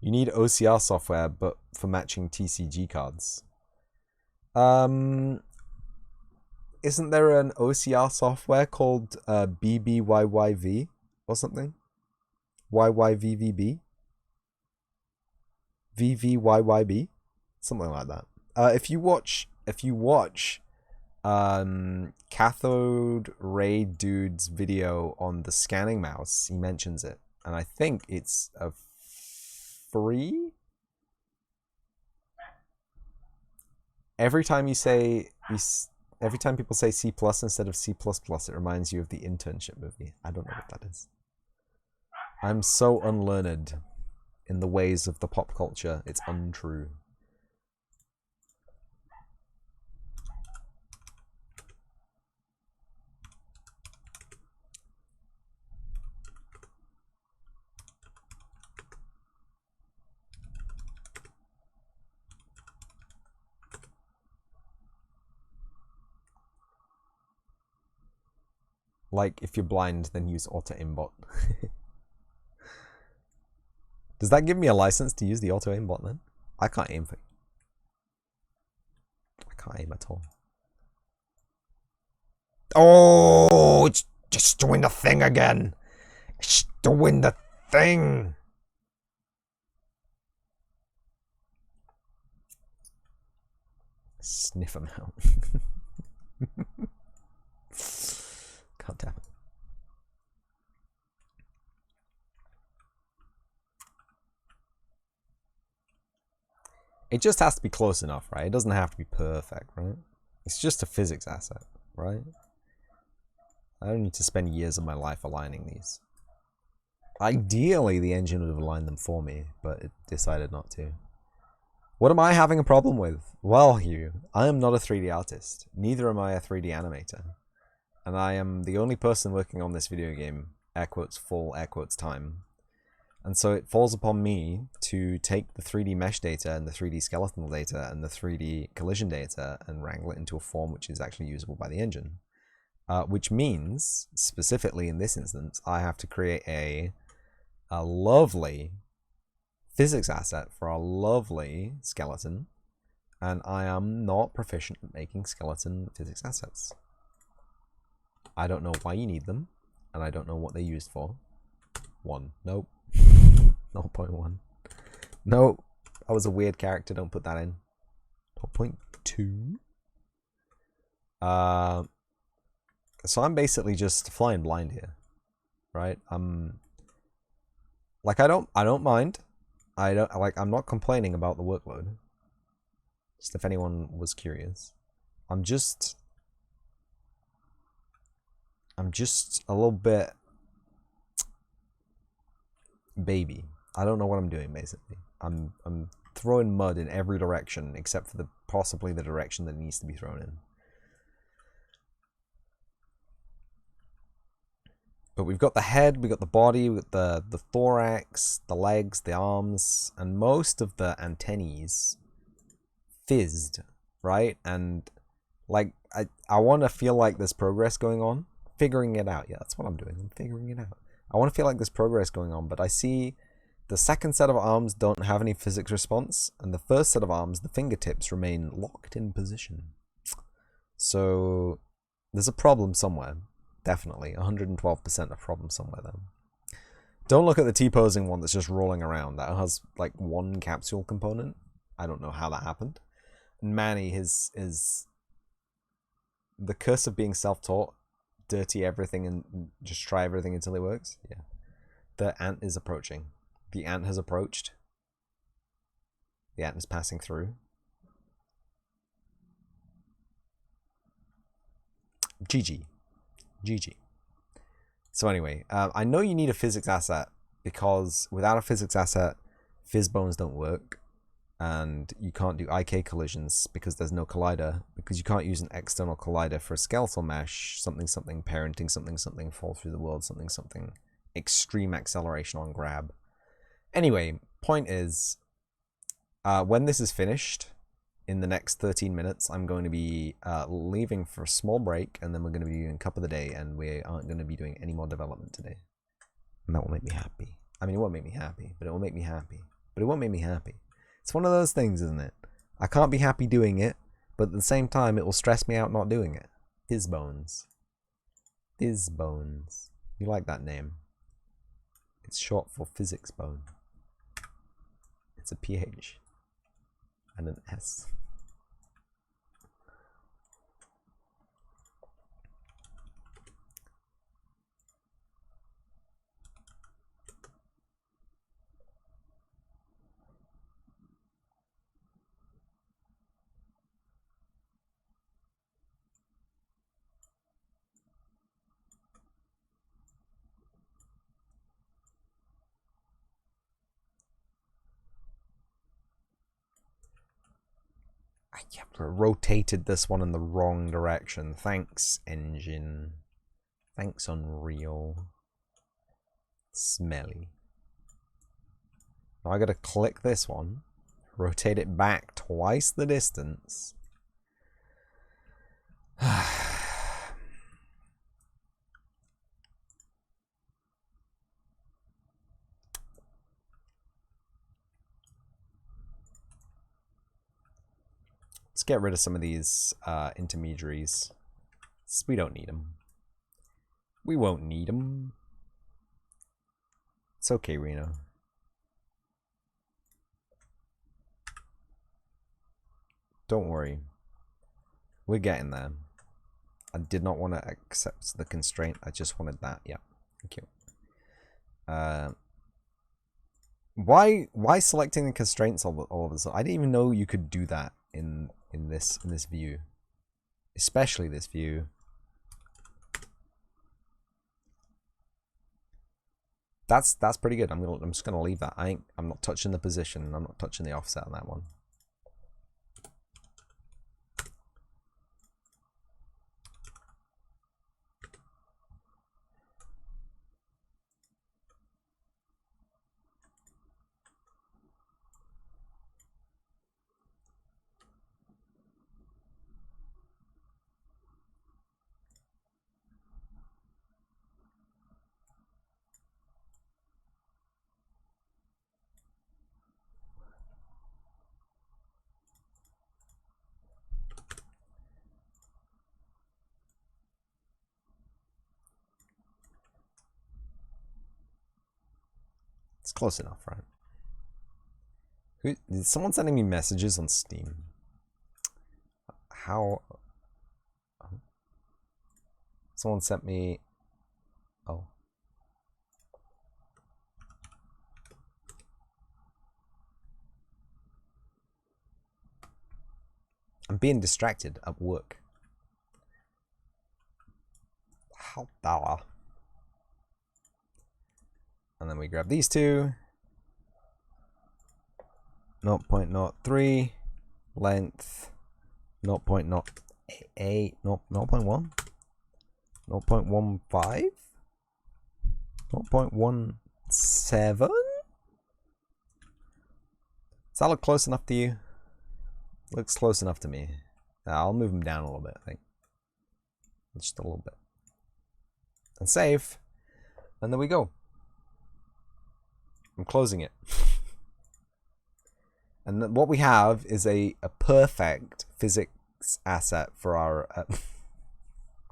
You need OCR software, but for matching TCG cards. Isn't there an OCR software called BBYYV or something? YYVVB? VVYYB? Something like that. If you watch Cathode Ray Dude's video on the scanning mouse, he mentions it, and I think it's a free. Every time people say C+ instead of C++, it reminds you of the Internship movie. I don't know what that is. I'm so unlearned in the ways of the pop culture. It's untrue. Like, if you're blind, then use auto aimbot. Does that give me a license to use the auto aimbot then? I can't aim for. I can't aim at all. Oh, it's just doing the thing again. It's doing the thing. Sniff them out. God damn it. It just has to be close enough, right? It doesn't have to be perfect, right? It's just a physics asset, right? I don't need to spend years of my life aligning these. Ideally, the engine would have aligned them for me, but it decided not to. What am I having a problem with? Well, Hugh, I am not a 3D artist. Neither am I a 3D animator. And I am the only person working on this video game, air quotes, full air quotes time. And so it falls upon me to take the 3D mesh data and the 3D skeletal data and the 3D collision data and wrangle it into a form which is actually usable by the engine. Which means, specifically in this instance, I have to create a lovely physics asset for a lovely skeleton. And I am not proficient at making skeleton physics assets. I don't know why you need them, and I don't know what they're used for. 1. Nope. 0.1. Nope. I was a weird character, don't put that in. 0.2. So I'm basically just flying blind here. Right? Like I don't mind. I'm not complaining about the workload. Just if anyone was curious. I'm just a little bit baby. I don't know what I'm doing, basically. I'm throwing mud in every direction except for possibly the direction that it needs to be thrown in. But we've got the head, we've got the body, we've got the thorax, the legs, the arms, and most of the antennae fizzed, right? And like I want to feel like there's progress going on. Figuring it out. Yeah, that's what I'm doing. I'm figuring it out. I want to feel like there's progress going on, but I see the second set of arms don't have any physics response, and the first set of arms, the fingertips, remain locked in position. So there's a problem somewhere. Definitely. 112% a problem somewhere there. Don't look at the T-posing one that's just rolling around. That has like one capsule component. I don't know how that happened. And Manny, his the curse of being self-taught, dirty everything and just try everything until it works. Yeah. The ant is approaching. The ant has approached. The ant is passing through. GG. GG. So anyway, I know you need a physics asset because without a physics asset, fizz bones don't work. And you can't do IK collisions because there's no collider, because you can't use an external collider for a skeletal mesh, something, parenting, something, fall through the world, something, extreme acceleration on grab. Anyway, point is, when this is finished, in the next 13 minutes, I'm going to be leaving for a small break, and then we're going to be doing Cup of the Day, and we aren't going to be doing any more development today. And that will make me happy. I mean, it won't make me happy, but it will make me happy. But it won't make me happy. It's one of those things, isn't it? I can't be happy doing it, but at the same time, it will stress me out not doing it. Fizz bones. Fizz bones. You like that name? It's short for physics bone. It's a PH and an S. I rotated this one in the wrong direction. Thanks, engine. Thanks, Unreal. Smelly. Now I gotta click this one, rotate it back twice the distance. Let's get rid of some of these intermediaries. We don't need them. We won't need them. It's okay, Reno. Don't worry. We're getting there. I did not want to accept the constraint. I just wanted that. Yeah. Thank you. Why selecting the constraints all of a sudden? I didn't even know you could do that in this view. Especially this view. That's pretty good. I'm just gonna leave that. I'm not touching the position. I'm not touching the offset on that one. It's close enough, right? Is someone sending me messages on Steam? How? Oh. Someone sent me. Oh. I'm being distracted at work. How da? And then we grab these two. 0.03 length. 0.08. 0.1. 0.15. 0.17? Does that look close enough to you? Looks close enough to me. I'll move them down a little bit, I think. Just a little bit. And save. And there we go. I'm closing it. And what we have is a perfect physics asset for our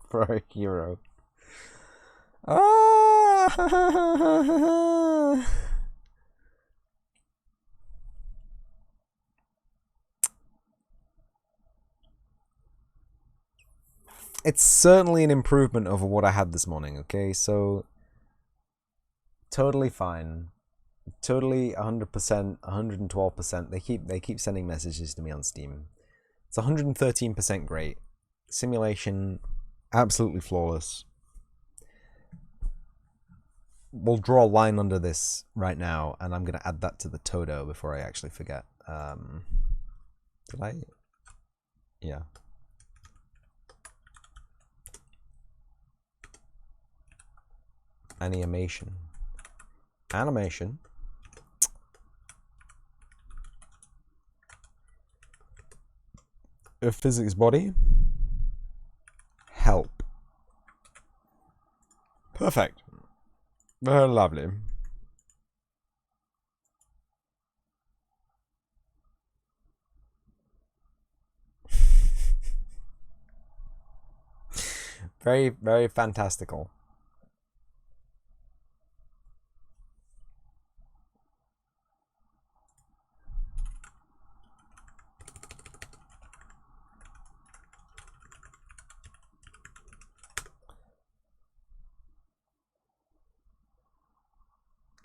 for our hero. Ah! It's certainly an improvement over what I had this morning, okay? So, totally fine. Totally 100%, 112%. They keep sending messages to me on Steam. It's 113% great. Simulation, absolutely flawless. We'll draw a line under this right now, and I'm going to add that to the Todo before I actually forget. Did I? Yeah. Animation. A physics body. Help. Perfect. Very lovely. Very, very fantastical.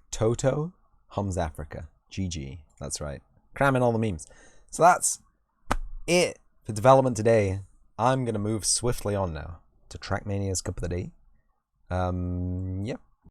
Toto hums Africa. GG. That's right. Cramming all the memes. So that's it for development today. I'm going to move swiftly on now to Trackmania's Cup of the Day. Yeah.